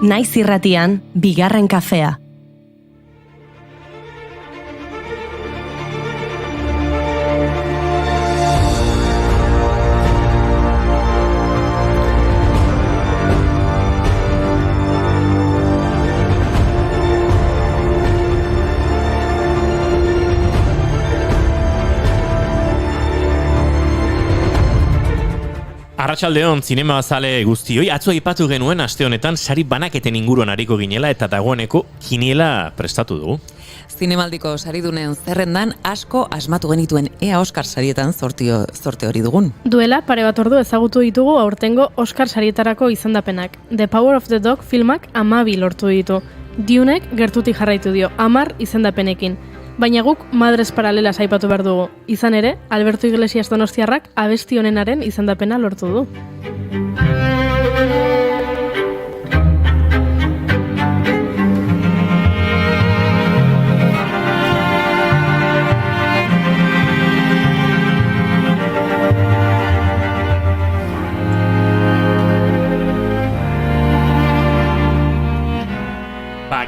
Naiz irratian, bigarren kafea. Arratsaldeon zinema zale guztioi, atzo aipatu genuen aste honetan sari banaketen inguruan ariko ginela eta dagoeneko kiniela prestatu dugu. Zinemaldiko saridunen zerrendan asko asmatu genituen ea Oscar sarietan zorte hori dugun. Duela pare bat ordu ezagutu ditugu aurtengo Oscar sarietarako izendapenak. The Power of the Dog filmak 12 lortu ditu. Dunek gertutik jarraitu dio 10 izendapenekin. Baina guk Madres Paralelas aipatu behar dugu. Izan ere, Alberto Iglesias donostiarrak abesti honenaren izendapena lortu du.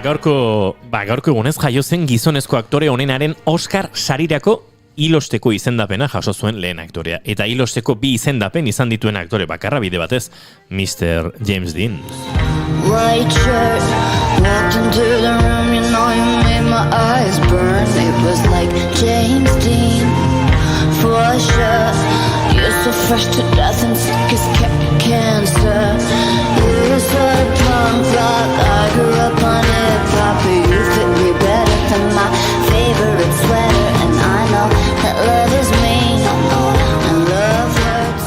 Gaurko egunez jaio zen gizonezko aktore honenaren Oscar sarirako hilosteko izendapena jaso zuen lehen aktorea. Eta hilosteko 2 izendapen izan dituen aktore bakarra bide batez, Mr. James Dean. White shirt, walked into the room, you know you made my eyes burn. It was like James Dean, for sure. You're so fresh to death and sick as cancer. You're so punk rock, I grew up on hip-hop. You fit me better than my favorite sweater. And I know that love is mean, and love hurts.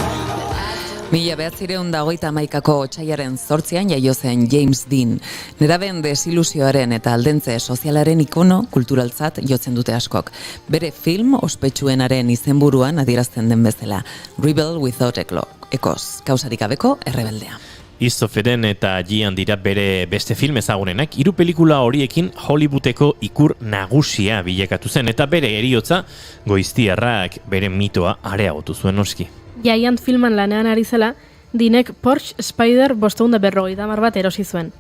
1991ko otsaiaren 8an jaio zen James Dean. Neraben desilusioaren eta aldentze sozialaren ikono kulturaltzat jotzen dute askok. Bere film ospetsuenaren izenburuan adierazten den bezala. Rebel Without a Cause, kausarik gabeko errebeldea. East of Eden eta Gian dira bere beste film ezagunenak. 3 pelikula horiekin Hollywoodeko ikur nagusia bilakatu zen eta bere heriotza goiztiarrak bere mitoa areagotu zuen noski. Giant filman lanean ari zela, Dinek Porsche Spider 550 bat erosi zuen.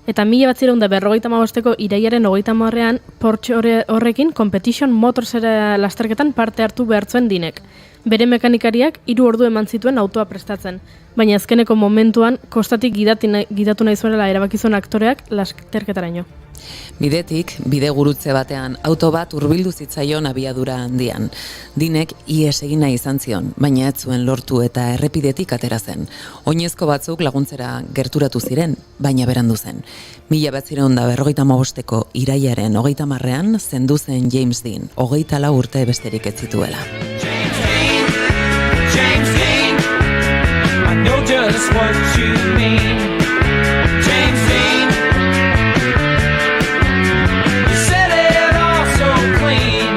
Eta 1955ko irailaren 30ean Porsche horrekin Competition Motorsera lasterketan parte hartu behar zuen Dinek. Bere mekanikariak 3 ordu eman zituen autoa prestatzen, baina azkeneko momentuan kostatik gidatu nahi zuela erabaki zuen aktoreak lasterketaraino. Bidetik, bide gurutze batean auto bat hurbildu zitzaion abiadura handian. Dinek ihes egin nahi izan zion, baina ez zuen lortu eta errepidetik atera zen. Oinezko batzuk laguntzera gerturatu ziren, baina berandu zen. 1955ko irailaren 30ean zendu zen James Dean, 24 urte besterik ez zituela. James Dean, I know just what you mean. James Dean, you said it all so clean,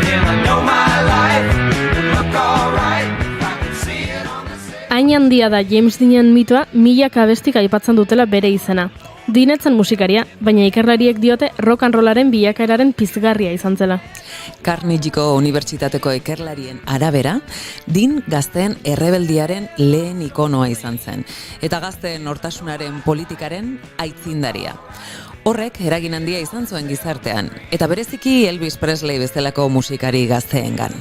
and I know my life would look alright if I could see it on the stage. Hain handia da James Deanen mitoa, milaka abestik aipatzen dutela bere izena. Dinetzen musikaria, baina ikerlariek diote rock and rollaren bilakaeraren pizgarria izan zela. Carnegieko Unibertsitateko ikerlarien arabera, Dean gazteen errebeldiaren lehen ikonoa izan zen, eta gazteen nortasunaren politikaren aitzindaria. Horrek eragin handia izan zuen gizartean, eta bereziki Elvis Presley bezalako musikari gazteengan.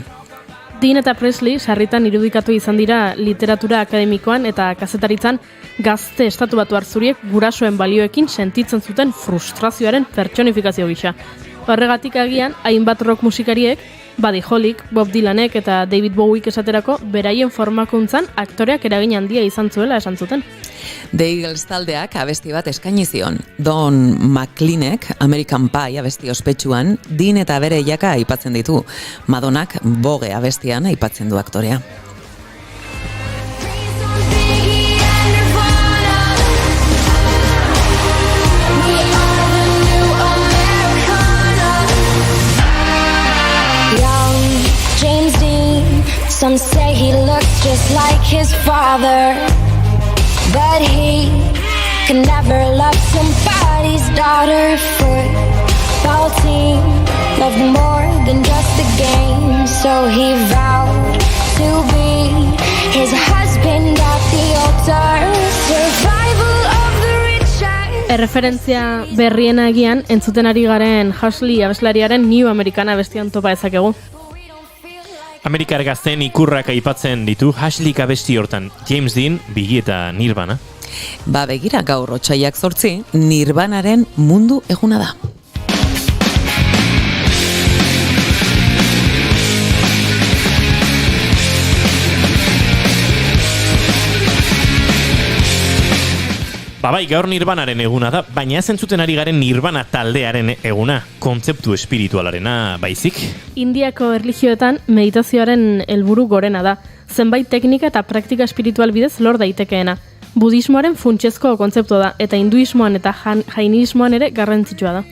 Dean eta Presley sarritan irudikatu izan dira literatura akademikoan eta kazetaritzan gazte estatu batuar zuriek gurasoen balioekin sentitzen zuten frustrazioaren pertsonifikazio gisa. Horregatik agian, hainbat rock musikariek, Buddy Hollyk, Bob Dylanek eta David Bowiek esaterako beraien formakuntzan aktoreak eragin handia izan zuela esan zuten. The Eagles taldeak abesti bat eskaini zion. Don McLeanek American Pie abesti ospetsuan Dean eta bere jaka aipatzen ditu. Madonnak Vogue abestian aipatzen du aktorea. Some say he looks just like his father, but he can never love somebody's daughter. Football team loved more than just the game, so he vowed to be his husband at the altar. Survival of the richest. Erreferentzia berriena egian, entzuten ari garen Huxley abeslariaren New Americana abestian topa ezakegu. Amerikar gazten ikurrak aipatzen ditu Huxleyk abesti hortan James Dean, Biggie eta Nirvana. Ba begira gaur otsaiak 8 Nirvanaren mundu eguna da. Bai, gaur Nirvanaren eguna da, baina ez entzuten ari garen Nirvana taldearen eguna, kontzeptu espiritualarena baizik. Indiako erlijioetan meditazioaren helburu gorena da, zenbait teknika eta praktika espiritual bidez lor daitekeena. Budismoaren funtsezko kontzeptua da, eta hinduismoan eta jainismoan ere garrantzitsua da.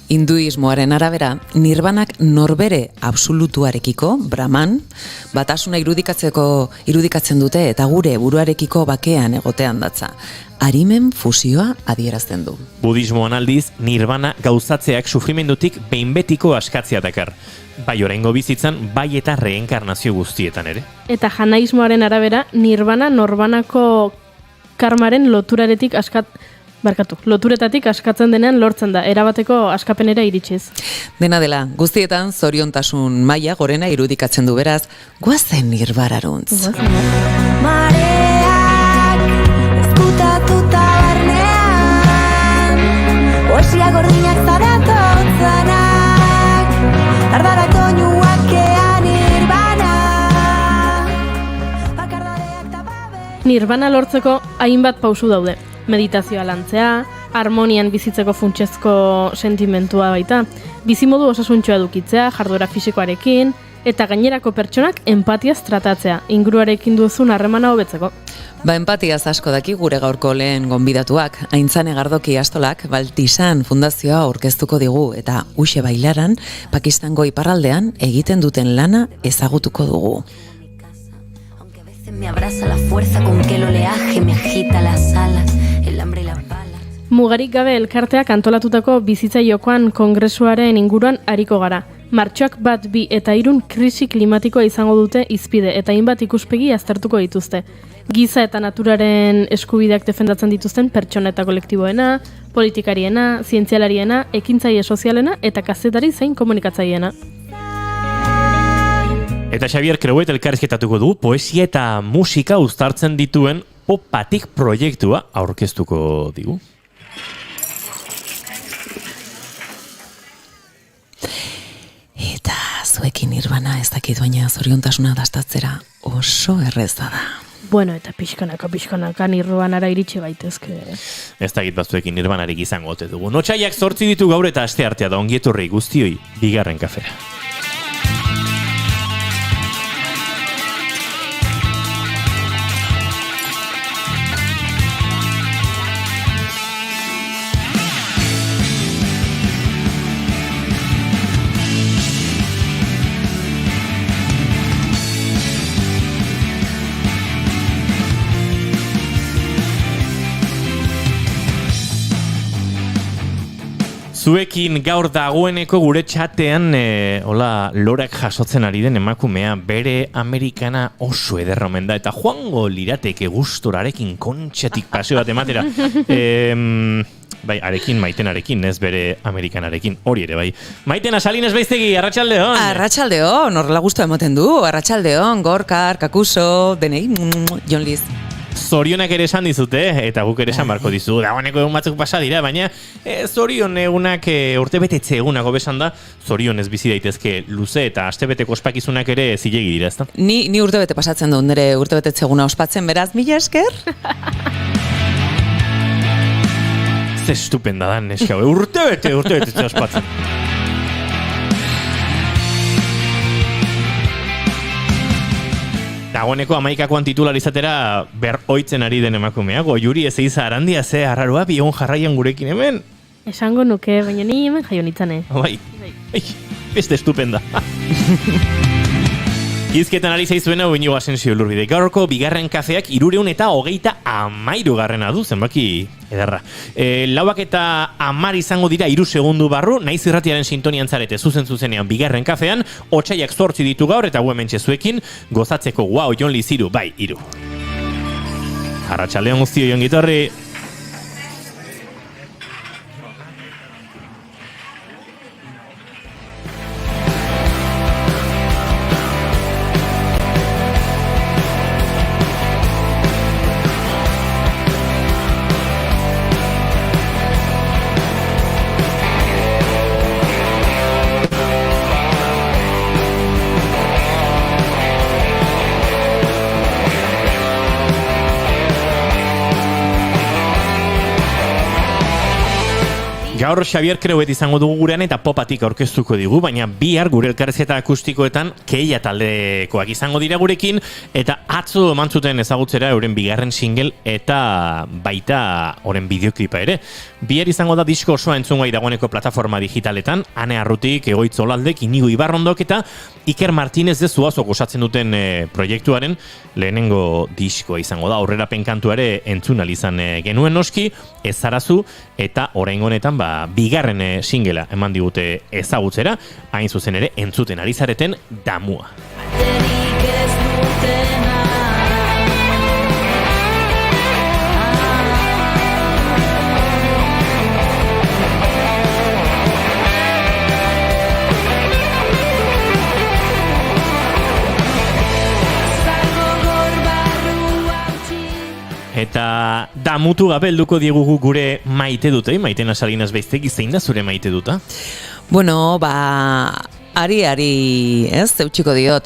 Hinduismoaren arabera, Nirvanak norbere absolutuarekiko, Brahman, batasuna irudikatzen dute eta gure buruarekiko bakean egotean datza. Arimen fusioa adierazten du. Budismoan aldiz, Nirvana gauzatzeak sufrimendutik behin betiko askatzea dakar. Bai oraingo bizitzan, bai eta reenkarnazio guztietan ere. Eta janaismoaren arabera, Nirvana norbanako karmaren loturetatik askatzen denean lortzen da, erabateko askapenera iritsiz. Dena dela, guztietan zoriontasun maila gorena irudikatzen du, beraz, goazen Nirvanaruntz. Mareak ezkutatuta barnean, poesia gordinak zaratotzanak, dardarak doinuak ean Nirvana, bakardadeak tababe. Nirvana lortzeko hainbat pausu daude. Meditazioa lantzea, harmonian bizitzeko funtsezko sentimentua baita, bizimodu osasuntxoa edukitzea, jarduera fisikoarekin, eta gainerako pertsonak empatiaz tratatzea, inguruarekin duzun harremana hobetzeko. Ba, empatiaz asko daki gure gaurko lehen gonbidatuak, Aintzane Gardoki Astolak Baltisan fundazioa aurkeztuko digu, eta Uxe Bailaran, Pakistango iparraldean egiten duten lana ezagutuko dugu. Me abraza la fuerza con que el oleaje me agita las alas, el hambre y las balas. Mugarik gabe elkarteak antolatutako bizitza jokoan kongresuaren inguruan ariko gara. Martxoak 1, 2 eta 3 krisi klimatikoa izango dute hizpide eta hainbat ikuspegi aztertuko dituzte. Giza eta naturaren eskubideak defendatzen dituzten pertsona eta kolektiboena, politikariena, zientzialariena, ekintzaile sozialena eta kazetari zein komunikatzaileena. Eta Xavier Creuet elkarrizketatuko du poesia eta musika uztartzen dituen Popatik proiektua aurkeztuko digu. Eta zuekin Nirvana ez dakit, baina zoriontasuna dastatzera oso erreza da. Bueno, eta pixkanaka Nirvanara iritsi gaitezke. Ez dakit batzuekin Nirvanarik izango ote dugu. Otsaiak 8 ditu gaur eta asteartea da, ongi etorri guztioi bigarren kafera. Zuekin gaur dagoeneko gure txatean lorak jasotzen ari den emakumea bere Amerikana oso ederra omen da eta joango lirateke gustorarekin kontxatik paseo bat ematera. Bai, Maitenarekin, ez bere Amerikanarekin, hori ere bai. Maitena Salines Beiztegi, arratsaldeon. Arratsaldeon, horrela gustoa ematen du, arratsaldeon, Gorkar, Kakuso, denei, Jon Liz. Zorionak ere esan dizute, eta guk ere esan barko dizu. Dagoeneko egun batzuk pasa dira, baina zorion egunak urtebetetze egunako besan da, zorionez bizi daitezke luze eta astebeteko ospakizunak ere zilegi dira, ezta? Ni urtebete pasatzen du, nire urtebetetze eguna ospatzen, beraz, mila esker? Ze estupenda da, neska, urtebete ospatzen. Dagoeneko 11koan titular izatera oitzen ari den emakumea. Goiuri ez eiza arandia ze arraroa bion jarraian gurekin hemen. Esango nuke, baina ni hemen jaio nitzane. Bai, beste estupenda. Hizketan ari zaizuena Iñigo Asensio Lurbide. Gaurko bigarren kafeak 313 du, zenbaki edarra. 9:10 izango dira 3 segundu barru, naiz irratiaren sintonian zarete zuzenean bigarren kafean, otsaiak 8 ditu gaur eta hementxe zuekin gozatzeko wow, Jon Liziru, bai, 3. Arratsaldeon guztioi ongi etorri. Gaur Xavier Creuet izango dugu gurean eta popatik aurkeztuko digu, baina bihar gure elkarrizketa akustikoetan Keia taldekoak izango dira gurekin, eta atzo eman zuten ezagutzera euren bigarren single eta baita oren bideoklipa ere. Bihar izango da disko osoa entzungai dagoeneko plataforma digitaletan, Ane Arrutik, Egoitz Olaldek, Inigo Ibarrondok eta Iker Martínez de Zuazok osatzen duten proiektuaren lehenengo diskoa izango da. Aurrerapen kantua ere entzun ahal izan genuen noski, Ez zarazu, eta oraingo honetan bigarren singela eman digute ezagutzera, hain zuzen ere entzuten ari zareten Damua. Eta damutu gabe helduko diegu gure maite dute, Maitena Salinas Beiztegi, zein da zure maite duta? Bueno, ari, ez, eutxiko diot.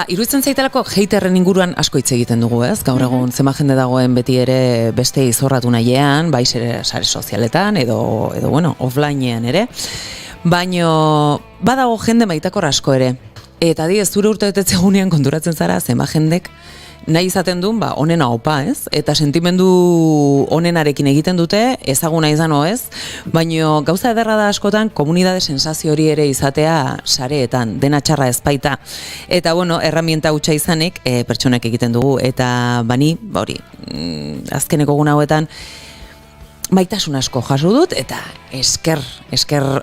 Iruditzen zaitelako haterren inguruan asko hitz egiten dugu, ez? Gaur egun zema jende dagoen beti ere beste izorratu nahiean, bai sare sozialetan edo bueno, offlinean ere. Baino badago jende maitakor asko ere. Eta zure urtebetetzegunean konturatzen zara zema jendek nahi izaten duen, onena opa, ez? Eta sentimendu onenarekin egiten dute, ezaguna izano ez, baino gauza ederra da askotan komunidade sensazio hori ere izatea sareetan, dena txarra ez baita. Eta, bueno, herramienta hutsa izanik, pertsonek egiten dugu, eta bani, hori, azkeneko egun hauetan, maitasun asko jaso dut, eta esker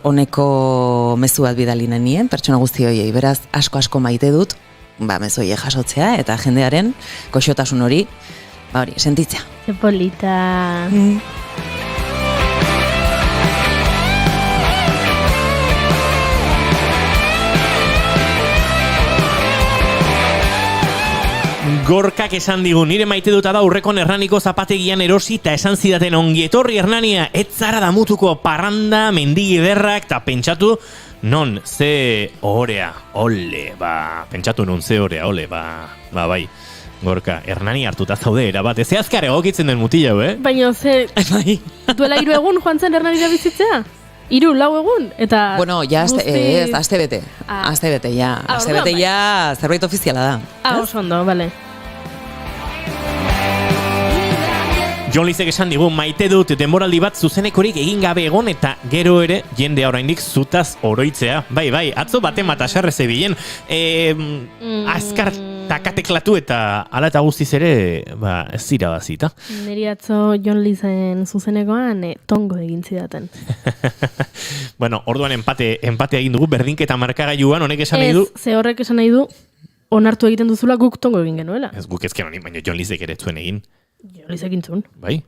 honeko mezu bat bidali nien, pertsona guzti horiei, beraz, asko maite dut, mezoie jasotzea eta jendearen goxotasun hori, sentitzea. Ze polita. Gorkak esan digu, nire maite duta da Urrekon Hernaniko zapategian erosi eta esan zidaten ongi etorri Hernania, ez zara damutuko parranda, mendigi ederrak, eta pentsatu, non, ze orea, ole, pentsatu nun ze orea, ole, bai. Gorka, Hernani hartuta zaude erabat, ez azkar egokitzen den mutila, Baina duela 3 egun joan zen Hernanira bizitzea? 3-4 egun, eta... Bueno, ja, aste bete, zerbait ofiziala da. Oso ondo, bale. Jon Lizek esan digu, maite dut denboraldi bat zuzenekorik egin gabe egon eta gero ere jendea oraindik zutaz oroitzea. Bai, atzo baten bat asarre zebilen. Azkar takateklatu eta ala eta guztiz ere ez zira bazita. Neri atzo Jon Lizen zuzenekoan tongo egin zidaten. Bueno, orduan empatea egin dugu, berdinketa markagailuan, honek esan nahi du... Ze horrek esan nahi du, onartu egiten duzula guk tongo egin genuela. Ez guk ezken honi, baina Jon Lizek ere zuen egin. Jon Lizek intzun. Bai?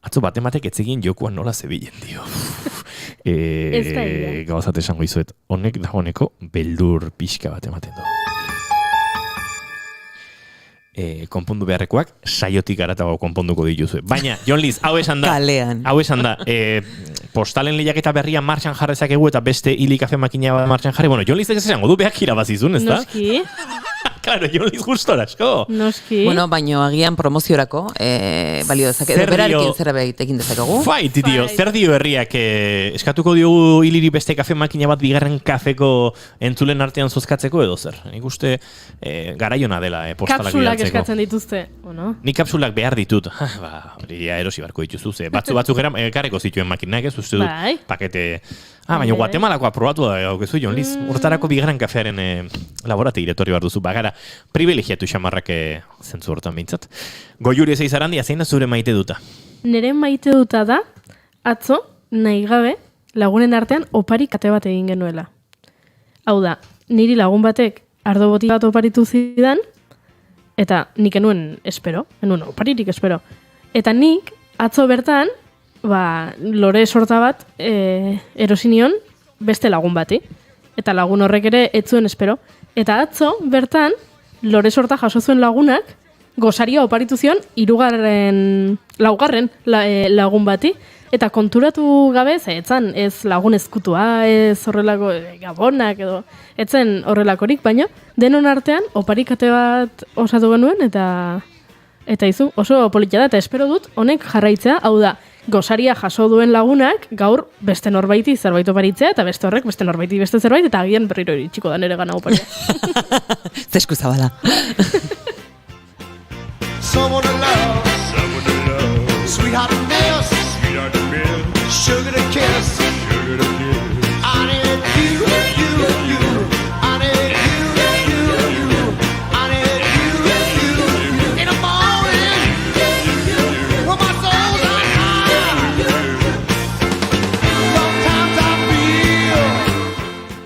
Atzo batematek etzegin jokuan nola zebilen, dio. Ez da gauzat esango izuet, honek dagoeneko beldur pixka bat ematen du. Konpondu beharrekoak saiotik aratago konponduko dituzue. Baina, Jon Liz, hau esan da, postalen lehiaketa berria martxan jarrezakegu eta beste hili kafe makina martxan jarri. Bueno, Jon Liz esango du behak irabazizun, ez da? Noski. Claro, Jon Liz gustora, asko. Noski. Bueno, baino agian promoziorako balio dezake. Berarekin zerbait egin dezakegu. Dio, zer dio herriak eskatuko diogu hiliri beste kafe makina bat bigarren kafeko entzulen artean zozkatzeko edo zer? Nik uste garaiona dela postalak bidaltzeko. Kapsulak eskatzen dituzte, no? Nik kapsulak behar ditut. Hori erosi barko dituzu, ze. Batzuk ekarreko zituen makinak, ez uste dut pakete... baina Guatemalakoa probatu da gaukezu, Jon Liz. Hortarako bigarren kafearen laborategi etorri behar duzu. Bagara, privilegiatu xamarrak zentzu hortan bintzat. Goiuri ez eizarandia, zein da zure maite duta? Nire maite duta da, atzo, nahi gabe, lagunen artean opari kate bat egin genuela. Hau da, niri lagun batek ardo boti bat oparitu zidan, eta nik enuen espero, oparirik espero. Eta nik, atzo bertan, lore sorta bat erosi nion beste lagun bati. Eta lagun horrek ere ez zuen espero. Eta atzo, bertan, lore sorta jaso zuen lagunak, gosaria oparitu zion, laugarren lagun bati. Eta konturatu gabe, etzan, ez lagun ezkutua, ez horrelako gabonak edo, etzen horrelakorik, baina denon artean oparikate bat osatu genuen, eta izu, oso politia da, eta espero dut, honek jarraitzea, hau da, gosaria jaso duen lagunak, gaur beste norbaiti zerbait oparitzea, eta beste horrek beste norbaiti beste zerbait, eta agian berriro iritsiko da nere gana oparia. Zesku zabala. Someone to love, sweetheart to miss, sugar to kiss, I need you, I need you, I need you, in the morning, when my soul's on fire, sometimes I feel.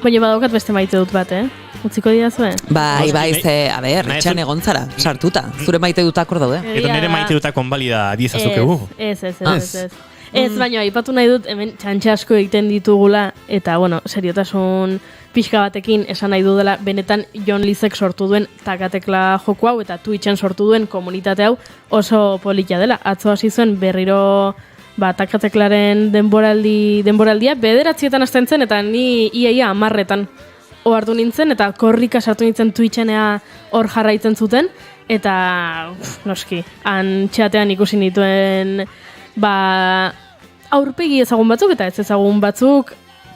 Baina badaukat beste maite dut bat, Utziko didazue? Bai, a ber, etxean egon zara, sartuta. Zure maite dutak hor daude. Edo nire maite dutak konbalida diezazukegu. Ez, baina aipatu nahi dut, hemen txantxe asko egiten ditugula, eta, bueno, seriotasun pixka batekin esan nahi dudala, benetan Jon Lizek sortu duen takatekla joko hau, eta Twitchen sortu duen komunitate hau oso polita dela. Atzo hasi zuen berriro takateklaren denboraldia, 9:00 hasten zen, eta ni iaia 10:00 hartu nintzen, eta korrika sartu nintzen Twitchenea hor jarraitzen zuten, eta noski, han txatean ikusi nituen aurpegi ezagun batzuk, eta ez ezagun batzuk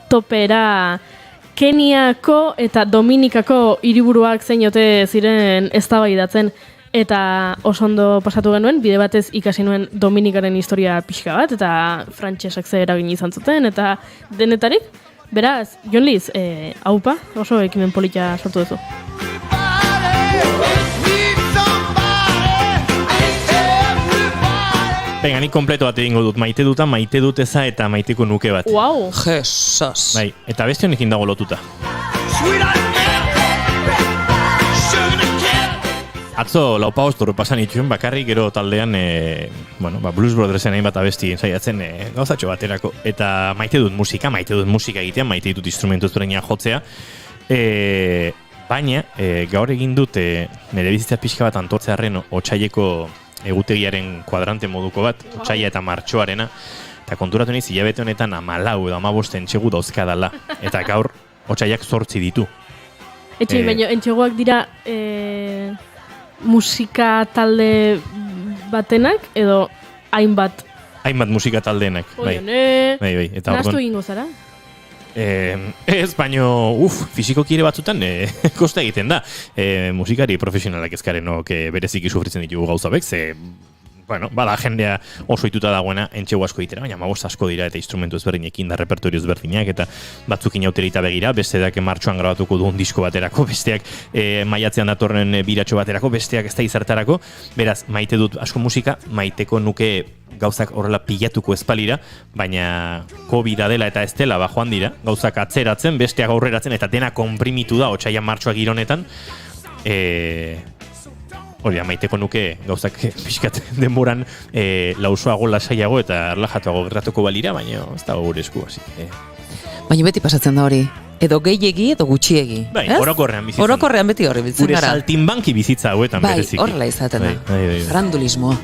topera Keniako eta Dominikako hiriburuak zein ote ziren eztabaidatzen, eta oso ondo pasatu genuen, bide batez ikasi nuen Dominikaren historia pixka bat, eta frantsesak ze eragin izan zuten, eta denetarik. Beraz, Jon Liz, haupa, oso ekimen polita sortu duzu. Venga, nik kompleto bat egingo dut, maite dut eza eta maiteko nuke bat. Wow! Jesus! Bai, eta beste honekin dago lotuta. Atzo laupa ostorro pasan itxuen, bakarrik gero taldean, Blues Brothersen hainbat abesti saiatzen gauzatxo baterako. Eta maite dut musika egitean, maite dut instrumentu ezberdinak jotzea. Baina, gaur egin dut nire bizitza pixka bat antortzearren otsaileko egutegiaren kuadrante moduko bat, otsaila eta martxoarena. Eta konturatu niz, hilabete honetan 14 edo 15 entxegu dauzkadala. Eta gaur, otsailak 8 ditu. Baina entxeguak dira musika talde batenak edo hainbat? Hainbat musika taldeenak, bai. Bai. Eta nahastu egingo zara? Ez, baino, fizikoki ere batzutan kosta egiten da. Musikari profesionalak ezkarenok bereziki sufritzen ditugu gauzabek, bada jendea oso ituta dagoena entxegu asko itera, baina 15 asko dira eta instrumentu ezberdinekin da repertorio ezberdinak eta batzuk inauterita begira, besteak martxoan grabatuko duen disko baterako, besteak maiatzean datorren biratxo baterako, besteak ez da izartarako, beraz, maite dut asko musika, maiteko nuke gauzak horrela pilatuko ezpalira, baina COVID dela eta ez dela joan dira, gauzak atzeratzen, besteak aurreratzen eta dena konprimitu da, otsaian martxoak gironetan, hori da, maiteko nuke gauzak pixkat denboran lausoago, lasaiago eta erlajatuago gertatuko balira, baina ez dago gure esku, hasi. Baina beti pasatzen da hori, edo gehiegi edo gutxiegi. Bai, orokorrean bizitzen. Orokorrean beti horri bizitzen gara. gara. Gure saltimbanki bizitza hauetan bereziki. Bai, horrela izaten da. Bai. Randulismoa.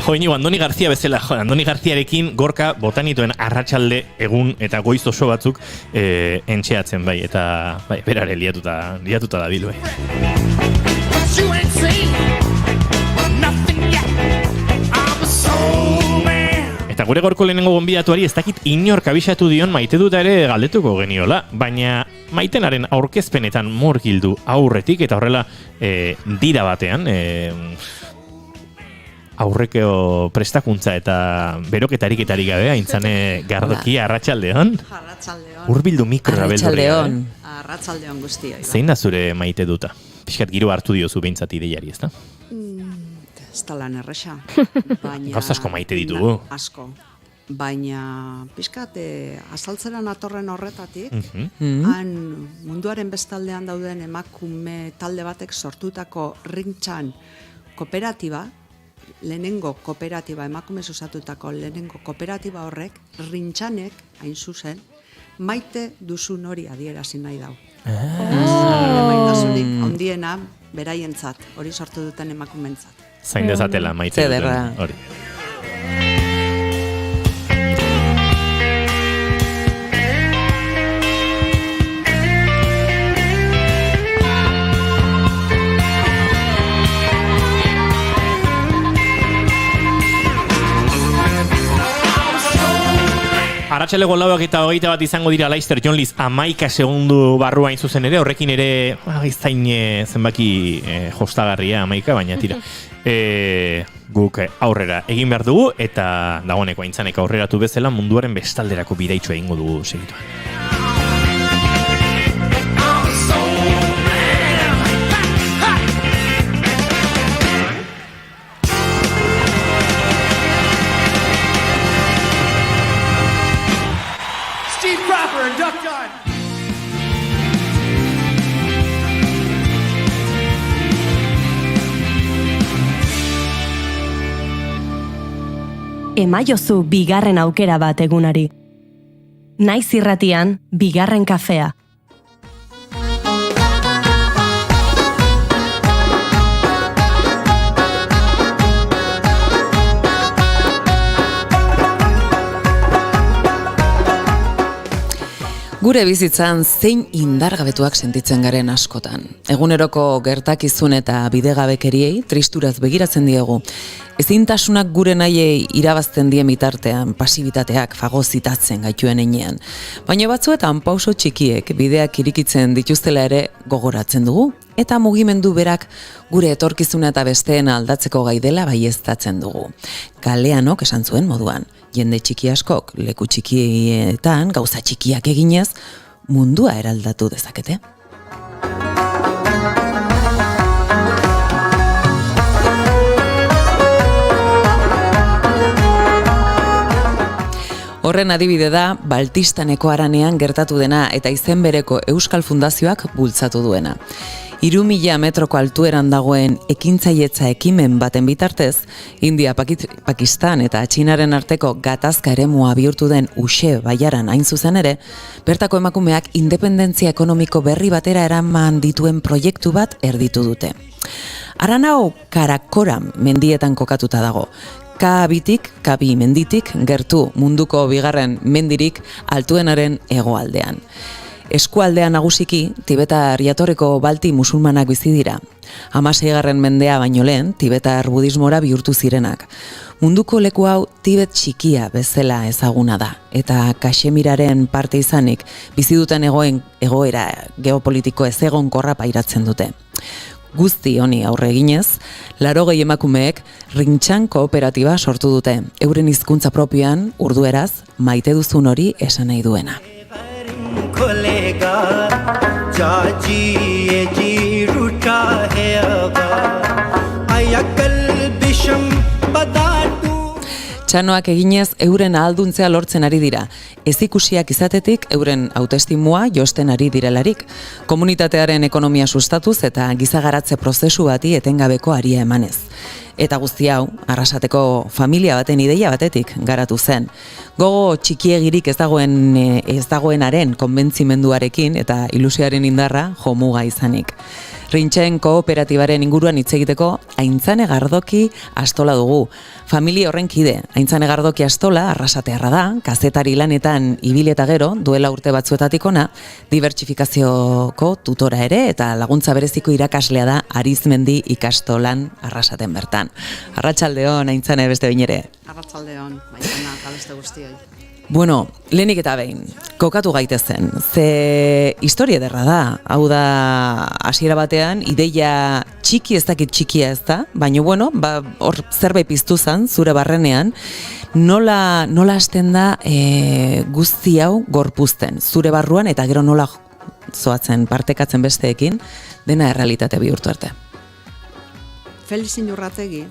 Inigo, Andoni Garzia bezala, Andoni Garziarekin gorka botanituen arratsalde egun eta goiz oso batzuk entxeatzen, bai, eta berare liatuta da bil, bai. Eta gure gorko lehenengo gonbidatuari ez dakit inork abisatu dion maite dut ere galdetuko geniola, baina maitenaren aurkezpenetan murgildu aurretik eta horrela dira batean, aurrekeo prestakuntza eta beroketarik gabe, aintzane Gardoki, arratsaldeon. Arratsaldeon. Hurbildu mikrora beldurri. Arratsaldeon guztioi. Zein da zure maite duta? Pixkat giro hartu diozu behintzat ideiari, ezta? Ez da lan erresa. Gauz asko maite ditugu. Asko. Baina pixkat azaltzera natorren horretatik, han munduaren bestaldean dauden emakume talde batek sortutako Ringtxan kooperatiba, lehenengo kooperatiba, emakumez osatutako lehenengo kooperatiba horrek, Rintxanek, hain zuzen, maite duzun hori adierazi nahi dau. Maitasunik handiena beraientzat, hori sortu duten emakumentzat. Zain dezatela maite Zederra. duten hori. Arratsaleko 4:08 izango dira Leicester John Lees 11 segundu barrua hain zuzen ere, horrekin ere zain zenbaki jostagarria 11, baina tira. Guk aurrera egin behar dugu eta dagoeneko Aintzanek aurreratu bezala munduaren bestalderako bidaitxo egingo dugu segituan. Steve Cropper and Duck Dunn. Emaiozu bigarren aukera bat egunari. Naiz irratian, bigarren kafea. Gure bizitzan zein indargabetuak sentitzen garen askotan. Eguneroko gertakizun eta bidegabekeriei tristuraz begiratzen diegu. Ezintasunak gure nahiei irabazten dien bitartean, pasibitateak fagozitatzen gaituen heinean. Baina batzuetan pauso txikiek bideak irikitzen dituztela ere gogoratzen dugu, eta mugimendu berak gure etorkizuna eta besteen aldatzeko gai dela baieztatzen dugu. Galeanok esan zuen moduan, jende txiki askok leku txikietan gauza txikiak eginez mundua eraldatu dezakete. Horren adibide da Baltistaneko haranean gertatu dena eta izen bereko Euskal Fundazioak bultzatu duena. 3.000 metroko altueran dagoen ekintzailetza ekimen baten bitartez, India, Pakistan eta Txinaren arteko gatazka eremua bihurtu den Uxe baiaran hain zuzen ere, bertako emakumeak independentzia ekonomiko berri batera eraman dituen proiektu bat erditu dute. Haran hau Karakoram mendietan kokatuta dago. Kabi menditik gertu munduko bigarren mendirik altuenaren hegoaldean. Eskualdean nagusiki Tibetar jatorreko balti musulmanak bizi dira. 16. mendea baino lehen Tibetar budismora bihurtu zirenak. Munduko leku hau Tibet txikia bezala ezaguna da eta Kaxemiraren parte izanik bizi duten egoera geopolitiko ezegonkorra pairatzen dute. Guzti honi aurre eginez, 80 emakumeek Rintxan kooperatiba sortu dute, euren hizkuntza propioan, urdueraz, maite duzun hori esan nahi duena. Txanoak eginez euren ahalduntzea lortzen ari dira. Ezikusiak izatetik euren autoestimua josten ari direlarik. Komunitatearen ekonomia sustatuz eta gizagaratze prozesu bati etengabeko aria emanez. Eta guzti hau, Arrasateko familia baten ideia batetik garatu zen. Gogo txikiegirik ez dagoenaren konbentzimenduarekin eta ilusioaren indarra jomuga izanik. Rintxen kooperatibaren inguruan hitz egiteko Aintzane Gardoki Astola dugu. Familia horren kide, Aintzane Gardoki Astola arrasatearra da, kazetari lanetan ibili eta gero, duela urte batzuetatik ona, dibertsifikazioko tutora ere eta laguntza bereziko irakaslea da Arizmendi ikastolan Arrasaten bertan. Arratsaldeon, Aintzane, beste behin ere. Arratsaldeon, Maitana, eta beste guztioi. Bueno, lehenik eta behin, kokatu gaitezen, ze historia ederra da, hau da hasiera batean, ideia txiki ez dakit txikia ez da, baina bueno, hor zerbait piztu zen, zure barrenean, nola hasten da guzti hau gorpuzten, zure barruan eta gero nola zoatzen, partekatzen besteekin, dena errealitate bihurtu arte. Felix Inurrategi,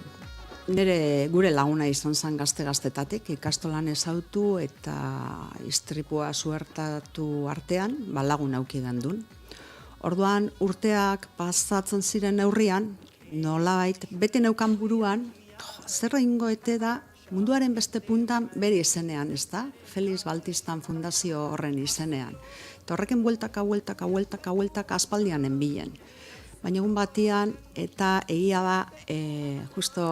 gure laguna izan zen gazte-gaztetatik, ikastolan ezautu eta istripua suertatu artean, lagun auki gandun. Orduan urteak pasatzen ziren neurrian, nolabait, beti neukan buruan, zer egingo ete da munduaren beste puntan bere izenean, ez da? Felix Baltistan fundazio horren izenean. Eta horrekin bueltaka aspaldian enbilen. Baina egun batian, eta egia da, justo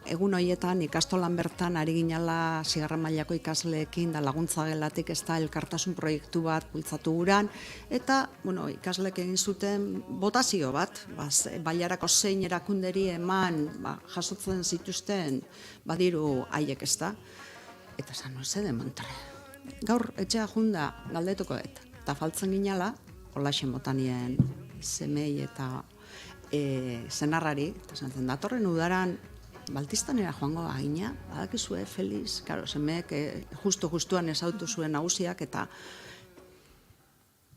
egun horietan ikastolan bertan ari ginala zigarren mailako ikasleekin da laguntza gelatik ez da elkartasun proiektu bat bultzatu guran, eta ikasleek egin zuten botazio bat, bailarako zein erakunderi eman jasotzen zituzten badiru haiek ez da, eta zan zede montre. Gaur etxea junda galdetuko dut, eta faltzen ginala, holaxen botanien semei eta zenarrari, eta zantzen, datorren udaran Baltistanera joango agina, badakizue, Felix, karo, semeek justuan ezautu zuen nagusiak, eta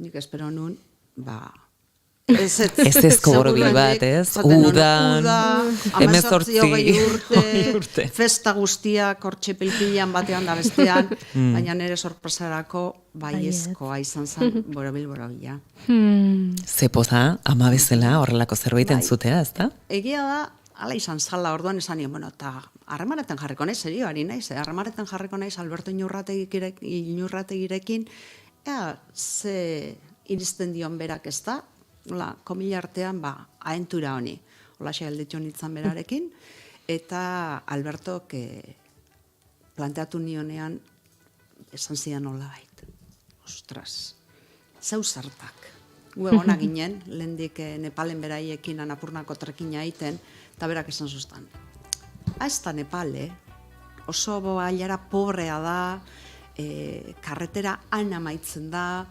nik espero nun, ezko borobil bat, ez? Udan, 18 urte, festa guztiak hortxe pilpilan batean da bestean, baina nire sorpresarako baiezkoa izan zen borobila. Zepoza, ama bezala horrelako zerbait entzutea, ez da? Egia da, ala izan zala, orduan esan nio, eta harremanetan jarriko naiz, serio, ari naiz, harremanetan jarriko naiz Alberto Inurrategirekin, ze iristen dion berak ez da, komila artean, aentura honi, holaxe gelditu nintzen berarekin, eta Albertok planteatu nionean esan zidan hola bait. Ostras, zeu zartak. Gu egona ginen, lehendik Nepalen beraiekin Anapurnako trekina egiten, eta berak esan zuztan. Ez da Nepal, oso bailara pobrea da, karretera han amaitzen da,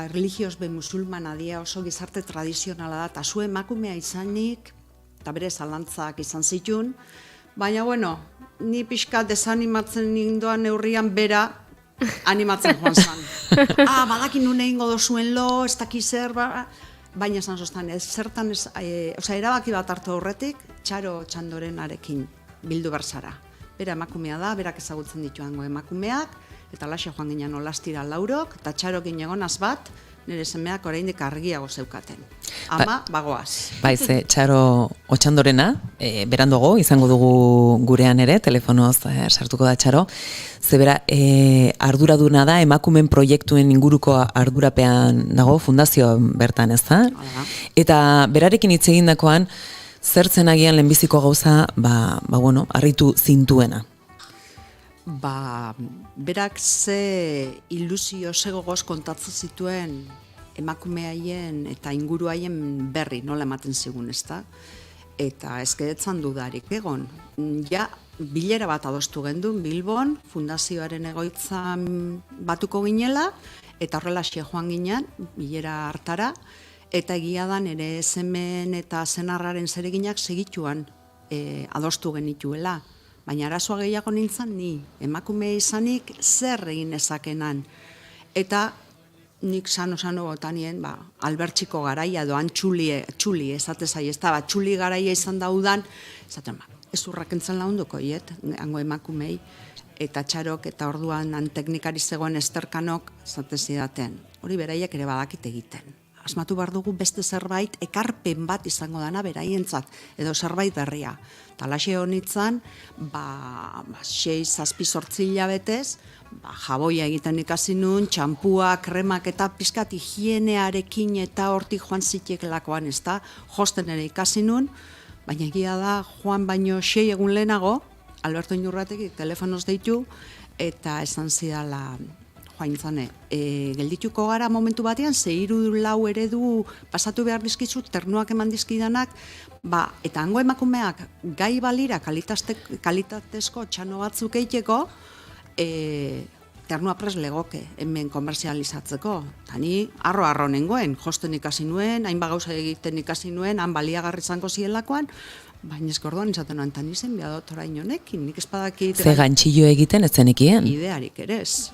religios musulmana dia, oso gizarte tradizionala da, eta zu emakumea izanik, eta bere zalantzak izan zitun, baina ni pixka desanimatzen nindoan neurrian bera animatzen joan zan. Badakin nune ingo dozuen lo, ez daki zer, baina esan zoztan, zertan, erabaki bat hartu aurretik, Txaro Txandorenarekin bildu berzara. Bera emakumea da, berak ezagutzen dituango emakumeak, eta laxe joan ginen olastira laurok, eta Txarokin egonaz bat, nire semeak oraindik argiago zeukaten. Ama, bagoaz. Baize, Txaro Otxandorena, berandogo, izango dugu gurean ere, telefonoz sartuko da Txaro, zebera, arduraduna da, emakumen proiektuen inguruko ardurapean dago, fundazio bertan ez da? Eta berarekin hitz egindakoan, zertzen agian lehenbiziko gauza, harritu zintuena. Berak ze ilusio gogoz kontatzen zituen emakumeaien eta inguruaien berri nola ematen zigun, ezta? Eta ezkedetzan dudarik egon. Ja, bilera bat adostu gendun Bilbon, fundazioaren egoitzan batuko ginela, eta horrela joan ginen, bilera hartara, eta egia da nire semen eta senarraren zereginak segituan adostu genituela. Baina arazoa gehiago nintzen ni, emakume izanik zer egin ezakenan. Eta nik sano botanien, Albertxiko garaia doan txuli esatez ahi, ez da, txuli garaia izan daudan, esaten, ez urrakentzen launduko, hango emakumei, eta Txarok eta orduan teknikari zegoen esterkanok, esatez idaten, hori beraiek ere badakit egiten. Asmatu behar dugu beste zerbait, ekarpen bat izango dana beraientzat, edo zerbait berria. Talaxe honitzen, 6-7 hilabetez, jaboia egiten ikasi nun, txampua, kremak eta pizkat higienearekin eta hortik joan zitiekelakoan, ez da, josten ere ikasi nun, baina egia da, joan baino 6 egun lehenago, Alberto Inurrategik telefonoz deitu, eta esan zidala, joaintzane, geldituko gara momentu batean, 3-4 eredu pasatu behar dizkizu, ternuak eman dizkidanak, eta hango emakumeak gai balira kalitatezko txano batzuk eiteko, ternua pres legoke, hemen komerzializatzeko. Eta ni arro nengoen, josten ikasi nuen, hainba gauza egiten ikasi nuen, han baliagarri izango zielakoan, baina eskordoan izaten nuen, eta nizen behadot orain honekin, nik espadakit... Ze gantxillo egiten ez zenekien? Idearik ere ez.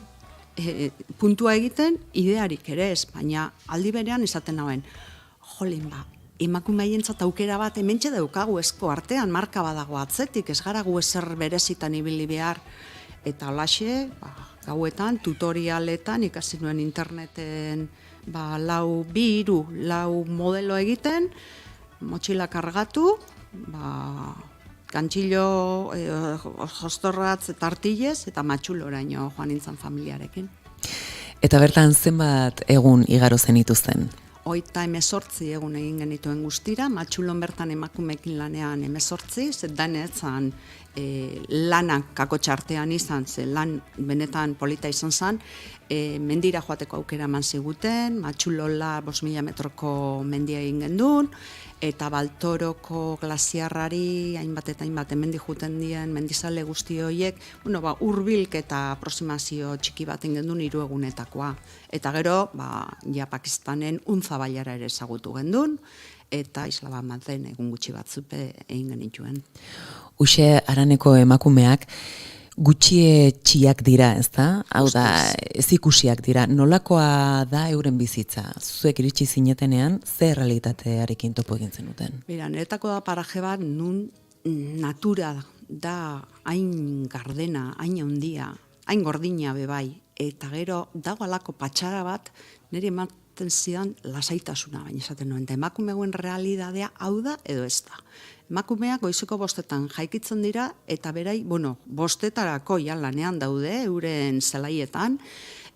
Puntua egiten, idearik ere ez, baina aldi berean izaten nauen, jolin emakumeientzat aukera bat hementxe daukagu esko artean, marka badago atzetik, ez gara gu ezer berezitan ibili behar, eta holaxe, gauetan, tutorialetan, ikasi nuen interneten, 4 modelo egiten, motxila kargatu, Gantxillo, jostorratz eta artilez, eta matxuloraino joan nintzen familiarekin. Eta bertan zenbat egun igaro zenituzten? 38 egun egin genituen guztira, matxulon bertan emakumekin lanean 18, ze danetzan lanak kakotxartean izan, ze lan benetan polita izan zen, mendira joateko aukera eman ziguten, matxulola 5.000 metroko mendia egin gendun, eta Baltoroko glasiarrari hainbat eta hainbat hemendik juten dien mendizale guzti horiek, hurbilk eta aproximazio txiki bat egin gendun 3 egunetakoa. Eta gero, ja Pakistanen untza bailara ere ezagutu gendun, eta Islamabadden egun gutxi batzupe egin genituen. Uxe Araneko emakumeak gutxietxiak dira, ezta? Hau da, ezikusiak dira. Nolakoa da euren bizitza? Zuek iritsi zinetenean, ze realitatearekin topo egin zenuten? Mira, niretako da paraje bat, nun natura da hain gardena, hain handia, hain gordina bebai, eta gero dago alako patxara bat, nire ematen zidan lasaitasuna, baina esaten nuen, eta emakumeuen realidadea hau da edo ez da. Emakumeak goizeko 5 jaikitzen dira, eta berai, 5 ja lanean daude, euren zelaietan,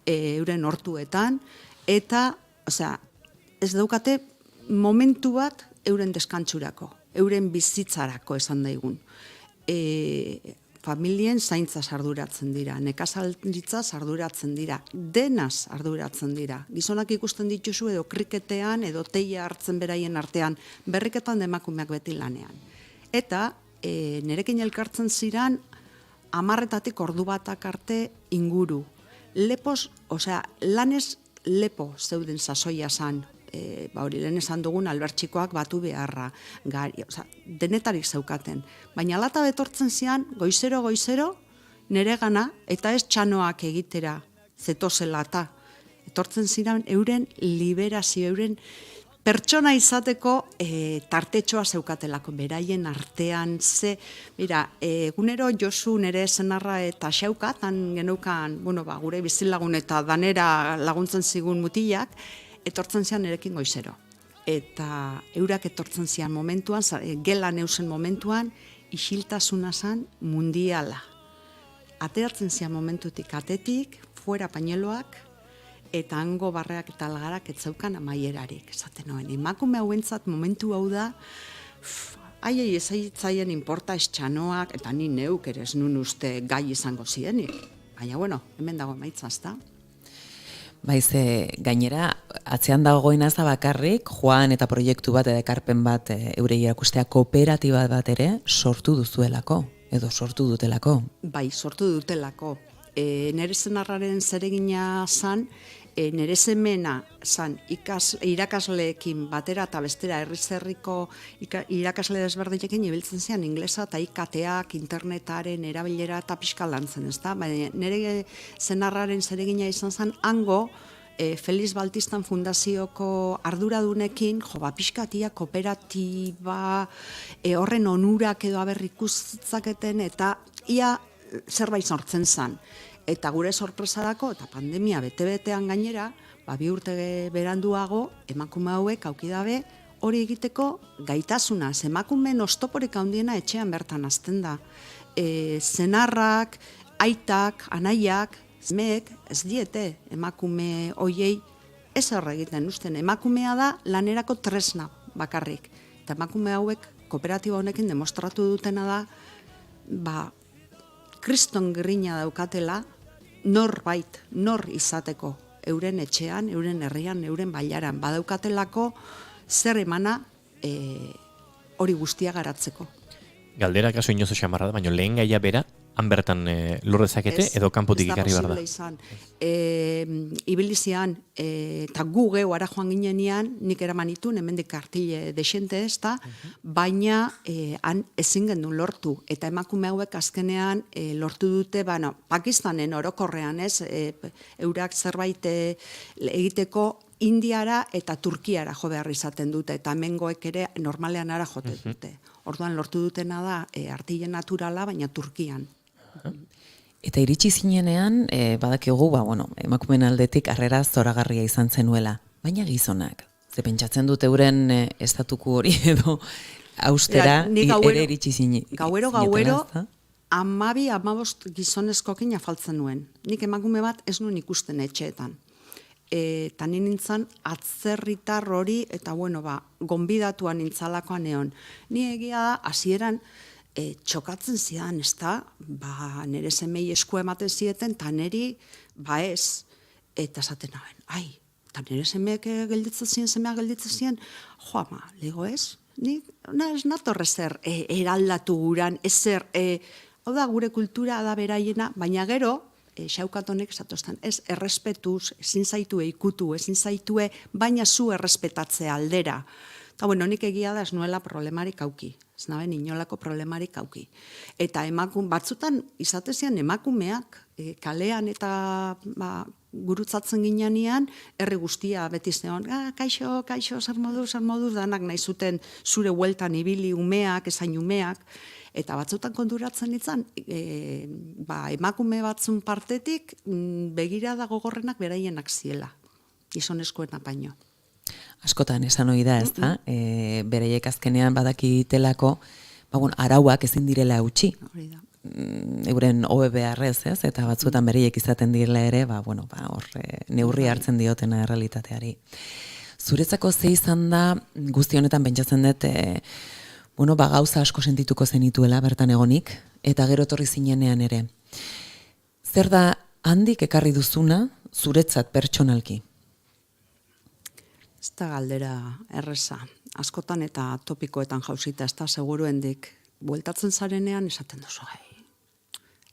euren hortuetan, eta, ez daukate momentu bat euren deskantsurako, euren bizitzarako esan daigun. Familien zaintza arduratzen dira, nekazalditza arduratzen dira, denaz arduratzen dira. Gizonak ikusten dituzu edo kriketean edo teia hartzen beraien artean, berriketan emakumeak beti lanean. Eta nerekin elkartzen ziran 10 ordu batak arte inguru. Lepos, lanez lepo zeuden sasoia zan, hori lehen esan dugun albertxikoak batu beharra, denetarik zeukaten. Baina lata betortzen zian, goizero, nere gana, eta ez txanoak egitera zetozela eta etortzen ziren euren liberazio, euren pertsona izateko tartetxoa zeukatelako, beraien artean ze, egunero Josu nere senarra eta xauka, tan geneukan, gure bizilagun eta danera laguntzen zigun mutilak, etortzen zian nerekin goizero. Eta eurak etortzen zian momentuan, gelan eusen momentuan, isiltasuna zan mundiala. Ateratzen zian momentutik atetik, fuera pañeloak, eta hango barreak eta algarak etzeukan amaierarik. Esaten noen, emakume hauentzat momentu hau da, aiei ezaitzaien inporta estxanoak, eta ni neuk ere ez nun uste gai izango zienik. Baina, hemen dago emaitza, ezta? Baiz, gainera, atzean dagoena za bakarrik, joan eta proiektu bat edo ekarpen bat eurei erakustea kooperatiba bat ere sortu duzuelako, edo sortu dutelako. Bai, sortu dutelako. Nere senarraren zeregina zan, nere semena zan irakasleekin batera eta bestera herriz-herriko irakasle desberdinekin ibiltzen zian inglesa eta IKTak, internetaren erabilera eta pixka lantzen, ezta? Baina nere senarraren zeregina izan zen hango Feliz Baltistan Fundazioko arduradunekin, pixkatia, kooperatiba, horren onurak edo ikustzaketen eta ia zerbait sortzen zen. Eta gure sorpresarako, eta pandemia bete-betean gainera, 2 urte beranduago, emakume hauek aukidabe hori egiteko gaitasuna. Emakumeen oztoporik handiena etxean bertan hasten da. Senarrak, aitak, anaiak, semeek ez diete emakume hoiei ez egiten usten. Emakumea da lanerako tresna bakarrik. Eta emakume hauek kooperatiba honekin demostratu dutena da, kriston grina daukatela, nor izateko, euren etxean, euren herrian, euren bailaran, badaukatelako zer emana hori guztia garatzeko. Galdera kaso inozo xamarra da, baina lehen gaia bera, han bertan lor dezakete edo kanpotik ikarri behar da? Ez da posible izan. Ibilizian, eta gu geu ara joan ginenean, nik eraman itun, hemendik kartile desente ez da, baina han ezin gendun lortu. Eta emakume hauek azkenean lortu dute, Pakistanen orokorrean ez, eurak zerbait egiteko Indiara eta Turkiara jo behar izaten dute, eta hemengoek ere normalean ara jote dute. Orduan lortu dutena da artile naturala, baina Turkian. Eta iritsi zinenean, badakigu, emakumeen aldetik harrera zoragarria izan zenuela, baina gizonak, ze pentsatzen dute euren estatuko hori edo austera Ni ere iritsi zinetela. Gauero, 12-15 gizonezkokin afaltzen nuen. Nik emakume bat ez nuen ikusten etxeetan. Eta ni nintzen atzerritar hori, eta gonbidatuan nintzalakoan neon. Ni egia da, hasieran txokatzen zidan, ez da, nire semei esku ematen zieten, eta niri, ez, eta esaten naben, eta nire semeak semeak gelditzen ziren, lego ez, nik ez natorre zer eraldatu guran, ezer, hau da gure kultura da beraiena, baina gero, xaukatonek esatoztan, ez errespetuz, ezin zaitue ikutu, ezin zaitue, baina zu errespetatzea aldera. Eta nik egia da ez nuela problemarik auki, ez naben inolako problemarik auki. Eta batzutan izatezian emakumeak, kalean eta gurutzatzen ginean, herri guztia beti zeon, kaixo, zer moduz, danak nahi zuten zure hueltan ibili umeak, ezain umeak, eta batzutan konturatzen nintzen, emakume batzun partetik begirada gogorrenak beraienak ziela, gizonezkoena baino. Askotan esan ohi da, ez da? Bereiek azkenean badakitelako, arauak ezin direla eutxi. Euren hobe beharrez, ez? Eta batzuetan bereiek izaten direla ere, neurri hartzen diotena errealitateari. Zuretzako ze izan da, guzti honetan pentsatzen dut, gauza asko sentituko zenituela bertan egonik, eta gero etorri zinenean ere. Zer da handik ekarri duzuna zuretzat pertsonalki? Ez da galdera erreza, askotan eta topikoetan jauzita, ez da seguruendik, bueltatzen zarenean esaten duzu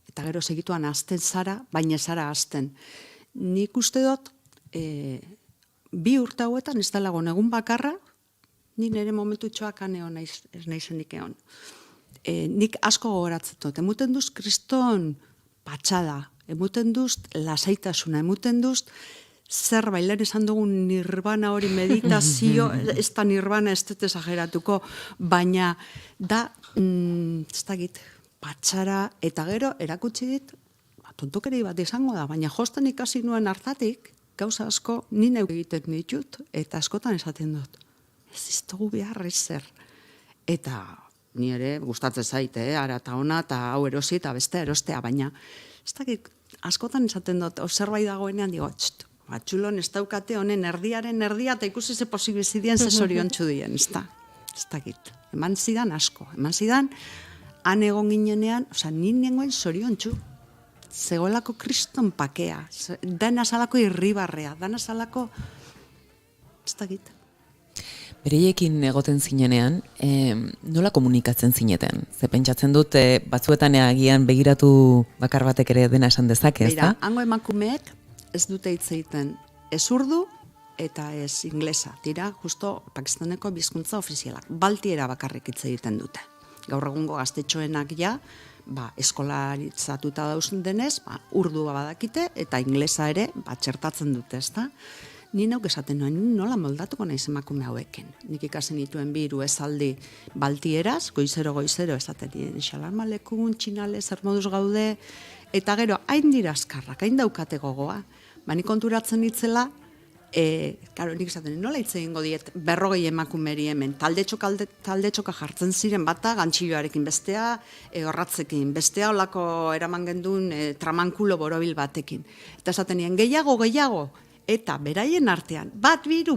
Eta gero segituan hasten zara, baina zara hasten. Nik uste dut, 2 urte hauetan ez dela egun bakarra, ni nire momentu txoakan egon ez naizenik egon. Nik asko gogoratzen dut, emuten duz kriston patxada, emuten duz lasaitasuna, emuten duz zer bailen esan dugun nirbana hori meditazio, ez da nirbana ez dut esageratuko, baina da, ez dakit, patxara, eta gero erakutsi dit, tontukeri bat izango da, baina josten ikasi nuen hartatik, gauza asko ni neuk egiten ditut, eta askotan esaten dut. Ez dugu behar zer. Eta ni ere gustatzen zaite, ara eta ona, eta hau erosi, eta beste erostea, baina ez dakit, askotan esaten dut, zerbait dagoenean digo, txulon ez daukate honen erdia, eta ikusi ze posibizidien ze zoriontsu dien, ez dakit. Eman zidan asko, eman zidan, han egon ginenean, ni nengoen zoriontsu, zegoelako kriston pakea, dana salako irribarrea, dana salako, ez dakit. Bereiekin egoten zinenean, nola komunikatzen zineten? Ze pentsatzen dut, batzuetan agian begiratu bakar batek ere dena esan dezake, ez da? Beira, hango emakumeek ez dute hitz egiten ez urdu eta ez inglesa. Dira, justo Pakistaneko bizkuntza ofizialak. Baltiera bakarrik hitz egiten dute. Gaur egungo gaztetxoenak eskolaritzatuta dauzen denez, urdua badakite eta inglesa ere txertatzen dute, ez da? Ni neuk esaten nuen, nola moldatuko naiz emakume hauekin. Nik ikasen dituen 2 esaldi baltieraz, goizero esaten nien, xalarmalekun, txinale, zer moduz gaude, eta gero, hain dira azkarrak, hain daukate gogoa. Nik konturatzen ditzela, nik esaten, nola hitz egingo diet 40 emakumeri hemen, taldetxoka jartzen ziren bata, gantxilloarekin bestea, horratzekin, bestea olako eraman gendun tramankulo borobil batekin. Eta esaten nien, gehiago, eta beraien artean, bat biru,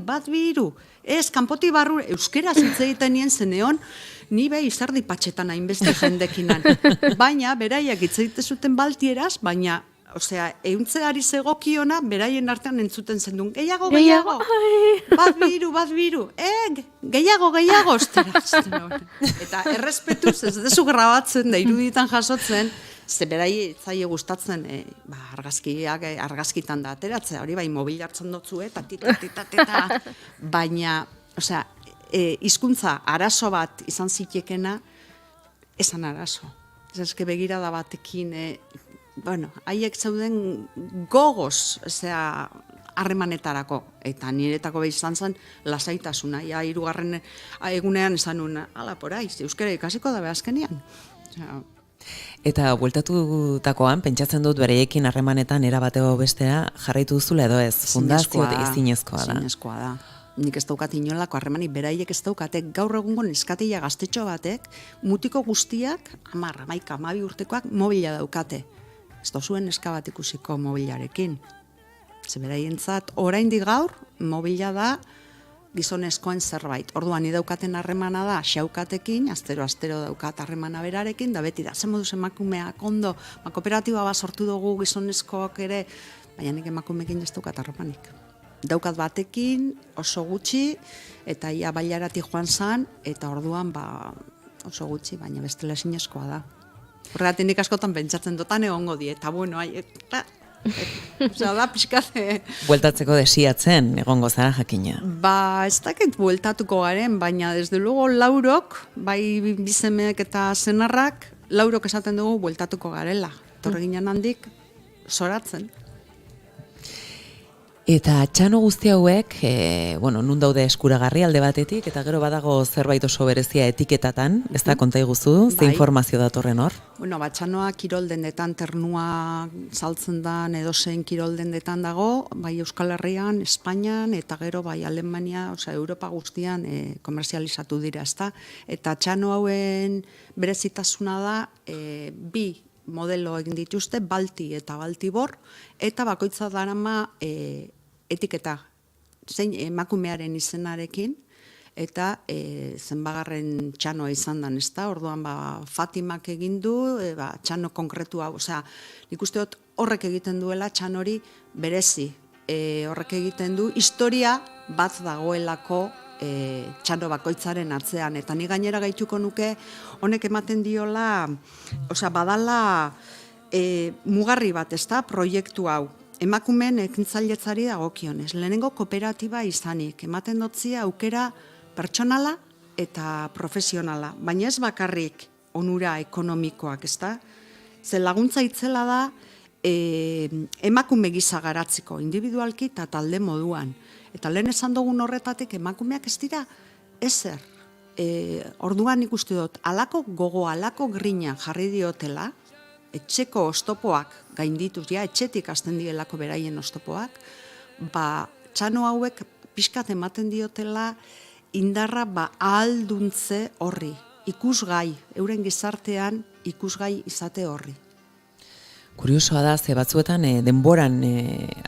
ez, kanpoti barru, euskera hitz egiten nien zeneon, ni izardi patxetan hainbeste jendekinan. Baina, beraiek hitz egiten zuten baltieraz, baina, euntzeari zegokiona, beraien artean entzuten zendun, gehiago, bat biru, gehiago, ostera. Eta errespetuz, ez dezu grabatzen, da iruditan jasotzen, ze berai zaie gustatzen argazkitan da ateratzea, hori mobil hartzen dutzu, eta baina, hizkuntza arazo bat izan zitekena, esan arazo. Eske begirada batekin, haiek zeuden gogoz, harremanetarako, eta niretako izan zen lasaitasuna, 3. egunean esan nuen, ala porai, euskara ikasiko da azkenean. Eta bueltatutakoan, pentsatzen dut bereiekin harremanetan erabateko bestea jarraitu duzula edo ez, fundazio eta izinezkoa da. Izinezkoa da. nik ez daukat inolako harremanik, beraiek ez daukate, gaur egungo neskatila gaztetxo batek, mutiko guztiak, 10, 11, 12 urtekoak mobila daukate. Ez da zuen neska bat ikusiko mobilarekin. Ze beraientzat, oraindik gaur, mobila da gizonezkoen zerbait. Orduan, ni daukaten harremana da, xaukatekin, astero daukat harremana berarekin, da beti da, zen moduz emakumeak ondo, kooperatiba bat sortu dugu gizonezkoak ere, baina nik emakumekin ez daukat harremanik. Daukat batekin, oso gutxi, eta ia bailarati joan zan, eta orduan oso gutxi, baina bestela ezinezkoa da. Horregatik nik askotan pentsatzen dutan egongo die, eta bueno, osea, da pixkate. Bueltatzeko desiatzen egongo zara jakina. Ez dakit bueltatuko garen, baina desde luego Laurok, bai bizemeek eta senarrak, Laurok esaten dugu bueltatuko garela. Torre ginen handik, zoratzen. Eta txano guzti hauek, nun daude eskuragarri alde batetik, eta gero badago zerbait oso berezia etiketatan, ez da, konta iguzu, ze informazio datorren hor? Bueno, txanoa kirol dendetan, ternua saltzen dan, edozein kirol dendetan dago, bai Euskal Herrian, Espainian, eta gero bai Alemania, osea, Europa guztian komerzializatu dira, ez da? Eta txano hauen berezitasuna da, bi modelo egin dituzte, Balti eta Baltibor, eta bakoitza darama etiketa, zein emakumearen izenarekin, eta zenbagarren txanoa izan dan, ez da? Orduan, Fatimak egin du, txano konkretua, osea, nik uste dut horrek egiten duela txanori berezi, horrek egiten du, historia bat dagoelako txano bakoitzaren atzean, eta ni gainera gaituko nuke honek ematen diola, osea, badala mugarri bat, ez da, proiektu hau. Emakumeen ekintzailetzari dagokionez. Lehenengo kooperatiba izanik, ematen dotzia aukera pertsonala eta profesionala, baina ez bakarrik onura ekonomikoak, ez da? Ze laguntza itzela da emakume gisa garatzeko, individualki eta talde moduan. Eta lehen esan dugun horretatik emakumeak ez dira ezer. Orduan ikuste dut, alako gogo, alako grina jarri diotela, etxeko oztopoak gaindituz, etxetik hasten dielako beraien oztopoak, txano hauek pixkat ematen diotela indarra ahalduntze horri, ikusgai, euren gizartean ikusgai izate horri. Kuriosoa da, ze batzuetan denboran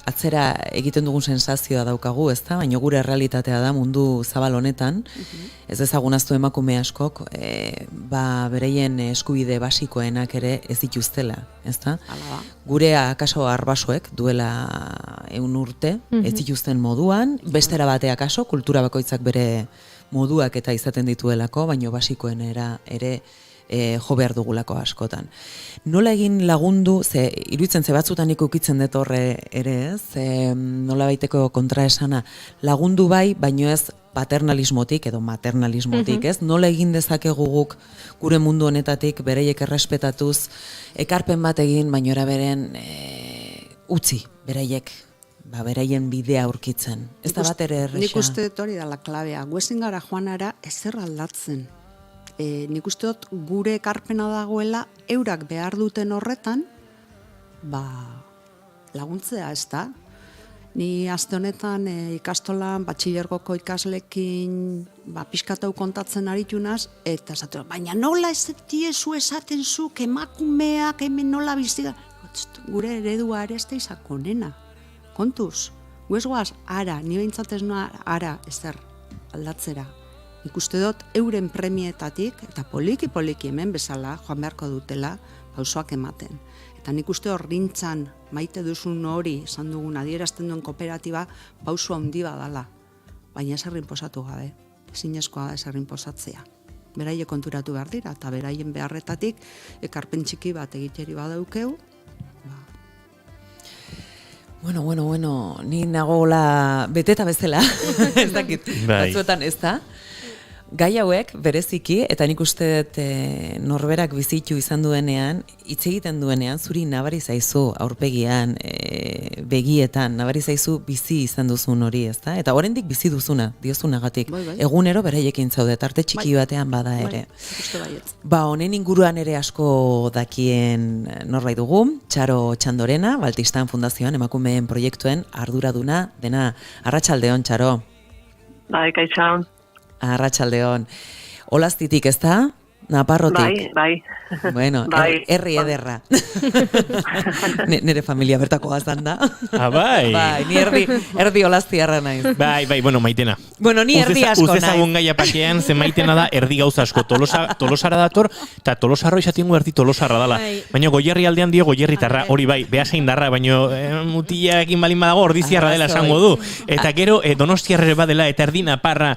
atzera egiten dugun sensazioa daukagu, ez da? Baina gure realitatea da mundu zabal honetan, ez ezagunaztu emakume askok, bereien eskubide basikoenak ere ez dituztela, ez da? Gure akaso arbasoek duela 100 urte, ez dituzten moduan, bestera bate akaso, kultura bakoitzak bere moduak eta izaten dituelako, baina basikoen ere jo behar dugulako askotan. Nola egin lagundu, iruditzen ze batzutan ikukitzen dut horre ere ez, nola baiteko kontraesana lagundu bai, baino ez paternalismotik edo maternalismotik, ez? Nola egin dezakegu guk gure mundu honetatik bereiek errespetatuz, ekarpen bat egin, baino eraberen utzi bereiek, beraien bidea aurkitzen. Ez da bat ere erresa. Nik uste dut hori da la klabea, guezin gara joanara ezer aldatzen. Nik uste dut gure ekarpena dagoela eurak behar duten horretan, laguntzea, ez da? Ni aste honetan ikastolan batxilergoko ikaslekin pixkatau kontatzen aritunaz, eta esatu, baina nola ez diezu esaten zuk emakumeak hemen nola biztiga? Gure eredua ere ez da izako nena. Kontuz, guezgoaz, ara, ni behintzatez noa, ara, ezer aldatzera. Ikuste dut euren premietatik, eta poliki hemen bezala, joan beharko dutela, pausoak ematen. Eta nik uste horrintzan maite duzun hori, esan dugun adierazten duen kooperatiba, pauso handi badala. Baina eserrin posatu gabe, ezinezkoa da eserrin posatzea. Beraie konturatu behar dira, eta beraien beharretatik, ekarpen txiki bat egiteri badaukeu. Bueno, ni nagola beteta bezala, ez dakit, batzuetan ez da. Gai hauek bereziki, eta nik uste dut norberak bizitu izan duenean, hitz egiten duenean, zuri nabari zaizu aurpegian, begietan, nabari zaizu bizi izan duzun hori, ez da? Eta oraindik bizi duzuna, diozunagatik. Egunero beraiekin zaude, tarte txiki batean bada ere. Honen inguruan ere asko dakien norbait dugu, Txaro Txandorena, Baltistan Fundazioan emakumeen proiektuen arduraduna, dena, arratsaldeon, Txaro. Bai, kaixo. Arratsaldeon. Olaztitik, ez da? Naparrotik. Bai. Bueno, Bai. herri ederra. Nere familia bertako gazan da. Bai. Bai, ni erdi olaztiarra naiz. Bai, bueno, Maitena. Bueno, ni erdi asko naiz. Ustezagun gaia pakean, ze Maitena da erdi gauza asko. Tolosara dator, eta Tolosarro izatingu erdi Tolosarra dala. Baina Goierri aldean dio Goierritarra, hori bai, behasain darra, baina mutiakin balin badago ordiziarra dela esango du. Eta gero Donostiarre badela, eta erdi Naparra,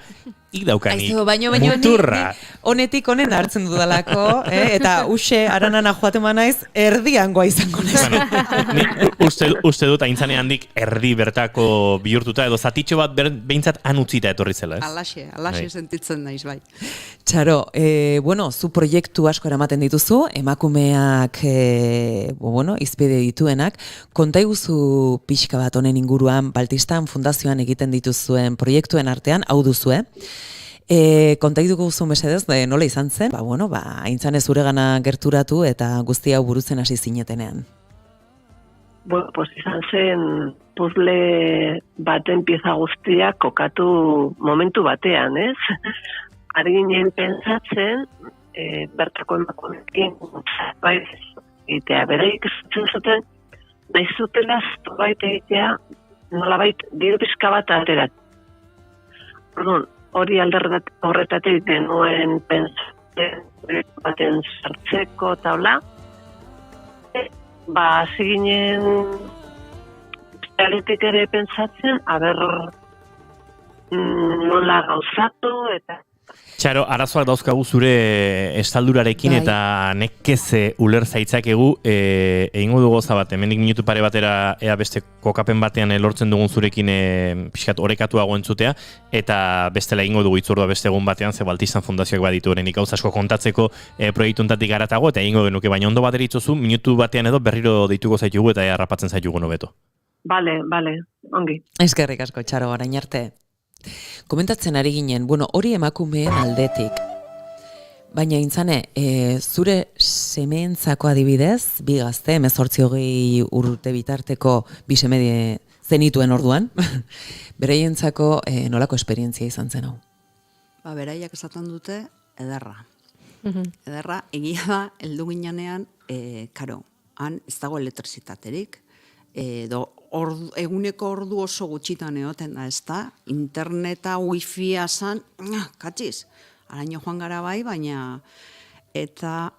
daukani. Baina muturra. Honetik honen hartzen dudalako, eta uxe aranana joaten naiz erdiangoa izango naiz. Uste dut aintzane handik erdi bertako bihurtuta, edo zatitxo bat behintzat anutzita etorri zela, ez? Alaxe sentitzen naiz, bai. Txaro, zu proiektu asko eramaten dituzu, emakumeak, izpide dituenak, konta iguzu pixka bat honen inguruan, Baltistan Fundazioan egiten dituzuen proiektuen artean, hau duzue. Konta iguzu mesedez, nola izan zen? Aintzane zuregana gerturatu eta guzti hau burutzen hasi zinetenean. Bueno, pues izan zen puzzle baten pieza guztiak kokatu momentu batean, ez? Ari ginen pentsatzen, bertako emakumeekin zerbait egitea. Bereik esaten zuten, nahi zutela zerbait egitea, nolabait diru pixka bat aterat. Perdón, hori horretatik denuen pentsatzen baten sartzeko taula. Hasi ginen aletik ere pentsatzen, nola gauzatu eta... Txaro, arazoak dauzkagu zure estaldurarekin eta nekez uler zaitzakegu egingo dugu goza bat, hemendik minutu pare batera ea beste kokapen batean lortzen dugun zurekin pixkat orekatuago entzutea eta bestela egingo dugu itzordua beste egun batean, ze Baltistan Fundazioak baditu horrenik gauza asko kontatzeko proiektuntatik garatago eta egingo genuke, baina ondo batera itzozu, minutu batean edo berriro deituko zaitugu eta harrapatzen zaitugu nobeto. Bale, ongi. Eskerrik asko, Txaro, orain arte. Komentatzen ari ginen, hori emakumeen aldetik. Baina intzane, zure semeentzako adibidez, bi gazte, 18 urte bitarteko bi seme zenituen orduan, beraientzako nolako esperientzia izan zen hau? Beraiek esaten dute ederra. Ederra, egia da, heldu ginean, han ez dago elektrizitaterik, eguneko ordu oso gutxitan egoten da, ez da, interneta, wifia zan, katxiz, araño joan gara bai, baina eta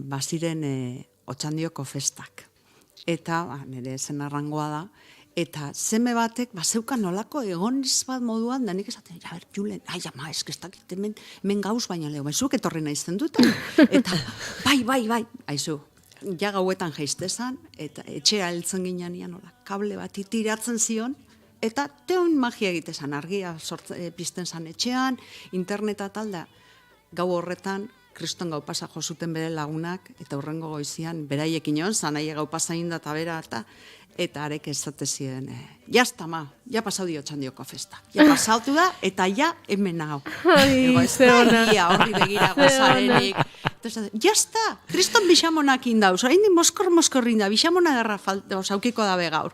baziren Otxandioko festak. Eta, nire zen arrangoa da, eta zeme batek, zeukan nolako egoniz bat moduan, da nik esaten, Julen, ama, eskestak, hemen gauz baina leo, zuk etorri naizten duten, eta, bai, aizu, ja gauetan jaiztezan, eta etxea heltzen ginean, kable bat tiratzen zion, eta teun magia egitezan, argia pizten zan etxean, interneta talda, gau horretan, kriston gau pasa jo zuten bere lagunak, eta hurrengo goizian, beraiekin on, zanaie gau pasa inda eta bera, eta arek ezate ziren, ja pasau dio Otxandioko festa. Ja pasautu da, eta ja hemen hau. Horri begira gozarenik. Jazta, kriston bixamonak indauz, hain moskor-moskorrin da, bixamona derra aukiko dabe gaur.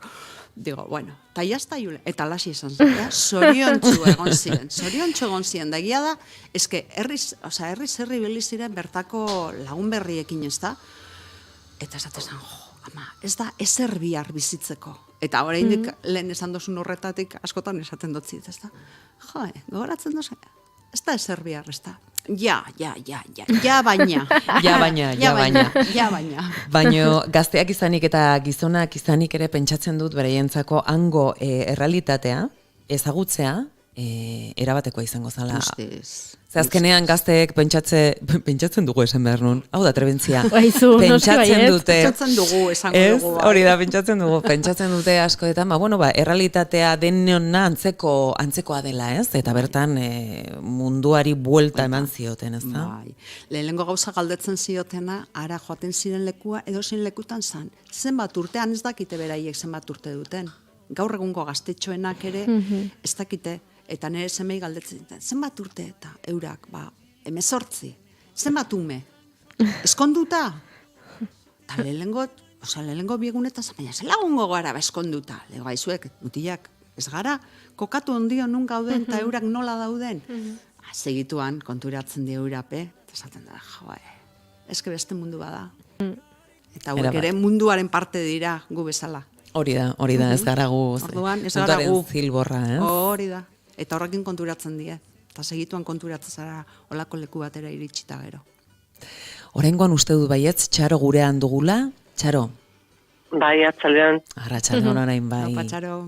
Digo, bueno, eta jazta, eta lasi esan zen, zoriontzu egon ziren, da egia da, eske herri beliziren bertako lagun berriekin ez da, eta esatezan, ama, ez da ezer bihar bizitzeko. Eta oraindik lehen esan dozun horretatik askotan esaten dotzit, ez da? Gogoratzen dozu, ez da ezer bihar, ez da? Ja, baina. Baina gazteak izanik eta gizonak izanik ere pentsatzen dut beraientzako hango errealitatea, ezagutzea, erabateko izango zala. Ze azkenean gazteek pentsatzen dugu esan behar nun. Hau da, trebentzia. Pentsatzen dute. Pentsatzen dugu, esango dugu. Hori da, pentsatzen dute askoetan. Errealitatea denona antzekoa dela, ez? Eta bertan munduari buelta eman zioten, ez da? Lehenengo gauza galdetzen ziotena, ara joaten ziren lekua, edozein lekutan zan. Zenbat urtean ez dakite beraiek zenbat urte duten. Gaur egungo gaztetxoenak ere ez dakite. Eta nire semei galdetzen duten, zenbat urte eta eurak, 18, zenbat ume, eskonduta? Eta lehenengo biegunetan, baina zelagungo gara eskonduta? Lego aizuek, mutilak, Ez gara, kokatu ondio nun gauden eta eurak nola dauden. Segituan konturatzen di eurape, eta esaten da, eske beste mundu bada. Eta hauek ere munduaren parte dira gu bezala. Hori da, ez gara gu. Orduan, ez gara gu. Zilborra, ez? Hori da. Eta horrekin konturatzen die. Eta segituan konturatzen zara olako leku batera iritsita gero. Oraingoan uste dut baietz, Txaro gurean dugula? Txaro? Bai, atzaldean. Arratsaldeon orain bai. Opa, Txaro.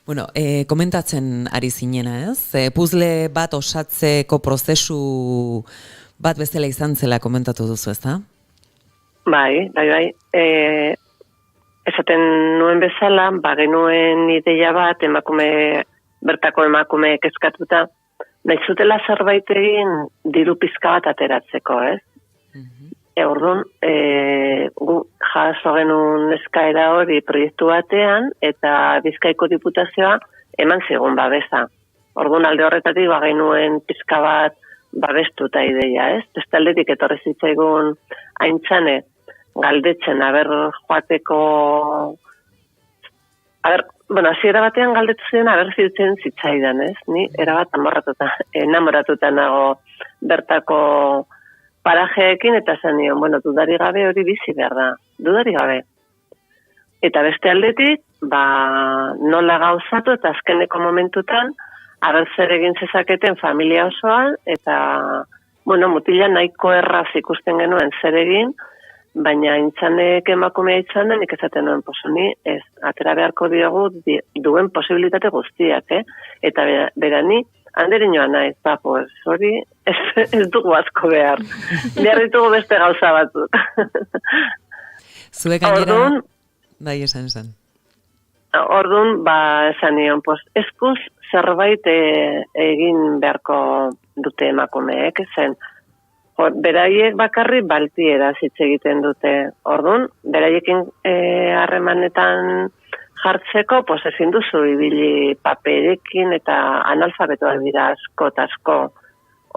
Bueno, komentatzen ari zinena, ez? Puzzle bat osatzeko prozesu bat bezala izan zela komentatu duzu, ez da? Bai. Esaten nuen bezala, genuen ideia bat, bertako emakume kezkatuta, nahi zutela zerbait egin diru pizka bat ateratzeko, ez? Orduan, gu jaso genuen eskaera hori proiektu batean, eta Bizkaiko Diputazioa eman zigun babesa. Orduan, alde horretatik genuen pizka bat babestuta ideia, ez? Beste aldetik etorri zitzaigun aintzane, galdetzen, joateko... hasiera batean galdetu ziren, zitzen zitzaidan, ez? Ni erabat enamoratuta nago bertako parajeekin, eta zen nion, dudari gabe hori bizi behar da, dudari gabe. Eta beste aldetik, nola gauzatu, eta azkeneko momentutan, zer egin zezaketen familia osoan, eta, mutila nahiko erraz ikusten genuen zer egin, baina intzanek emakumea itzanen, nik esaten nuen posoni, ez, atera beharko diogu duen posibilitate guztiak, eta berani, handerinoa naiz, pues hori ez dugu asko behar. Behar ditugu beste gauza batzuk. Zuek gainera... Bai, esan. Orduan, esan nion, eskuz zerbait egin beharko dute emakumeek, zen, beraiek bakarri baltiera hitz egiten dute. Orduan, beraiekin harremanetan jartzeko, ezin duzu ibili paperekin eta analfabetoak dira asko eta asko.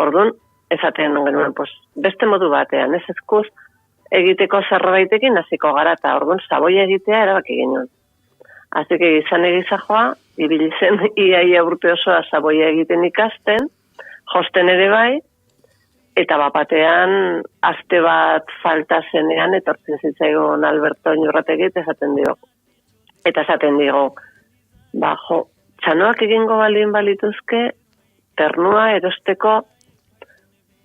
Orduan, esaten genuen, beste modu batean, ez eskuz egiteko zerbaitekin hasiko gara, eta orduan saboia egitea erabaki genuen. Así que izan egizajoa, ibili zen iaia urte osoa saboia egiten ikasten, josten ere bai, eta batean aste bat falta zenean, etortzen zitzaigun Alberto Iñurrategik esaten dio. Eta esaten digo, txanoak egingo balin balituzke, ternua erosteko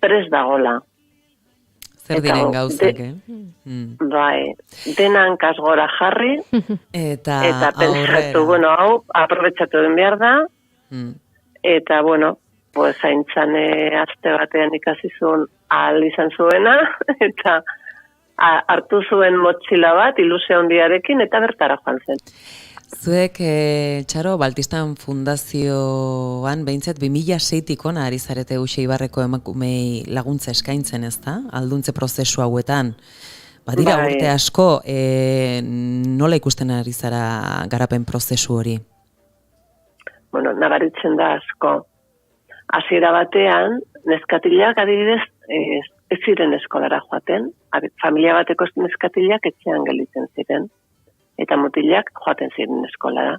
prest dagola. Zer diren gauzak, Bai, denan kasgora jarri, eta pentsatu, hau, aprobetsatu den behar da, eta, zaintzane aste batean ikasizun ahal izan zuena, eta hartu zuen motxila bat, ilusio handiarekin, eta bertara joan zen. Zuek, Txaro, Baltistan Fundazioan, behintzat, 2006-tik ona ari zarete Uxe Ibarreko emakumei laguntza eskaintzen, ez da? Alduntze prozesu hauetan. Badira urte asko, nola ikusten ari zara garapen prozesu hori? Nabaritzen da asko. Hasiera batean, neskatilak adibidez ez ziren eskolara joaten, familia bateko neskatilak etxean gelditzen ziren, eta mutilak joaten ziren eskolara.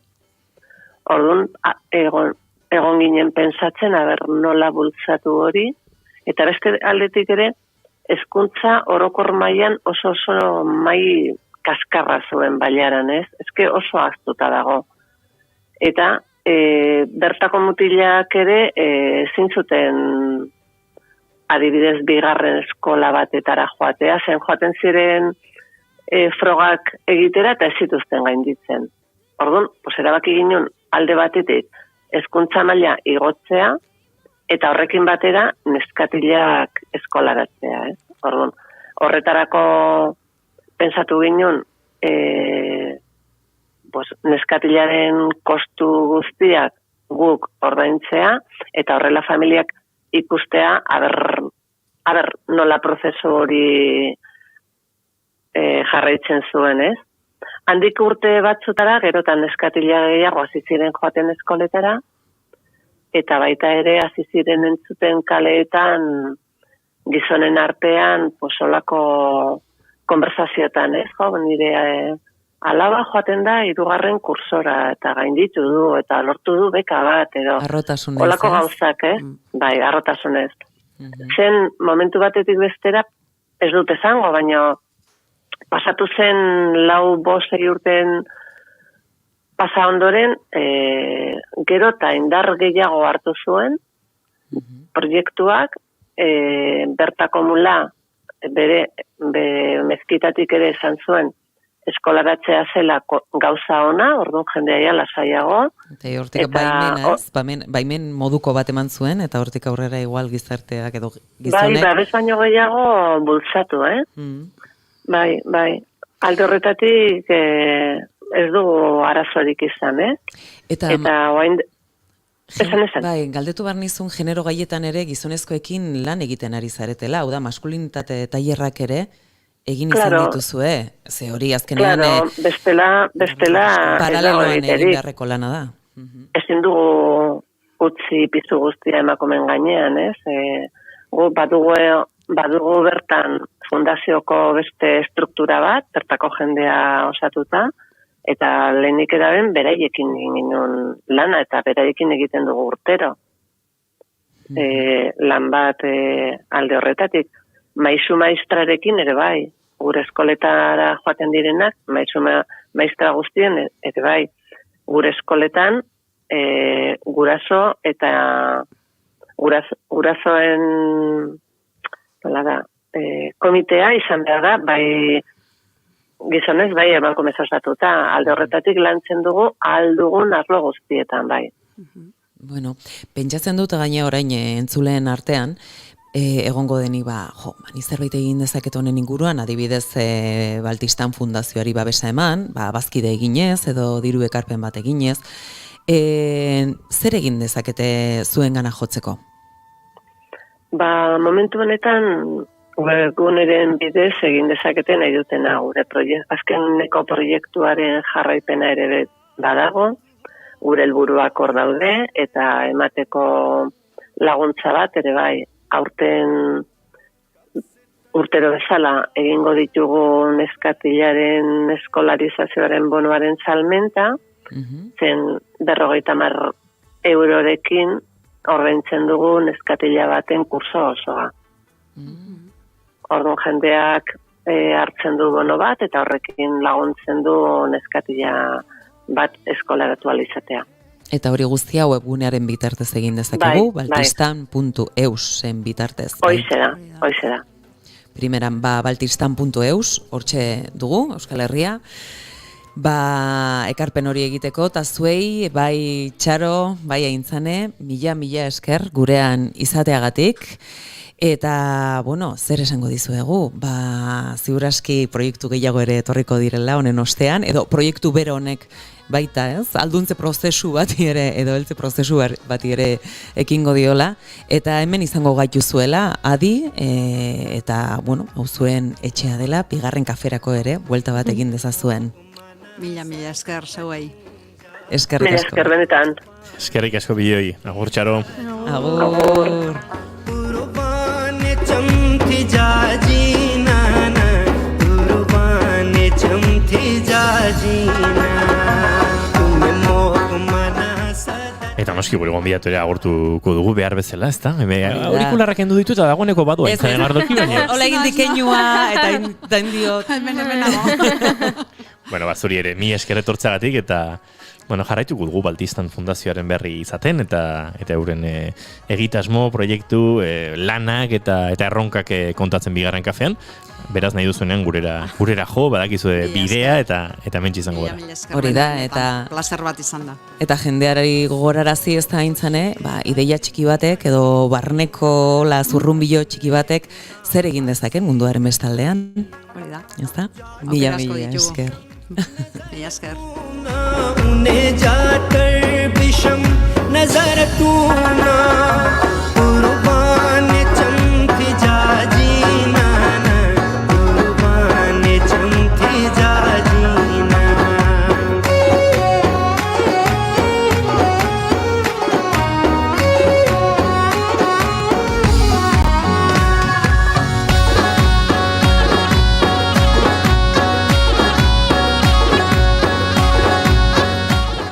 Orduan, egon ginen pensatzen, nola bultzatu hori, eta beste aldetik ere, hezkuntza orokor mailan oso mai kaskarra zuen bailaran, ez? Eske oso ahaztuta dago. Eta bertako mutilak ere zintzuten adibidez bigarren eskola batetara joatea, zen joaten ziren frogak egitera eta ez zituzten gainditzen. Orduan, erabaki ginen alde batetik hezkuntza maila igotzea eta horrekin batera neskatilak eskolaratzea. Orduan, horretarako pensatu ginen neskatilaren kostu guztiak guk ordaintzea eta horrela familiak ikustea nola prozesu hori jarraitzen zuen, ez? Handik urte batzutara, gerotan neskatila gehiago hasi ziren joaten eskoletara, eta baita ere hasi ziren entzuten kaleetan gizonen artean olako konversazioetan, ez? Nire alaba joaten da 3. kursora eta gainditu du eta lortu du beka bat edo Arrotasunez, olako ez? gauzak, Bai, arrotasunez. Zen momentu batetik bestera ez dut esango, baina pasatu zen 4-5 urten pasa ondoren, gero eta indar gehiago hartu zuen proiektuak, bertako mula bere mezkitatik ere esan zuen eskolaratzea zela gauza ona, orduan jendea lasaiago. Eta hortik baimena, ez? Baimen moduko bat eman zuen, eta hortik aurrera igual gizarteak edo gizonek. Bai, babes baino gehiago bultzatu, Bai. Alde horretatik ez dugu arazorik izan, Eta orain esan. Bai, galdetu behar nizun genero gaietan ere gizonezkoekin lan egiten ari zaretela, hau da, maskulinitate tailerrak ere egin izan dituzue, ze hori azkenean bestela paraleloan egin beharreko lana da. Ezin dugu utzi pizu guztia emakumen gainean, gu badugu bertan fundazioko beste struktura bat, bertako jendea osatuta, eta lehenik edaben beraiekin egin lana, eta beraiekin egiten dugu urtero. Lan bat alde horretatik. Maisu maistrarekin ere bai, gure eskoletara joaten direnak, maisu maistra guztien ere bai, gure eskoletan guraso eta gurasoen komitea izan behar da, bai gizonez, bai emakumez osatuta, alde horretatik lantzen dugu aldugun arlo guztietan, bai. Bueno, pentsatzen dut gaine orain entzuleen artean, egongo denik, ni zerbait egin dezaket honen inguruan, adibidez Baltistan Fundazioari babesa eman, bazkide eginez, edo diru ekarpen bat eginez, zer egin dezakete zuengana jotzeko? Momentu honetan, webguneren bidez egin dezakete nahi dutena gure azkeneko proiektuaren jarraipena ere badago, gure helburuak hor daude, eta emateko laguntza bat ere bai, aurten urtero bezala egingo ditugu neskatilaren eskolarizazioaren bonoaren salmenta, zen 50 eurorekin ordaintzen dugu neskatila baten kurso osoa. Orduan jendeak hartzen du bono bat, eta horrekin laguntzen du neskatila bat eskolaratu alizatea. Eta hori guztia webgunearen bitartez egin dezakegu, baltistan.eusen bitartez. Hoize da. Primeran, baltistan.eus, hortxe dugu, Euskal Herria, ekarpen hori egiteko, eta zuei, bai Txaro, bai Aintzane, mila esker gurean izateagatik, eta, zer esango dizuegu, ziuraski proiektu gehiago ere etorriko direla honen ostean, edo proiektu bero honek baita, alduntze prozesu bati ere, edo heltze prozesu bati ere ekingo diola, eta hemen izango gaitu zuela, adi, eta, hau zuen etxea dela, bigarren kaferako ere, buelta bat egin dezazuen. Mila esker zeuei. Eskerrik asko. Esker benetan. Eskerrik asko bideoi. Agur, Txaro. Agur. Eta noski gure gonbidatu ere agurtuko dugu behar bezala, ez da? Aurikularrak endu ditu eta dagoeneko badu aintzaren ardoki baina. Hola egin dikeinua eta indiot. Bueno, zuri ere, mi esker etortzagatik eta jarraituko dugu Baltistan Fundazioaren berri izaten eta euren egitasmo, proiektu, lanak eta erronkak kontatzen bigarren kafean. Beraz nahi duzuenean gurera jo, badakizu bidea eta mentsi izango gara. Hori da, eta placer bat izan da. Eta jendearari gogorarazi ez da Aintzane, ideia txiki batek edo barneko zurrunbilo txiki batek zer egin dezaken munduaren bestaldean. Hori da. Ez da? Mila esker. Mila esker. उन्हें जाकर विषम नजर तू ना कुर्बान चमकी जा जीना ना कुर्बान चमकी जा जीना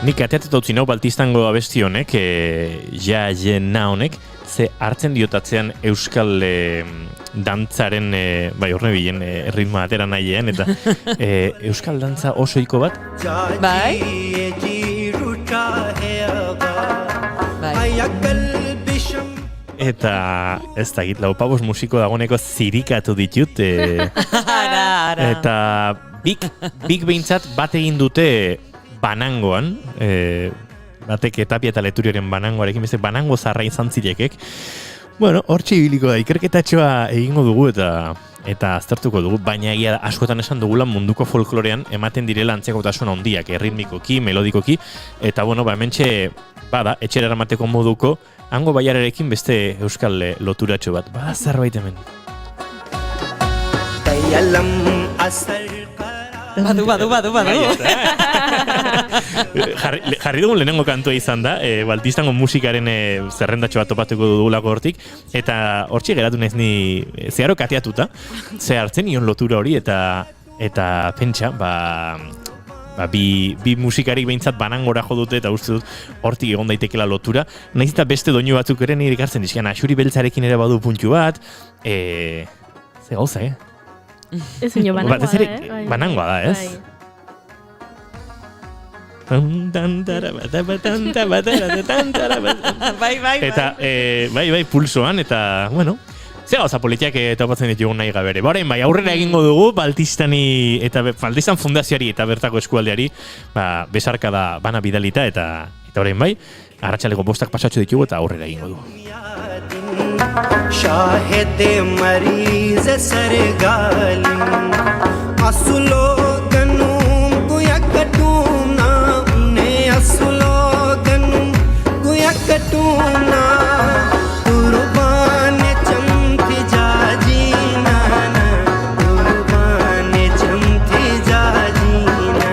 nik ateatet utzi nau baltistango abesti honek, ja jena honek, ze hartzen diotatzean euskal dantzaren, bai horne bilen ritmoa atera nahiean, eta euskal dantza osoiko bat. Bai? Eta ez da git, laupabos musiko dagoeneko zirikatu ditut. Ara. Eta bik behintzat bat egin dute Banangoan, batek Tapia eta Leturioren Banangoarekin, beste Banango zarra izan zilekek. Bueno, hortxe ibiliko da, ikerketatxoa egingo dugu eta aztertuko dugu, baina egia da, askotan esan dugula munduko folklorean ematen direla antzekotasun handiak, ritmikoki, melodikoki, eta bueno, hementxe bada, etxera eramateko moduko, hango baiararekin beste euskal loturatxo bat, zerbait hemen. Badu. Jarri dugun lehenengo kantua izan da, baltistango musikaren zerrendatxo bat topatuko dugulako hortik, eta hortxe geratu naiz ni zeharo kateatuta, ze hartzen nion lotura hori, eta pentsa, bi musikarik behintzat Banangora jo dute, eta uste dut hortik egon daitekela lotura, nahiz eta beste doinu batzuk ere nire ikartzen dizkian, Axuri Beltzarekin ere badu puntu bat, ze gauza, Ez ino Banangoa da, Banangoa da, ez? Bai. Eta, pulsoan, eta, bueno, ze gauza politiak topatzen ditugun nahi gabere. Baren, aurrera egingo dugu, Baltistani, eta Baltistan fundazioari eta bertako eskualdeari, besarka da bana bidalita, eta orain arratsaleko 5 pasatxo ditugu eta aurrera egingo dugu. Shahid मरीज सरगालिम असलो गनुम गुया कटूना ने असलो गनुम गुया कटूना कुर्बान चमकी जाजीना कुर्बान चमकी जाजीना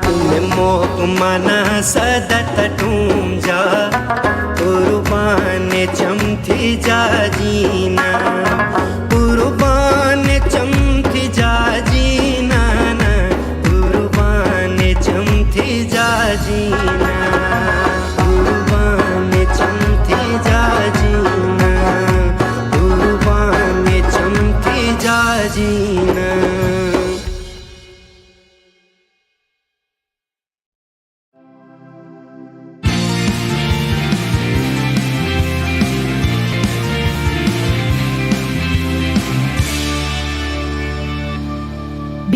तुम्हें मोक मना सदत टूम जा कुर्बान चमकी जाजीना कुर्बान चमकी जाजीना कुर्बान चमकी जाजीना कुर्बान चमकी जाजीना कुर्बान चमकी जाजीना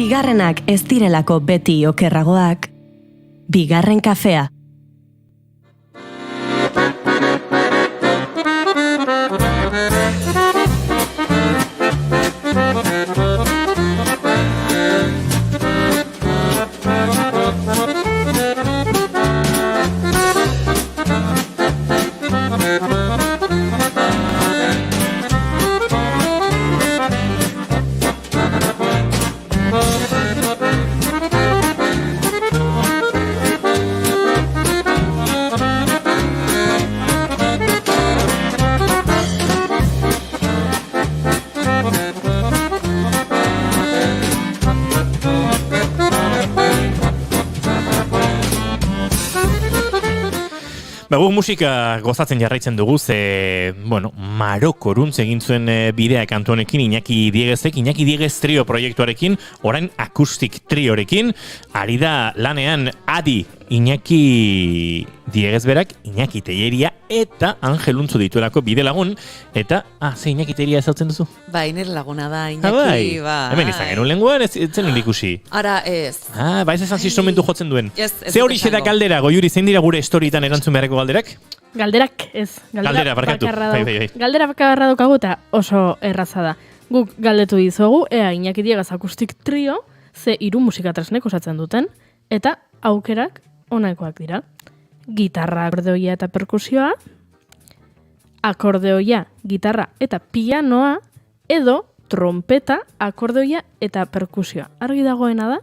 Bigarrenak ez direlako beti okerragoak, bigarren kafea. Guk musika gozatzen jarraitzen dugu, ze, Marokoruntz egin zuen bidea kantu honekin Iñaki Diegezek, Iñaki Diegez trio proiektuarekin, orain akustik triorekin, ari da lanean Adi Iñaki Diegez berak, Iñaki Telleria eta Angel Untzu dituelako bide lagun, eta, ze Iñaki Telleria ezautzen duzu? Bai, nire laguna da, Iñaki, bai. Hemen izan genuen lenguan, ez zen ikusi. Ara, ez. Ez ezan instrumentu jotzen duen. Ez Ze hori da galdera, Goiuri, zein dira gure storietan erantzun beharreko galderak? Galderak, ez. Galdera, barkatu. Galdera bakarra daukagu eta oso erraza da. Guk galdetu dizuegu, ea Iñaki Diegaz akustik trio, ze 3 musikatresnek osatzen duten, eta aukerak honakoak dira. Gitarra, akordeoia eta perkusioa, akordeoia, gitarra eta pianoa, edo trompeta, akordeoia eta perkusioa. Argi dagoena da,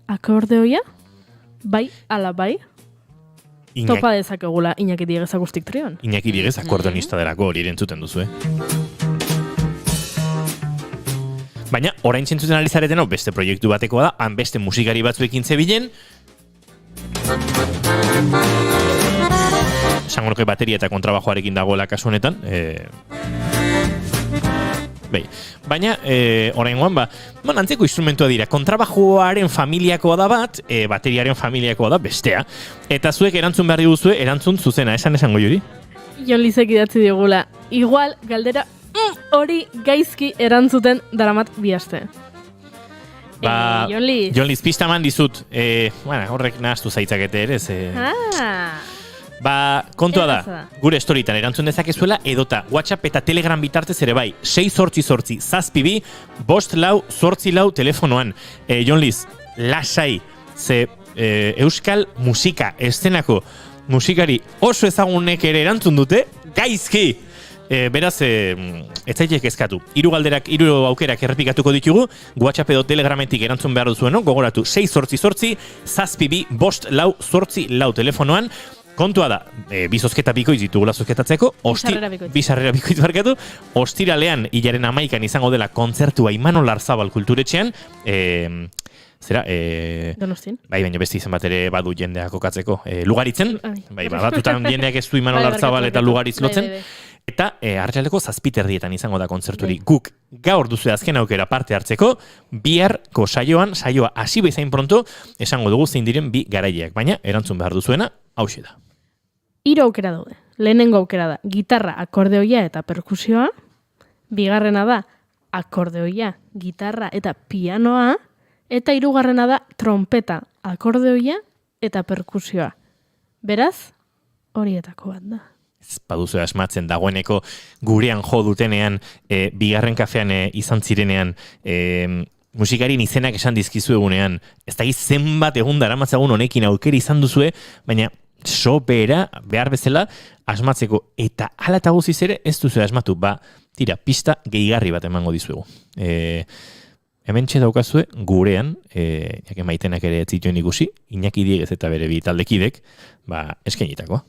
akordeoia, bai ala bai, topa dezakegula Iñaki Diegez akustik trion. Iñaki Diegez akordonista delako hori entzuten duzu, Baina, orain zentzuten alizareteno beste proiektu batekoa da, han beste musikari batzuekin zebilen, Esango nuke bateria eta kontrabajoarekin dagoela kasu honetan. Baina, oraingoan, antzeko instrumentua dira. Kontrabajoaren familiakoa da bat, bateriaren familiakoa da bestea. Eta zuek erantzun behar diguzue, erantzun zuzena. Esango Juri? Jon Lizek idatzi digula. Igual, galdera hori gaizki erantzuten daramat bihaste. Jon Liz, pista eman dizut. Horrek nahaztu zaitzakete ere. Kontua da, gure storietan erantzun dezakezuela, edota WhatsApp eta Telegram bitartez ere bai, 688-722-544 telefonoan. Jon Liz, lasai, ze euskal musika, eszenako musikari oso ezagunek ere erantzun dute, gaizki! Beraz, ez zaitek eskatu. 3 aukerak errepikatuko ditugu, WhatsApp edo Telegrametik erantzun behar duzueno, gogoratu 688-722-544 telefonoan. Kontua da, bizozketa bikoiz ditugula zozketatzeko, bizarrera bikoiz barkatu, ostiralean hilaren 11an izango dela kontzertua Imanol Arzabal kulturetxean, Donostin? Baina beste izan bat ere badu jendeak kokatzeko. Lugaritzen, batutan jendeak ez du Imanol Arzabal eta Lugaritz lotzen, eta arratsaldeko 7:30 izango da kontzerturi. Guk gaur duzu azken aukera parte hartzeko, biharko saioa hasi bezain pronto, esango dugu zein diren bi garaileak, baina erantzun behar duzuena, hauxe da. 3 aukera daude. Lehenengo aukera da gitarra, akordeoia eta perkusioa. Bigarrena da akordeoia, gitarra eta pianoa. Eta 3. da trompeta, akordeoia eta perkusioa. Beraz, horietako bat da. Ez baduzu asmatzen dagoeneko gurean jo dutenean, bigarren kafean izan zirenean, musikarien izenak esan dizkizu egunean, ez da zenbat egun daramatzagun honekin aukeri izan duzue, baina sobera behar bezala asmatzeko, eta hala eta guziz ere ez duzu asmatu, tira, pista gehigarri bat emango dizuegu. Hemen daukazue gurean, jake maitenak ere ez zituen ikusi, Iñaki Diegez eta bere bi taldekidek, eskainitakoa.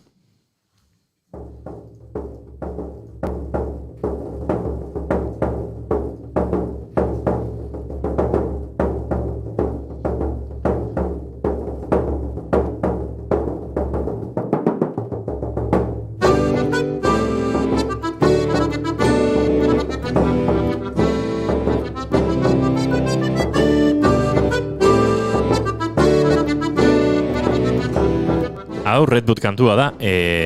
Red Bull kantua da,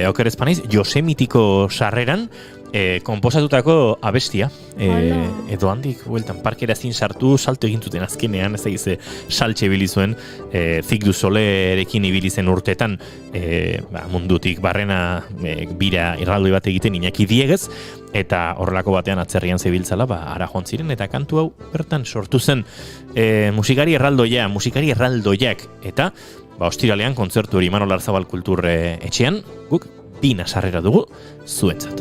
oker espanaiz, Yosemitiko sarreran konposatutako abestia. Edo handik, bueltan, parkera zin sartu, salto egin zuten azkenean, ez egize saltxe bilizuen, Zik du Solerekin ibilizen urtetan, mundutik barrena bira irraldoi bat egiten Iñaki Diegez, eta horrelako batean atzerrian zebiltzala, ara joan ziren, eta kantu hau bertan sortu zen musikari erraldoiak, eta ostiralean kontzertu hori Imanol Arzabal kultur etxean, guk 2 sarrera dugu zuentzat.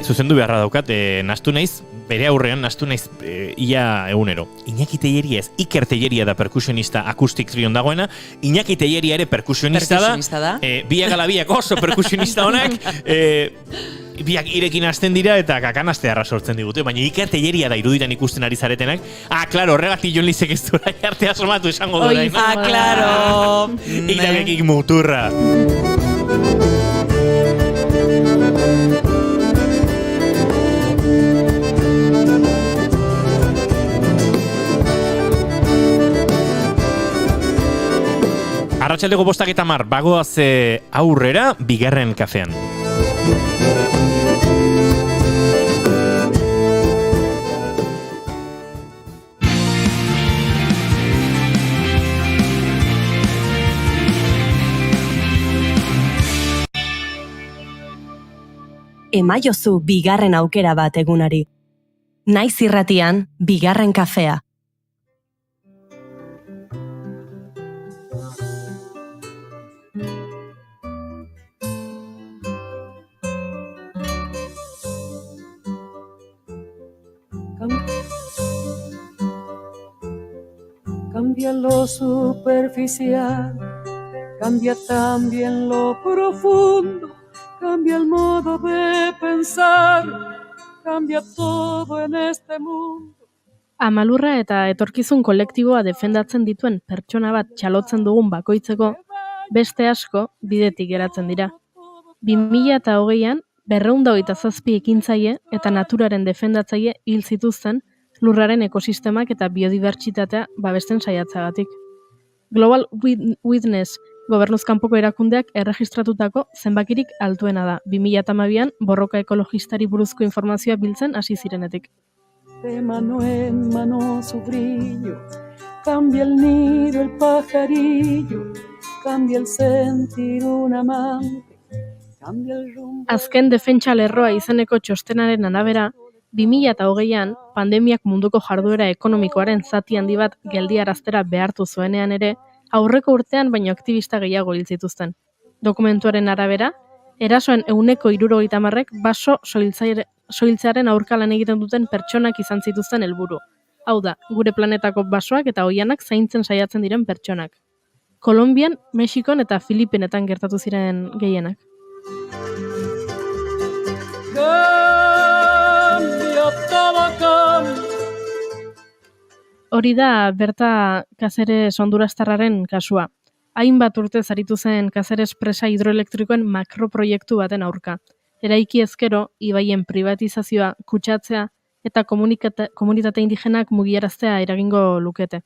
Zuzendu beharra daukat, nastu naiz, bere aurrean nastu naiz ia egunero. Iñaki Telleria ez, Iker Telleria da perkusionista akustik trion dagoena, Iñaki Telleria ere perkusionista da. Biak ala biak oso perkusionista honak, biak irekin hasten dira eta kakanaztearra sortzen digute, baina Iker Telleria da iruditan ikusten ari zaretenak. Klaro, horregatik Jon Lizek ez du arte asomatu esango dura. Klaro! Irakekik muturra. Arratsaldeko 5:10, bagoaz aurrera, bigarren kafean. Emaiozu bigarren aukera bat egunari. Naiz irratian, bigarren kafea. cambia lo superficial, cambia también lo profundo, cambia el modo de pensar, cambia todo en este mundo. Amalurra eta etorkizun kolektiboa defendatzen dituen pertsona bat txalotzen dugun bakoitzeko, beste asko bidetik geratzen dira. 2020an 227 ekintzaile eta naturaren defendatzaile hil zituzten lurraren ekosistemak eta biodibertsitatea babesten saiatzeagatik. Global Witness gobernuz kanpoko erakundeak erregistratutako zenbakirik altuena da 2012an borroka ekologistari buruzko informazioa biltzen hasi zirenetik. De mano en mano su brillo, cambia el nido el pajarillo, cambia el sentir un amante, cambia el rumbo. Azken defentsa lerroa izeneko txostenaren arabera, 2020an pandemiak munduko jarduera ekonomikoaren zati handi bat geldiaraztera behartu zuenean ere, aurreko urtean baino aktivista gehiago hil zituzten. Dokumentuaren arabera, erasoen 70%ek baso soiltzearen aurka lan egiten duten pertsonak izan zituzten helburu. Hau da, gure planetako basoak eta oianak zaintzen saiatzen diren pertsonak. Kolonbian, Mexikon eta Filipinetan gertatu ziren gehienak. Cambia, todo cambia. Hori da Berta Cáceres hondurastarraren kasua. Hainbat urtez aritu zen Cáceres presa hidroelektrikoen makroproiektu baten aurka. Eraiki ezkero, ibaien privatizazioa, kutsatzea eta komunitate indigenak mugiaraztea eragingo lukete.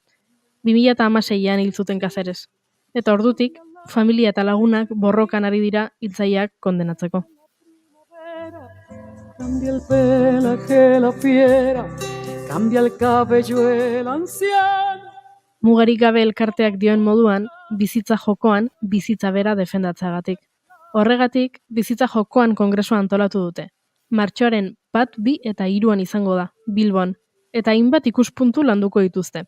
2016an hil zuten Cáceres. Eta ordutik, familia eta lagunak borrokan ari dira hiltzaileak kondenatzeko. Cambia el pelaje la fiera, cambia el cabello el anciano. Mugarik gabe elkarteak dioen moduan, bizitza jokoan, bizitza bera defendatzeagatik. Horregatik, bizitza jokoan kongresua antolatu dute. Martxoaren 1, 2 eta 3 izango da, Bilbon, eta hainbat ikuspuntu landuko dituzte.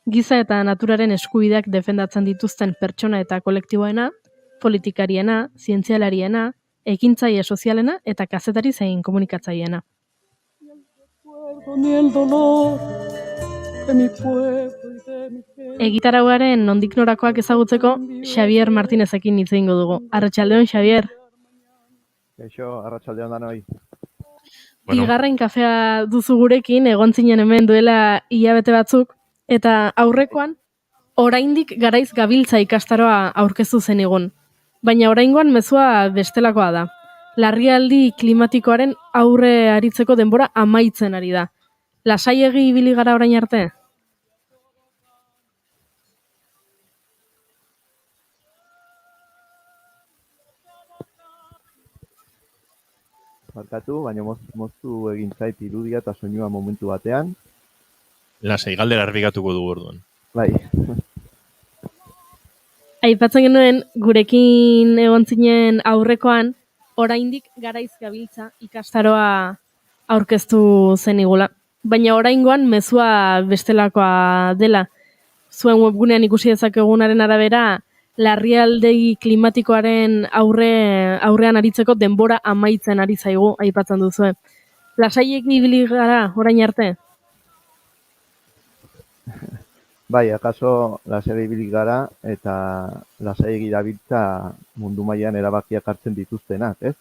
Giza eta naturaren eskubideak defendatzen dituzten pertsona eta kolektiboena, politikariena, zientzialariena, ekintzaile sozialena eta kazetari zein komunikatzaileena. Ni el dolor de mi pueblo y de mi gente. Egitarauaren nondik norakoak ezagutzeko Xavier Martinezekin hitz egingo dugu. Arratsaldeon, Xavier. Kaixo, arratsaldeon danoi. Bigarren kafea duzu gurekin, egon zinen hemen duela hilabete batzuk, eta aurrekoan, oraindik garaiz gabiltza ikastaroa aurkeztu zenigun. Baina oraingoan mezua bestelakoa da. Larrialdi klimatikoaren aurre aritzeko denbora amaitzen ari da. Lasaiegi ibili gara orain arte? Barkatu, baina moztu egin zait irudia eta soinua momentu batean. Lasai, galdera errigatuko dugu orduan. Bai. Aipatzen genuen, gurekin egon zinen aurrekoan, oraindik garaiz gabiltza ikastaroa aurkeztu zenigula. Baina oraingoan mezua bestelakoa dela. Zuen webgunean ikusi dezakegunaren arabera, larrialdegi klimatikoaren aurrean aritzeko denbora amaitzen ari zaigu, aipatzen duzue. Lasaieki ibili gara orain arte? Bai, akaso lasai ibili gara eta lasaiegi dabiltza mundu mailan erabakiak hartzen dituztenak, ez?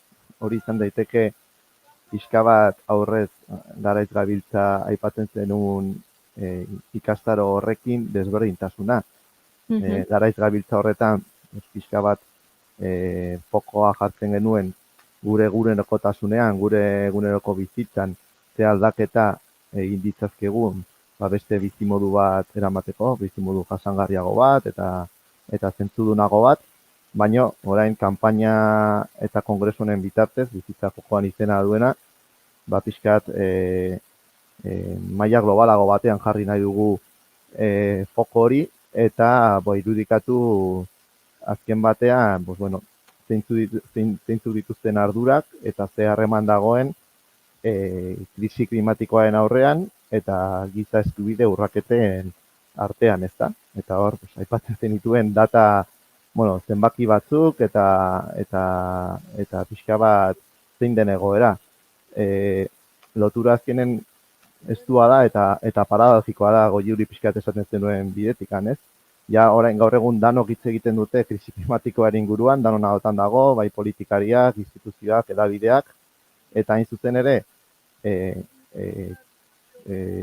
Hori izan daiteke pixka bat aurrez garaiz gabiltza aipatzen zenun ikastaro horrekin desberdintasuna. Garaiz gabiltza horretan pixka bat fokoa jartzen genuen gure egunerokotasunean, gure eguneroko bizitzan, ze aldaketa egin ditzazkegun beste bizimodu bat eramateko, bizimodu jasangarriago bat eta zentzudunago bat, baina orain kanpaina eta kongresu honen bitartez, bizitza jokoan izena duena, pixkat maila globalago batean jarri nahi dugu foko hori, eta irudikatu azken batean, zeintzuk dituzten ardurak, eta ze harreman dagoen krisi klimatikoaren aurrean, eta giza eskubide urraketen artean, ezta? Eta hor, aipatzen zenituen data, zenbaki batzuk eta pixka bat zein den egoera. Lotura azkenen estua da eta paradogikoa da Goiuri pixkat esaten zenuen bidetikan, ez? Ja, orain gaur egun danok hitz egiten dute krisi klimatikoaren inguruan, danon ahotan dago, bai politikariak, instituzioak, hedabideak, eta hain zuzen ere,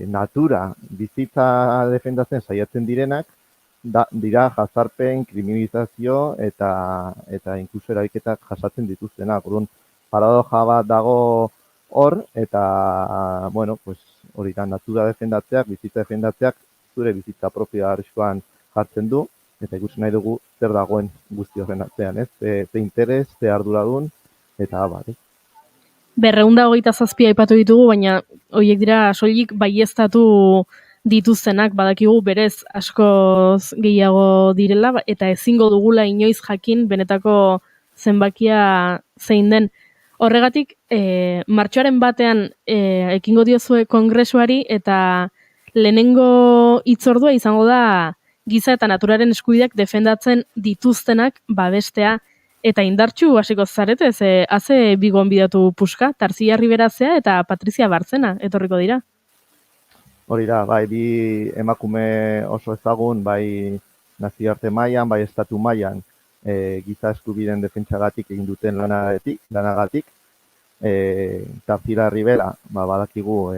natura bizitza defendatzen saiatzen direnak, dira jazarpen, kriminalizazio eta inkluso erabiketak jasatzen dituztenak. Orduan, paradoja bat dago hor, eta, bueno, pues, hori da, natura defendatzeak, bizitza defendatzeak, zure bizitza propioa arriskuan jartzen du, eta ikusi nahi dugu zer dagoen guzti horren atzean, ez? Ze interes, ze arduradun, eta abar, ez? 227 aipatu ditugu, baina horiek dira soilik baieztatu dituztenak, badakigu berez askoz gehiago direla, eta ezingo dugula inoiz jakin benetako zenbakia zein den. Horregatik, martxoaren batean ekingo diozue kongresuari, eta lehenengo hitzordua izango da giza eta naturaren eskubideak defendatzen dituztenak babestea, eta indartxu hasiko zarete, haze bi gonbidatu puska, Tarzia Riberazea eta Patrizia Bartzena etorriko dira. Hori da, bai, bi emakume oso ezagun, bai nazioarte mailan, bai estatu mailan, giza eskubideen defentsagatik egin duten lanagatik. Tarzia Ribera, badakigu,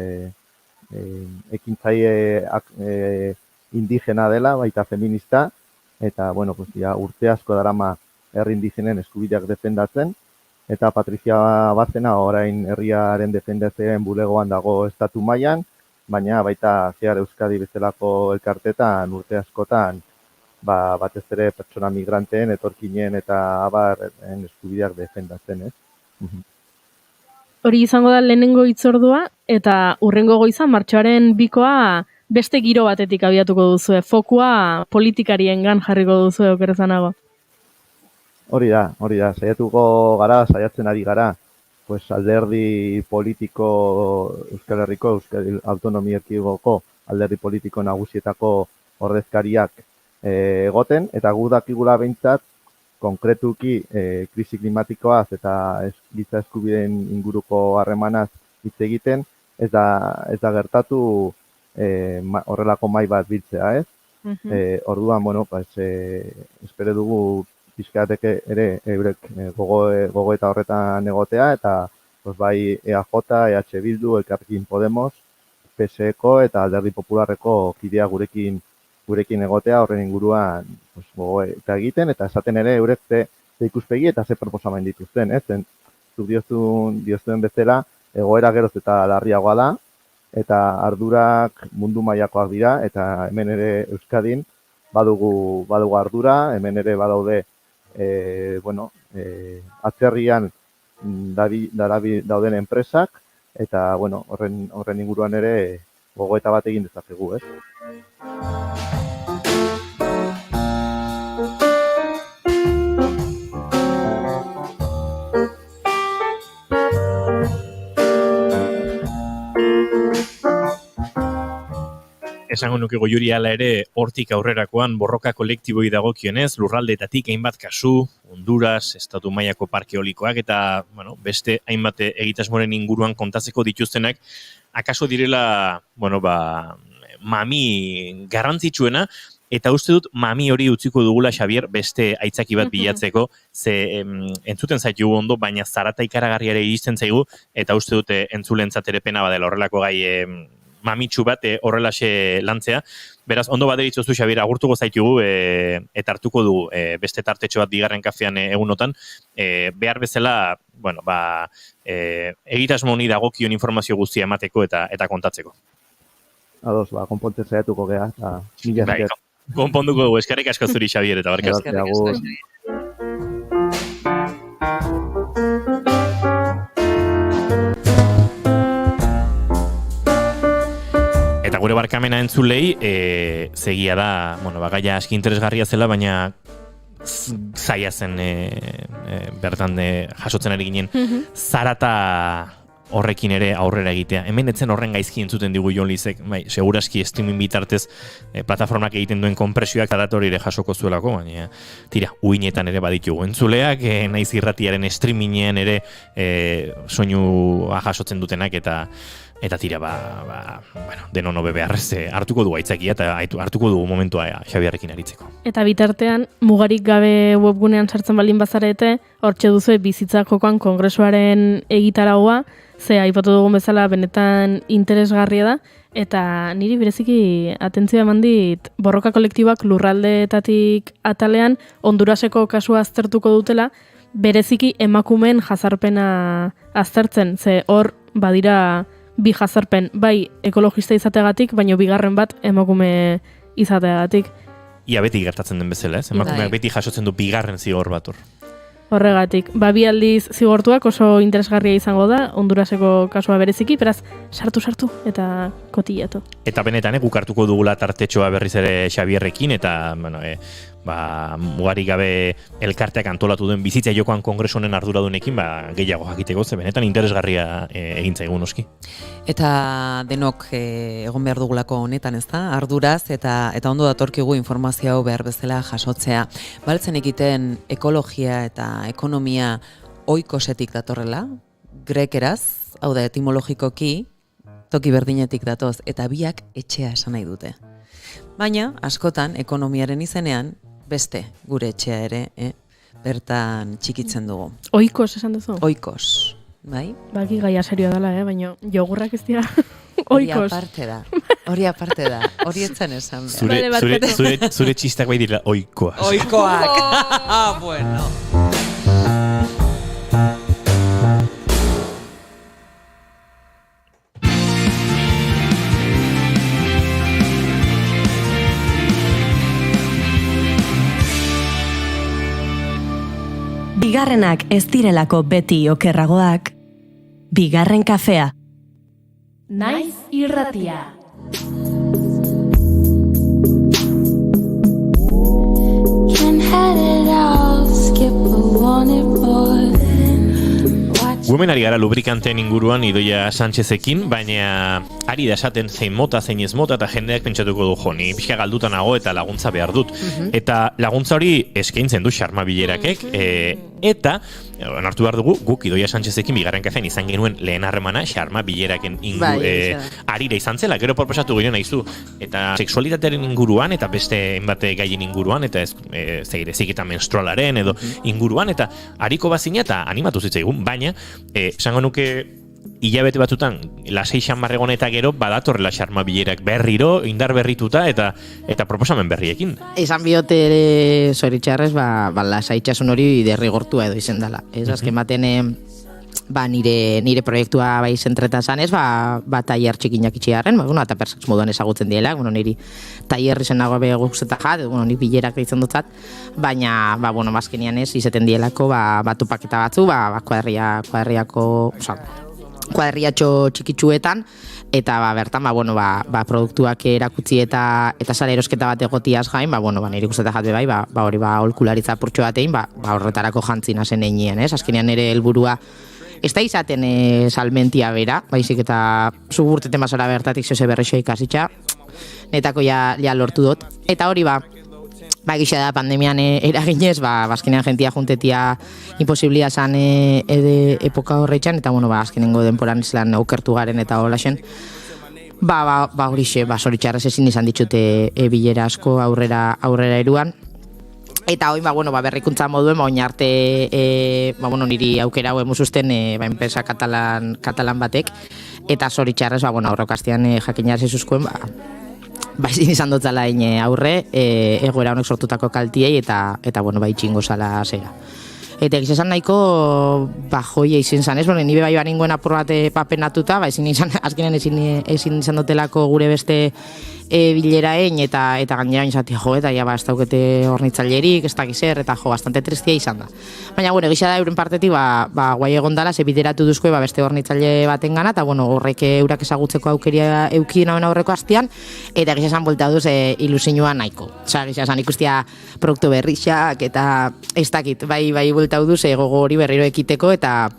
ekintzaile indigena dela, baita feminista, eta, bueno, pues, ja, urte asko darama herri indigenen eskubideak defendatzen, eta Patrizia Bartzena orain herriaren defendatzen bulegoan dago estatu mailan, baina baita Zehar Euskadi bezalako elkartetan urte askotan batez ere pertsona migranteen, etorkinen eta abarren eskubideak defendatzen, ez? Hori izango da lehenengo hitzordua, eta hurrengo goiza martxoaren 2koa beste giro batetik abiatuko duzue, fokua politikariengan jarriko duzue okerrezanago. Hori da, saiatzen ari gara, pues alderdi politiko Euskal Herriko, Euskal Autonomia Erkidegoko alderdi politiko nagusietako ordezkariak egoten, eta gu dakigula behintzat, konkretuki krisi klimatikoaz eta giza eskubideen inguruko harremanaz hitz egiten, ez da gertatu horrelako mahai bat biltzea, ez? Orduan, bueno, pues, espero dugu pixkateke ere eurek gogoeta horretan egotea, eta pues, bai EAJ, EH Bildu, Elkarrekin Podemos, PSeko eta Alderdi Popularreko kidea gurekin egotea horren inguruan pues, gogoeta egiten, eta esaten ere eurek ze ikuspegi eta ze proposamen dituzten, ez? Zuk diozuen bezala, egoera geroz eta larriagoa da, eta ardurak mundu mailakoak dira, eta hemen ere Euskadin badugu ardura, hemen ere badaude atzerrian dauden enpresak, eta horren inguruan ere gogoeta bat egin dezakegu, ez? Esango nuke Goiuri hala ere hortik aurrerakoan borroka kolektiboi dagokionez, lurraldeetatik hainbat kasu, Honduras, estatu mailako parke eolikoak eta beste hainbat egitasmoren inguruan kontatzeko dituztenak, akaso direla, mami garrantzitsuena, eta uste dut mami hori utziko dugula, Xabier, beste aitzaki bat bilatzeko, ze entzuten zaitu ondo, baina zarata ikaragarriare iristen zaigu, eta uste dut entzulentzat ere pena badela horrelako gai mamitsu bat horrelaxe lantzea. Beraz, ondo bat eritzozu, Xabier, agurtuko zaitugu eta hartuko dugu beste tartetxo bat bigarren kafean egunotan. Behar bezala, egitasmo honi dagokion informazio guztia emateko eta kontatzeko. Ados, konpontzen saiatuko gea. Konponduko dugu, eskerrik asko zuri, Xabier, eta barkaz. Eta gure barkamena entzulei, zegia da, gaia aski interesgarria zela, baina zaila zen bertan jasotzen ari ginen, zarata horrekin ere aurrera egitea. Hemen etzen horren gaizki entzuten digu Jon Lizek, seguraski streaming bitartez plataformak egiten duen konpresioak adator ere jasoko zuelako, baina tira, uinetan ere baditugu entzuleak, naiz irratiaren streamingean ere soinua jasotzen dutenak, eta eta tira, bueno, denon hobe beharrez hartuko du aitzakia eta hartuko dugu momentua Xabierrekin aritzeko. Eta bitartean, mugarik gabe webgunean sartzen baldin bazarete, hortxe duzu bizitza jokoan kongresuaren egitaragoa, ze aipatu dugun bezala benetan interesgarria da, eta niri bereziki atentzioa eman dit borroka kolektiboak lurraldeetatik atalean Honduraseko kasua aztertuko dutela, bereziki emakumeen jazarpena aztertzen, ze hor badira bi jazarpen, bai ekologista izateagatik, baino bigarren bat emakume izateagatik. Ia beti gertatzen den bezala, ez? Emakumeak beti jasotzen du bigarren zigor bat hor. Horregatik, bi aldiz zigortuak oso interesgarria izango da, Honduraseko kasua bereziki, beraz, sartu eta kotillatu. Eta benetan, guk hartuko dugula tartetxoa berriz ere Xabierrekin, eta, bueno, mugarik gabe elkarteak antolatu duen bizitza jokoan kongresu honen arduradunekin, gehiago jakiteko, ze benetan interesgarria egintza egun oski. Eta denok egon behar dugulako honetan, ez da? Arduraz eta ondo datorkigu informazio hau behar bezala jasotzea. Baltzen egiten ekologia eta ekonomia oikosetik datorrela, grekeraz, hau da etimologikoki, toki berdinetik datoz, eta biak etxea esan nahi dute. Baina, askotan, ekonomiaren izenean, beste gure etxea ere, bertan txikitzen dugu. Oikos esan duzu? Oikos, bai? Baki gaia serioa dela, baina jogurrak ez dira oikos. Hori aparte da, hori etzen esan behar. Zure txistak bai dira oikoak. Oikoak! Bueno. Bigarrenak ez direlako beti okerragoak, bigarren kafea. Naiz irratia. Can head it out, skip a wanted boy. Gumen ari gara lubrikanteen inguruan Idoia Sánchezekin, baina ari da esaten zein mota, zein ez mota, eta jendeak pentsatuko du ni pixka galduta nago eta laguntza behar dut. Eta laguntza hori eskaintzen du Xarma Bilerakek, eta onartu behar dugu, guk Idoia Sánchezekin bigarren kafean izan genuen lehen harremana Xarma Bileraken arira izan zela, gero proposatu gero nahizu, eta sexualitatearen inguruan, eta beste enbate gaien inguruan, eta zikita menstrualaren edo inguruan, eta hariko bazina eta animatu zitzaigun, baina esango nuke hilabete batzutan lasei xamarregon eta gero badatorrela Xarma Bilerak berriro, indar berrituta eta proposamen berriekin. Esan biote ere zoritxarrez, lasaitxasun hori derrigortua edo izen dela. Ez azken baten nire proiektua bai zentreta zanez, taier txikinak itxiarren, eta persex moduan ezagutzen diela, niri taier izen nago beguzeta jat, niri bilerak ditzen dutzat, baina, mazkenian ez, izeten dielako, tupaketa batzu, kuadriatxo txikitsuetan, eta bertan, produktuak erakutzi eta sare erosketa bat egotiaz gain, nire guztetak jatbe bai, hori holkularitza purtsu batein, horretarako jantzina zen einien, ez? Azkenean ere helburua ez da izaten salmentia bera, baizik eta zugurteten basara bertatik zeze berrexo ikasitxa, netako ja lortu dut. Eta hori gisa da pandemian eraginez, azkenean jentia juntetia imposiblia zan epoka horretxan, eta azkenengo denporan izan aukertu garen eta hola xen. Horixe, zoritxarrez ezin izan ditute bilera asko aurrera eruan. Eta hoi, berrikuntza moduen, oin arte, niri aukera hau emuzuzten enpresa katalan batek, eta zoritxarrez, aurrokaztean jakinara zezuzkoen, ezin izan dutzala aurre, egoera honek sortutako kaltiei, eta itxingo zala zera. Eta egiz esan nahiko, joia izin zan ez, nire bai baringoen apur bat papenatuta, azkenean ezin izan dutelako gure beste bileraen, eta gainera izati, eta ez daukete hornitzailerik, ez dakizer, eta bastante tristia izan da. Baina, egisa da euren partetik, guai egon dala, ze bideratu duzko beste hornitzaile baten gana, eta horrek eurak ezagutzeko aukeria eukien hauen aurreko hastian, eta egisa esan bolta duz ilusinua nahiko. Egisa esan ikustia produktu berrixak, eta ez dakit, bai bulta duz gogo hori berriro ekiteko, eta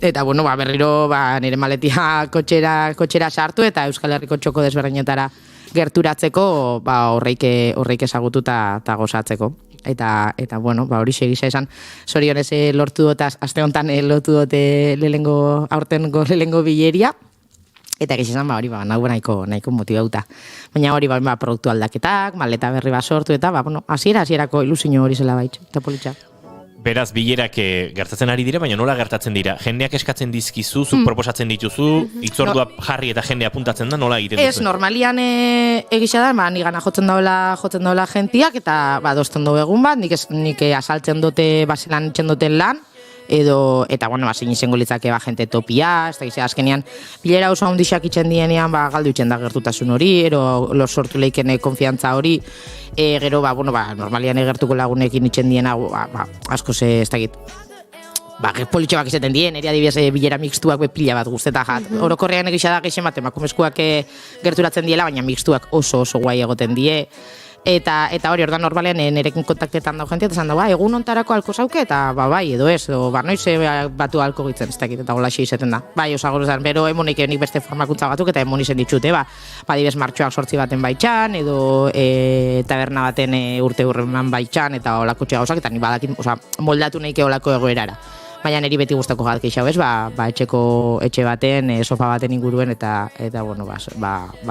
berriro nire maletia kotxera sartu, eta Euskal Herriko txoko desberdinetara gerturatzeko horreik ezagutu eta gozatzeko. Eta hori segisa esan, zorionez lortu dut, aste honetan lortu dut lehenengo bileria, Eta egiz esan, hori, nago nahiko motibauta. Baina hori, produktu aldaketak, maleta berri sortu, eta, hasierako ilusio hori zela baitz, eta politxa. Beraz, bilerak gertatzen ari dira, baina nola gertatzen dira? Jendeak eskatzen dizkizu, zuk proposatzen dituzu, itzordua jarri eta jende apuntatzen da, nola egiten duzu? Ez, normalian egisa da, nigana jotzen daula gentiak, eta dozten dugu egun bat, nik asaltzen dute, zelan itxen duten lan, eta, zein izango litzake jente topia, ez da gizia, azkenean, bilera oso handixak itxen dienean, galdu itxen da gertutasun hori, ero sortu leiken konfiantza hori, gero, normalian egertuko lagunekin itxen diena, asko ez da git, politxo bak izaten dien, eri adibidez bilera mixtuak pila bat guzteta jat. Orokorrean egisa da geixen bat, emakumezkoak gerturatzen diela, baina mixtuak oso guai egoten die. Eta hori, ordan normalean nerekin kontaktetan dau jentia, eta zan da, egun ontarako alko zauke, eta bai, edo ez, edo noiz batu alko gitzen, ez dakit, eta golaxe izaten da. Bai, osagor zan, bero emonik nik beste formakuntza batuk, eta emoni zen ditxute, dibez martxoak sortzi baten baitxan, edo taberna baten urte hurreman baitxan, eta olako txegauzak, eta ni badakin, moldatu nahike olako egoerara. Baina niri beti gustako jat keixau, ez? Etxe baten, sofa baten inguruen eta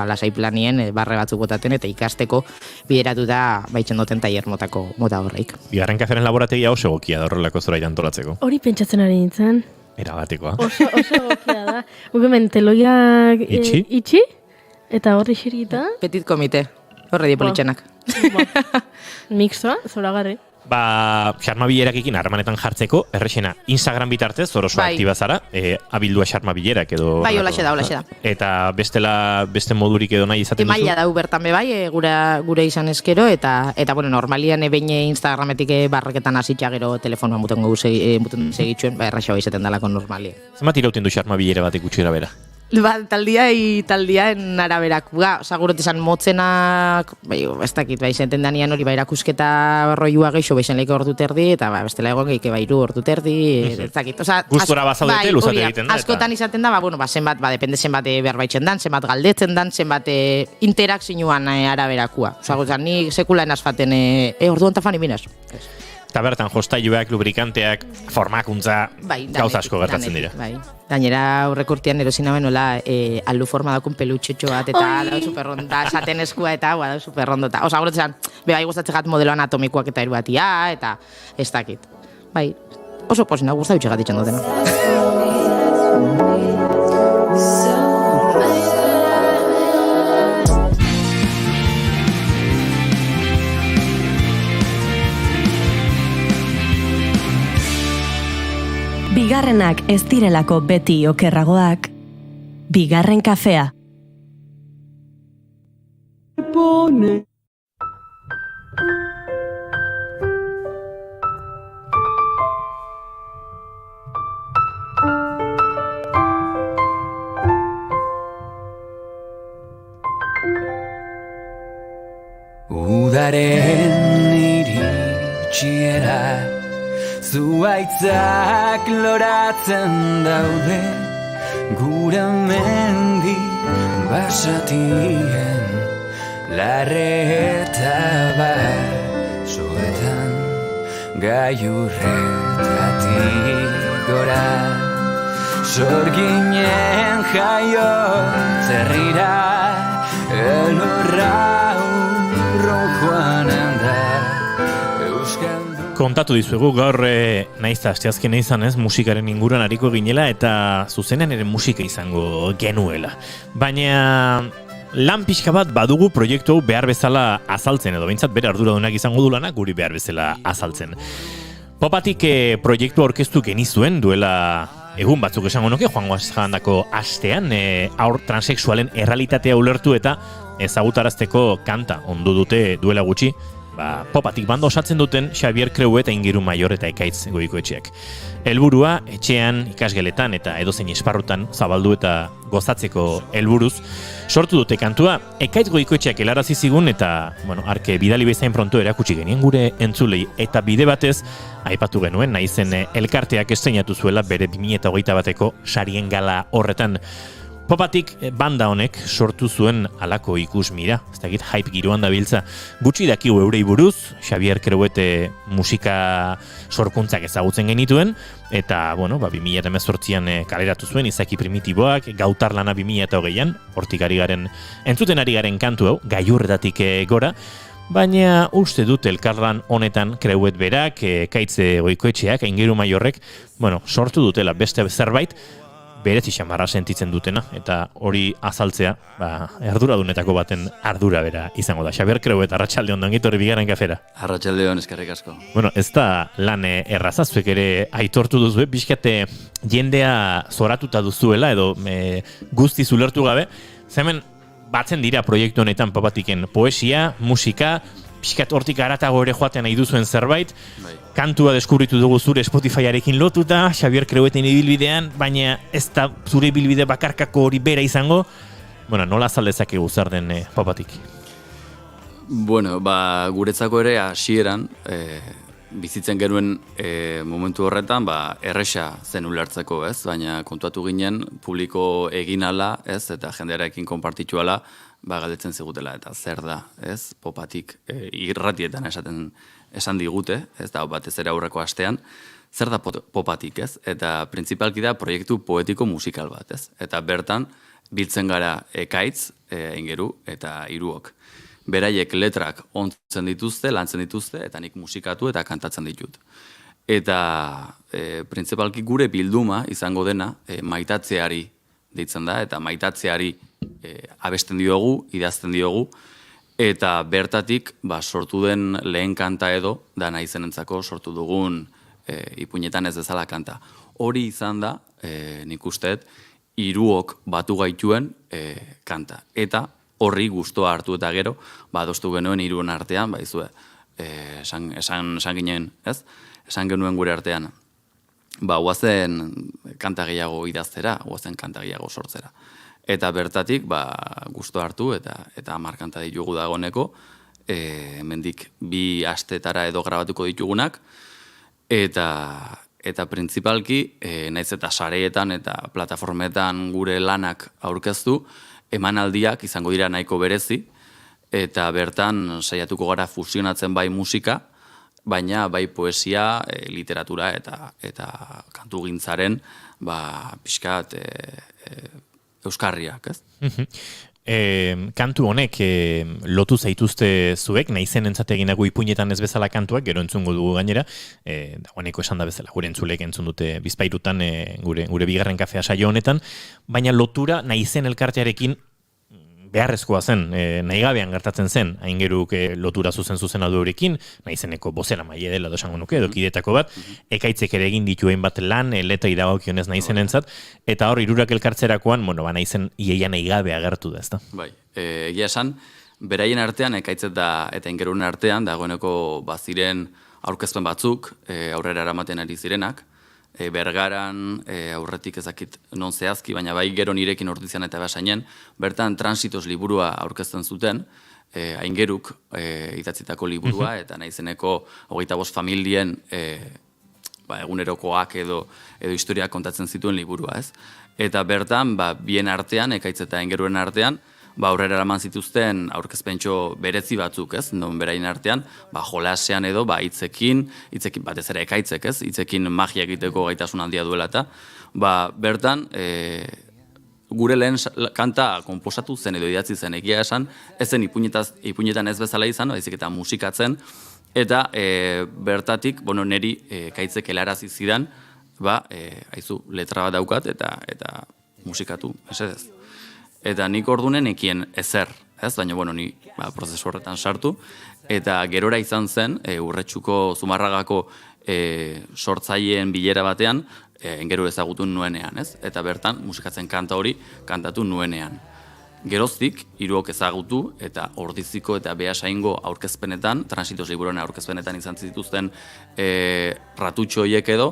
lasai planien barre batzuk botaten eta ikasteko bideratu da baitzen duten tailer mota horreik. Bigarren kaferen laborategia oso egokia da horrelako zora antolatzeko. Hori pentsatzen ari nintzen. Erabatekoa. Oso egokia da. Gukemen, teloiak itxi eta horri xirita. Petit komite, horre dipolitxenak. Mixtoa, zoragarri. Xarma bilerakekin harremanetan jartzeko, errexena, Instagram bitartez, oroso aktiba zara, abildua xarma bilerak edo... Bai, holaxe da. Eta beste modurik edo nahi izaten duzu? Emaila dau bertan gure izan eskero, eta normalian behin Instagrametik barreketan hasitxa gero telefonoan muten segitzuen, erraxa izaten dalako normalia. Zenbat irauten du xarma bilera batek gutxira bera? Taldiaen araberak, sagurot esan motzenak, ez dakit, zenten danian hori erakusketa roiua geixo, beixen leike ordu terdi, eta bestela egon geike iru ordu terdi, ez dakit. Gustora bazaudete, luzate egiten da. Askotan izaten da, zenbat, depende zenbat berbaitzen dan, zenbat galdetzen dan, zenbat interakzioan araberakua. Ni sekulaen azfaten, ordu onta fani minaz. Eta bertan, jostailuak, lubrikanteak, formakuntza, gauza asko gertatzen dira. Gainera, aurrekurtian erosin hauen nola aldu forma daukun pelutxetxo bat, eta dau superronda, esaten eskua eta dau superrondota. Osa, guretzen, bai gustatzen jat modelo anatomikoak eta eruatia, eta ez dakit. Bai, oso posina, guzta dutxegat itxan dutena. Bigarrenak ez direlako beti okerragoak, bigarren kafea. Udaren iritsiera zuaitzak loratzen daude gure mendi basatien larreta basoetan gailurretatik gora sorginen jaio zerrira elorra rojoan da euskal. Kontatu dizuegu gaur naiz asteazkena izan ez musikaren inguruan ariko ginela eta zuzenean ere musika izango genuela. Baina lan pixka bat badugu proiektu hau behar bezala azaltzen edo behintzat bere arduradunak izango du lanak guri behar bezala azaltzen. Popatik proiektu aurkeztu genizuen duela egun batzuk esango nuke joango jandako astean aur transexualen errealitatea ulertu eta ezagutarazteko kanta ondu dute duela gutxi. Popatik bando osatzen duten Xavier Creu eta Ingiru Maior eta Ekaitz Goikoetxeak. Helburua etxean, ikasgeletan eta edozein esparrutan zabaldu eta gozatzeko helburuz sortu dute kantua. Ekaitz Goikoetxeak helarazi zigun eta, arke bidali bezain pronto erakutsi genien gure entzulei eta bide batez aipatu genuen naizen elkarteak estreinatu zuela bere 2021ko sarien gala horretan. Popatik banda honek sortu zuen alako ikusmira, ez dakit hype giroan dabiltza. Gutxi dakigu eurei buruz, Xabier Creuete musika sorkuntzak ezagutzen genituen, eta, bueno, 2018an kaleratu zuen Izaki Primitiboak, Gautar lana 2020an, hortik ari garen, entzuten ari garen kantu hau, gailurretatik gora, baina uste dut elkarlan honetan Creuet berak, Kaitze Goikoetxeak, Aingeru Maiorrek, bueno, sortu dutela beste zerbait, berezi xamarra sentitzen dutena, eta hori azaltzea, erduradunetako baten ardura bera izango da. Xabier Creuet, arratsalde on, ongi etorri bigarren kafera. Arratsalde on, eskerrik asko. Bueno, ez da lan erraza, zuek ere aitortu duzu, pixkate jendea zoratuta duzuela, edo guzti ulertu gabe, zemen batzen dira proiektu honetan Popatiken poesia, musika, pixkat hortik aratago ere joaten nahi duzuen zerbait, kantua deskubritu dugu zure Spotifyarekin lotuta, Xabier Creueten ibilbidean, baina ez da zure ibilbide bakarkako hori bera izango, bueno, nola azaldezakegu zer den Popatik? Bueno, guretzako ere hasieran bizitzen genuen momentu horretan, erresa zen ulertzeko, ez? Baina kontuatu ginen publiko egin ala, ez? Eta jendearekin konpartitu ala, galdetzen zigutela, eta zer da, ez? Popatik irratietan esan digute, ez da, batez ere aurreko astean, zer da Popatik, ez? Eta printzipalki da proiektu poetiko musikal bat, ez? Eta bertan biltzen gara Ekaitz, Aingeru eta Hiruok. Beraiek letrak ontzen dituzte, lantzen dituzte, eta nik musikatu eta kantatzen ditut. Eta printzipalki gure bilduma izango dena maitatzeari deitzen da, eta maitatzeari abesten diogu, idazten diogu, eta bertatik sortu den lehen kanta edo, da naizenentzako sortu dugun ipuinetan ez bezala kanta. Hori izan da, nik usteet, Hiruok batu gaituen kanta. Eta horri gustoa hartu eta gero, adostu genuen Hiruen artean, esan ginen, ez? Esan genuen gure artean, guazen kanta gehiago idaztera, guazen kanta gehiago sortzera. Eta bertatik, gustoa hartu eta 10 kanta ditugu dagoeneko, hemendik 2 astetara edo grabatuko ditugunak, eta printzipalki, naiz eta sareetan eta plataformetan gure lanak aurkeztu, emanaldiak izango dira nahiko berezi, eta bertan saiatuko gara fusionatzen bai musika, baina bai poesia, literatura eta kantugintzaren pixkat euskarriak, ez? Kantu honek lotu zaituzte zuek, naizen entzate eginago ipuinetan ez bezala kantuak, gero entzungo dugu gainera, dagoeneko esan da bezala, gure entzulek entzun dute bizpairutan gure bigarren kafea saio honetan, baina lotura naizen elkartearekin beharrezkoa zen, nahi gabean gertatzen zen, Aingeruk lotura zuzen aldurekin, naizeneko bozera maile dela dosango nuke, edo kidetako bat, Ekaitzek ere egin ditu hainbat lan, letra idagokionez naizenentzat, eta hor Hirurak elkartzerakoan, naizen iaia nahi gabe agertu da, ezta? Bai, egia esan, beraien artean, Ekaitz eta Aingeruren artean, dagoeneko baziren aurkezpen batzuk, aurrera eramaten ari zirenak, Bergaran, aurretik ezakit non zehazki, baina bai gero nirekin Ordizian eta Basainen, bertan Transitos liburua aurkezten zuten, Aingeruk idatzitako liburua, eta naizeneko 25 familien egunerokoak edo historiak kontatzen zituen liburua, ez? Eta bertan, bien artean, Ekaitz eta Aingeruren artean, aurrera eraman zituzten aurkezpentxo berezi batzuk, ez? Non beraien artean, jolasean edo, hitzekin batez ere Ekaitzek, ez? Hitzekin magia egiteko gaitasun handia duela eta, bertan, gure lehen kanta konposatu zen edo idatzi zen egia esan, ez zen ipuinetan ez bezala izan, baizik eta musikatzen, eta bertatik, neri Ekaitzek helarazi zidan, haizu, letra bat daukat eta musikatu, esedez. Eta nik ordunen ekien ezer, ez? Baina, ni prozesu horretan sartu, eta gerora izan zen, Urretxuko Zumarragako sortzaileen bilera batean, Aingeru ezagutu nuenean, ez? Eta bertan, musikatzen kanta hori kantatu nuenean. Geroztik, Hiruok ezagutu, eta Ordiziko eta Beasaingo aurkezpenetan, Transitos liburuan aurkezpenetan izan zituzten ratutxo horiek edo,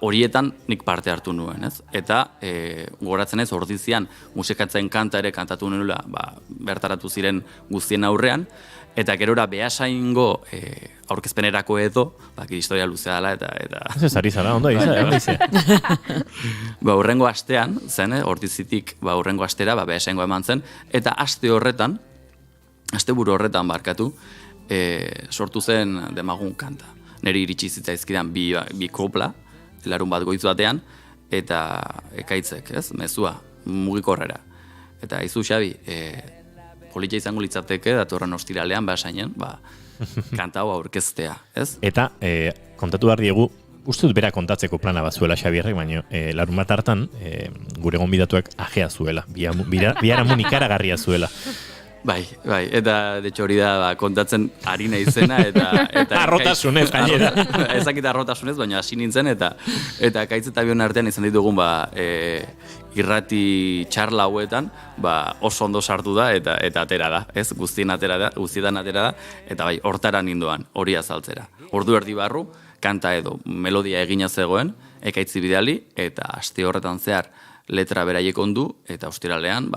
horietan nik parte hartu nuen, ez? Eta goratzen ez, Ordizian musikatzen kanta ere kantatu nuela, bertaratu ziren guztien aurrean, Eta gerora behasaingo aurkezpenerako edo, historia luzea dela, eta... Ez ari zara, ondo izan. Urrengo astean, zen, Ortizitik, urrengo astera, behasaingo eman zen, eta asteburu horretan barkatu, sortu zen Demagun kanta. Neri iritsi zitzaizkidan bi kopla, larun bat goiz batean, eta ekaitzek, ez, mezua, mugikorrera. Eta izu, Xabi, politia izango litzateke, datorren ostiralean, behasainen, kanta hau aurkeztea, ez? Eta, kontatu behar diegu, uste dut bera kontatzeko plana bat zuela Xabierrek, baina larun bat hartan, gure gonbidatuak ajea zuela, biharamun ikaragarria zuela. Bai, eta de hecho hori da kontatzen ari naizena eta arrotasunez gainera. Ezakit arrotasunez, baina hasi nintzen eta Ekaitz eta Bion artean izan ditugun irrati txarla hauetan, oso ondo sartu da eta atera da, ez? Guztietan atera da eta bai, hortara nindoan, hori azaltzera. Ordu erdi barru, kanta edo melodia egina zegoen, Ekaitzi bidali eta aste horretan zehar letra beraiek ondu, eta ostiralean,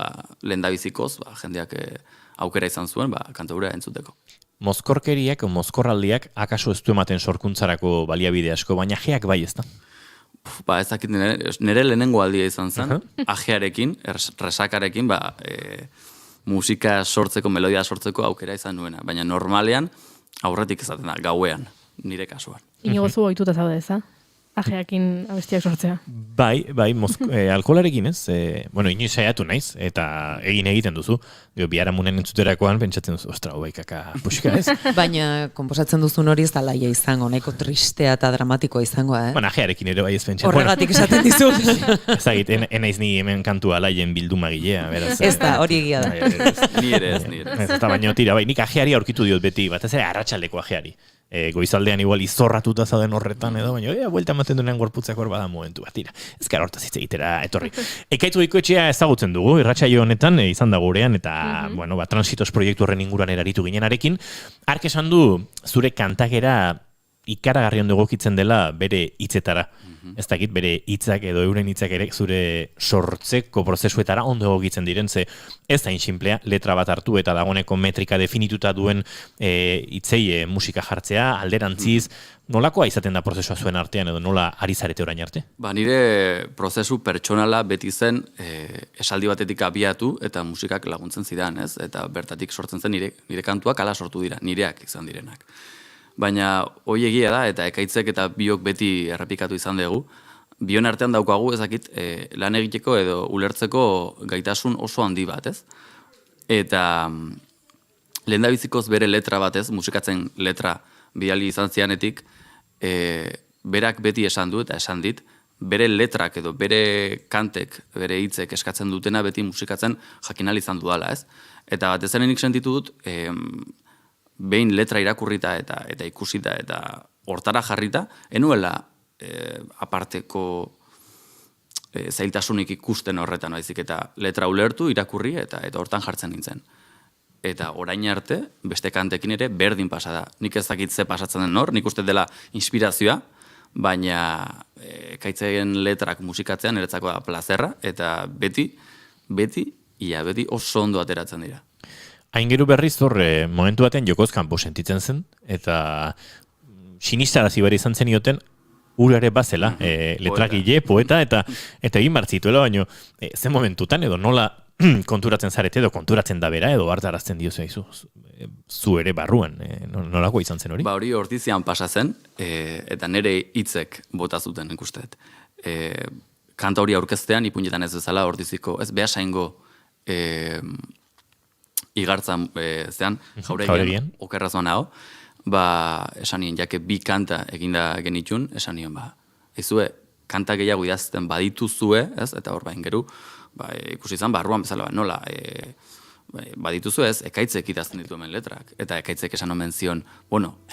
lehendabizikoz, jendeak aukera izan zuen, kantaura entzuteko. Mozkorkeriak, mozkorraldiak, akaso ez du ematen sorkuntzarako baliabide asko, baina ajeak bai ez da? Ezakit, nire lehenengo aldia izan zen, ajearekin, resakarekin, musika sortzeko, melodia sortzeko aukera izan nuena, baina normalean, aurretik izaten da, gauean, nire kasuan. Inigozu ohituta zaude, eza? Ajeakin abestiak sortzea. Bai, alkoholarekin ez. Inoiz saiatu naiz, eta egiten duzu. Biharamunen entzuterakoan pentsatzen duzu, ostra, kaka puxka ez. Baina, komposatzen duzun hori ez da laia izango, nahiko tristea eta dramatikoa izango, Ajearekin ere bai ez pentsatzen. Horregatik esaten dizut. Ezagit, enaiz ni hemen kantua laien bildumagilea, beraz. Ez da, hori egia da. Ni ere ez. Ez da, baina tira, bai, nik ajeari aurkitu diot beti, batez ere arratsaldeko ajeari. Goizaldean igual izorratuta zauden horretan edo, baina buelta ematen duenean gorputzak hor bada momentu bat, tira. Ez gara hortaz hitz egitera etorri. Ekaitz Goikoetxea ezagutzen dugu, irratsaio honetan izan da gurean, eta, transitos proiektu horren inguruan eraritu ginenarekin. Ark esan du, zure kantakera ikaragarri ondo egokitzen dela bere hitzetara. Ez dakit, bere hitzak edo euren hitzak ere zure sortzeko prozesuetara ondo egokitzen diren, ze ez da inxinplea, letra bat hartu eta dagoeneko metrika definituta duen hitzei musika jartzea, alderantziz, nolakoa izaten da prozesua zuen artean edo nola ari zarete orain arte? Nire prozesu pertsonala beti zen esaldi batetik abiatu eta musikak laguntzen zidan, ez? Eta bertatik sortzen zen nire kantuak hala sortu dira, nireak izan direnak. Baina hoi egia da, eta Ekaitzek eta Biok beti errepikatu izan dugu. Bion artean daukagu, ezakit, lan egiteko edo ulertzeko gaitasun oso handi bat, ez? Eta lehendabizikoz bere letra batez, musikatzen letra bidali izan zianetik, berak beti esan du eta esan dit, bere letrak edo bere kantek, bere hitzek eskatzen dutena beti musikatzen jakinal izan dudala, ez? Eta batez ere nik sentitu dut, behin letra irakurrita eta ikusita eta hortara jarrita, enuela aparteko zailtasunik ikusten horretan, baizik eta letra ulertu, irakurri eta hortan jartzen nintzen. Eta orain arte, beste kantekin ere berdin pasa da. Nik ez dakit ze pasatzen den hor, nik uste dela inspirazioa, baina Ekaitzen letrak musikatzean niretzako da plazerra, eta beti oso ondo ateratzen dira. Aingeru berriz hor, momentu batean jokoz kanpo sentitzen zen, eta sinistarazi bere izan zenioten, urare bazela, letrakile, poeta, eta egin bartzituela, baina zen momentutan edo nola konturatzen zarete edo konturatzen da bera edo hartarazten diozu aizu, zu ere barruan, nolako izan zen hori? Hori Ortizian pasa zen, eta nire hitzek bota zuten ikusteet. Kanta hori aurkeztean, ipunetan ez bezala Ortiziko, ez behasaingo igartzan zean, jauregian, okerrazoan hau, esan nien, jake bi kanta eginda genitxun, esan nien, ezue, kanta gehiago idazten badituzue, ez, eta hor ingeru, ikusi izan, barruan bezala, nola, badituzu ez, Ekaitzek idazten ditu hemen letrak, eta Ekaitzek esan omen zion,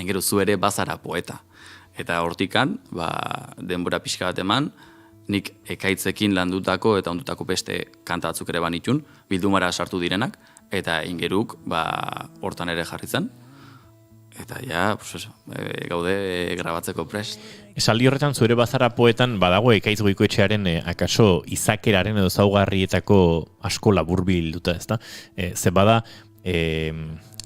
ingeru zu ere bazara poeta. Eta hortikan, denbora pixka bat eman, nik Ekaitzekin landutako eta ondutako beste kanta batzuk ere banitxun, bildumara sartu direnak, eta ingeruk hortan ere jarri zen. Eta gaude grabatzeko prest. Esaldi horretan zure bazara poetan badago Ekaitz Goikoetxearen akaso izakeraren edo zaugarrietako asko laburbilduta, ezta? Ze bada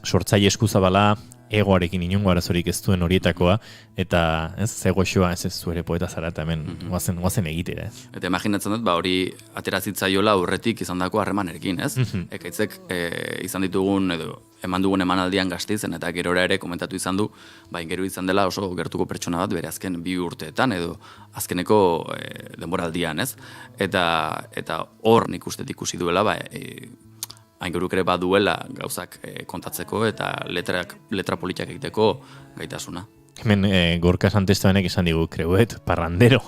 sortzaile eskuzabala, egoarekin inongo arazorik ez duen horietakoa, eta ez, zegoxoa, ez zuere poeta zara, eta hemen goazen egitera, ez. Eta imaginatzen dut, hori aterazitzaiola aurretik izandako harremanekin, ez? Ekaitzek izan ditugun, edo eman dugun emanaldian Gasteizen, eta gerora ere komentatu izan du, gero izan dela oso gertuko pertsona bat, bere azken 2 urteetan, edo azkeneko denboraldian, ez? Eta hor nik uste ikusi duela, Aingeruk ere baduela gauzak kontatzeko eta letra politiak egiteko gaitasuna. Hemen Gorka Santestebanek esan digu, kreuet, parrandero.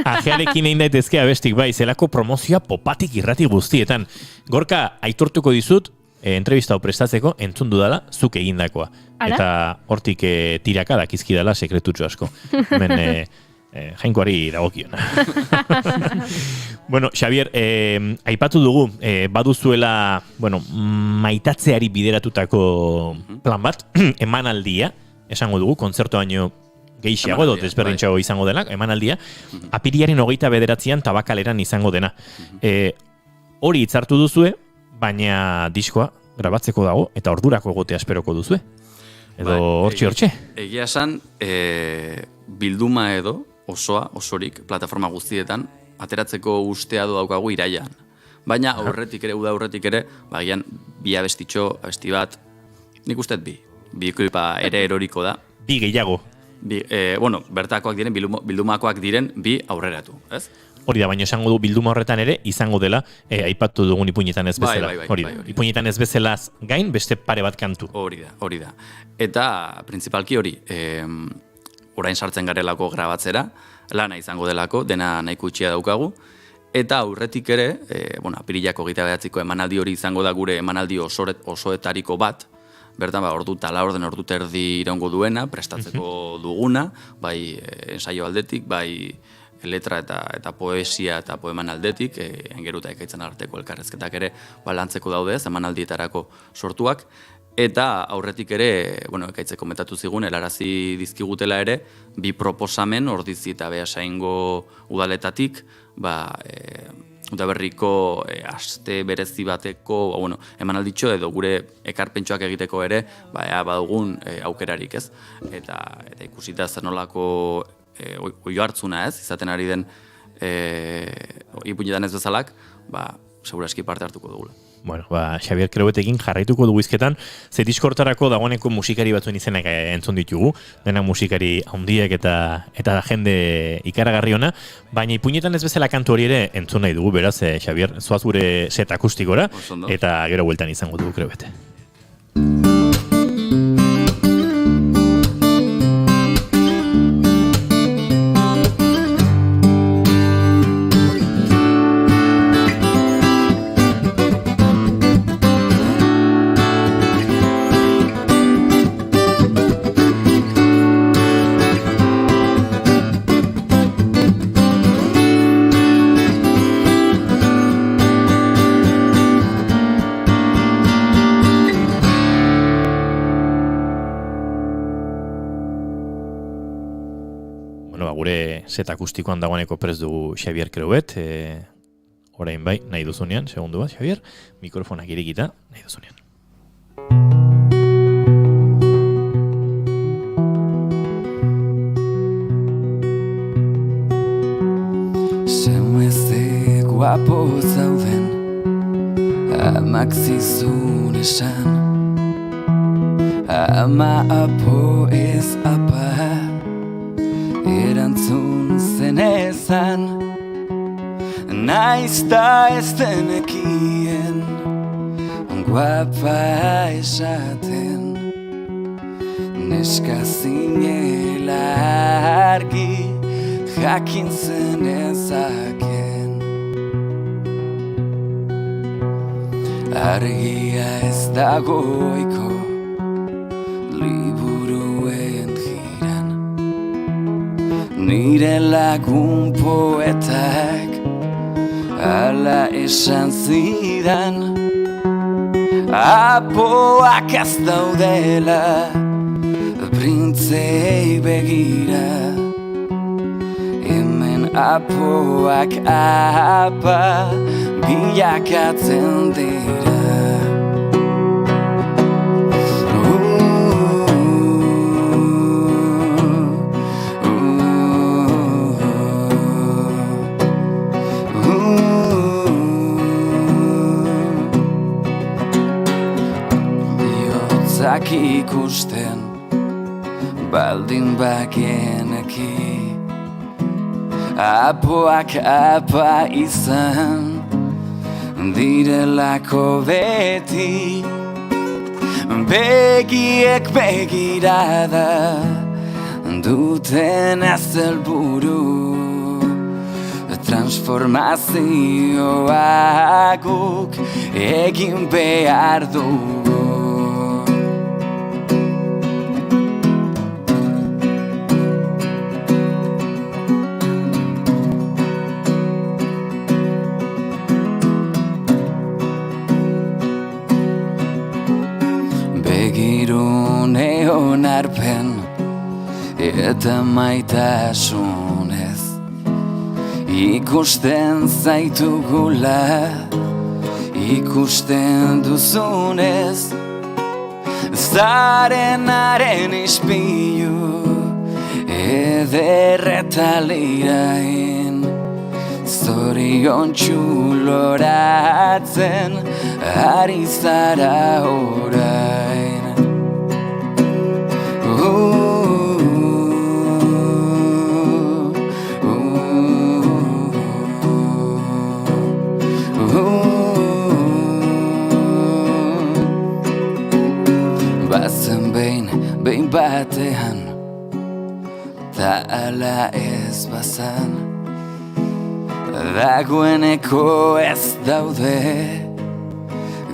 Ajearekin egin daitezke abestik bai, zelako promozioa popatik irrati guztietan. Gorka, aitortuko dizut, entrevista hau prestatzeko, entzun dudala, zuk egindakoa. Ala? Eta hortik tiraka dakizkidala sekretutxo asko. Hemen jainkoari dagokiona. Bueno, Xavier, aipatu dugu, baduzuela, maitatzeari bideratutako plan bat, emanaldia, esango dugu, kontzertu baino gehiago edo desberdintxago izango dela, emanaldia, apiriaren 29an Tabakaleran izango dena. Hori hitzartu duzue, baina diskoa grabatzeko dago, eta ordurako egotea esperoko duzue. Edo hortxe. Egia esan, bilduma edo, osorik, plataforma guztietan, ateratzeko ustea daukagu irailan. Baina aurretik ere, uda aurretik ere, bagian bi abestitxo, abesti bat, nik usteet bi klipa ere eroriko da. Bi gehiago. Bertakoak diren, bildumakoak diren, bi aurreratu, ez? Hori da, baina esango du bilduma horretan ere, izango dela, aipatu dugun ipuinetan ez bezala. Ipuinetan ez bezalaz gain, beste pare bat kantu. Hori da. Eta, principalki hori, orain sartzen garelako grabatzera, lana izango delako, dena nahiko itxia daukagu, eta aurretik ere, apirilako 29ko emanaldi hori izango da gure emanaldi osoetariko bat, bertan ordu eta laurden, ordu terdi iraungo duena, prestatzeko duguna, bai ensaio aldetik, bai letra eta poesia eta poeman aldetik, engeruta ekaitzen arteko elkarrezketak ere lantzeko daude, emanaldietarako sortuak, eta aurretik ere, ekaitzeko komentatu zigun, helarazi dizkigutela ere, bi proposamen ordizi eta Beasaingo udaletatik, udaberriko aste berezi bateko, emanalditxo edo gure ekarpentsoak egiteko ere, badugun aukerarik, ez? Eta ikusita zer nolako oio hartzuna, ez? Izaten ari den ipuinetan ez bezalak, seguraski parte hartuko dugula. Xavier Kreuetekin jarraituko dugu izketan, ze diskortarako dagoeneko musikari batzuen izenak entzun ditugu, dena musikari handiak eta jende ikaragarri ona, baina ipuinetan ez bezala kantu hori ere entzun nahi dugu, beraz, Xavier, zoaz gure set akustikora, eta gero bueltan izango dugu Kreuete. Set akustikoan dagoeneko prest dugu Xavier Kreuet, orain bai, nahi duzunean, segundu bat, Xavier, mikrofonak irekita, nahi duzunean. Zemezte guapo zauden, amak zizun esan, ama apo ez apa, erantzun zenezan, naiz da ez denekien, guapa esaten, neska zinela argi, jakin zenezaken. Argia ez dagoiko, liburuen jiran, nire lagun poetak ala esan zidan, apoak ez daudela printzei begira, hemen apoak apa bilakatzen dira. denak ikusten baldin bageneki apoak apa izan direlako beti begiek begirada duten ez helburu transformazioa guk egin behar dugu. Begirune onarpen eta maitasunez ikusten zaitugula, ikusten duzunez zarenaren ispilu ederretalirain zorion txuloratzen ari zara orain. Bazen behin batean ta ala ez bazan dagoeneko ez daude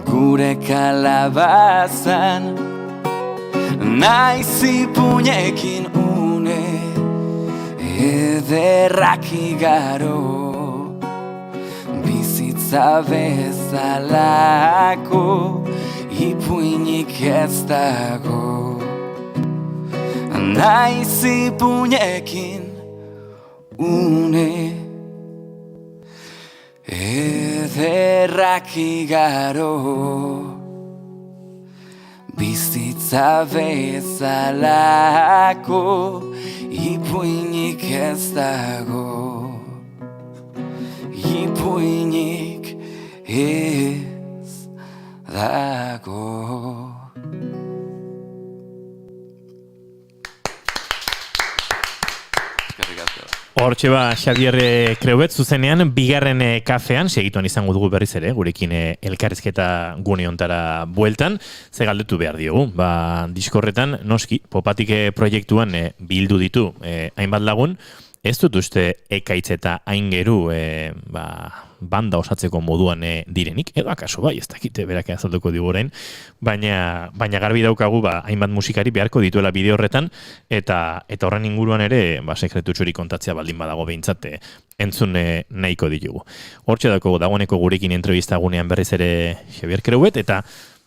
gure kalabazan naiz ipuñekin une ederrak igaro bizitza bezalako ipuinik ez dago naiz ipuñekin une ederrak igaro bizitza bezalako ipuinik ez dago ipuinik ez dago. Hortxe ba, Xabier Creubet zuzenean, bigarren kafean, segituan izango dugu berriz ere, gurekin elkarrizketa gune hontara bueltan, ze galdetu behar diogu. Ba, diskorretan, noski, Popatik proiektuan bildu ditu hainbat lagun, ez dut uste ekaitz eta aingeru banda osatzeko moduan direnik, edo akaso bai, ez dakite berak azalduko digu orain, baina garbi daukagu hainbat musikari beharko dituela bideo horretan, eta horren inguruan ere sekretutxuri kontatzea baldin badago behintzat entzun nahiko ditugu. Hortxe dagoeneko gurekin entrevista gunean berriz ere Xabier Creubet, eta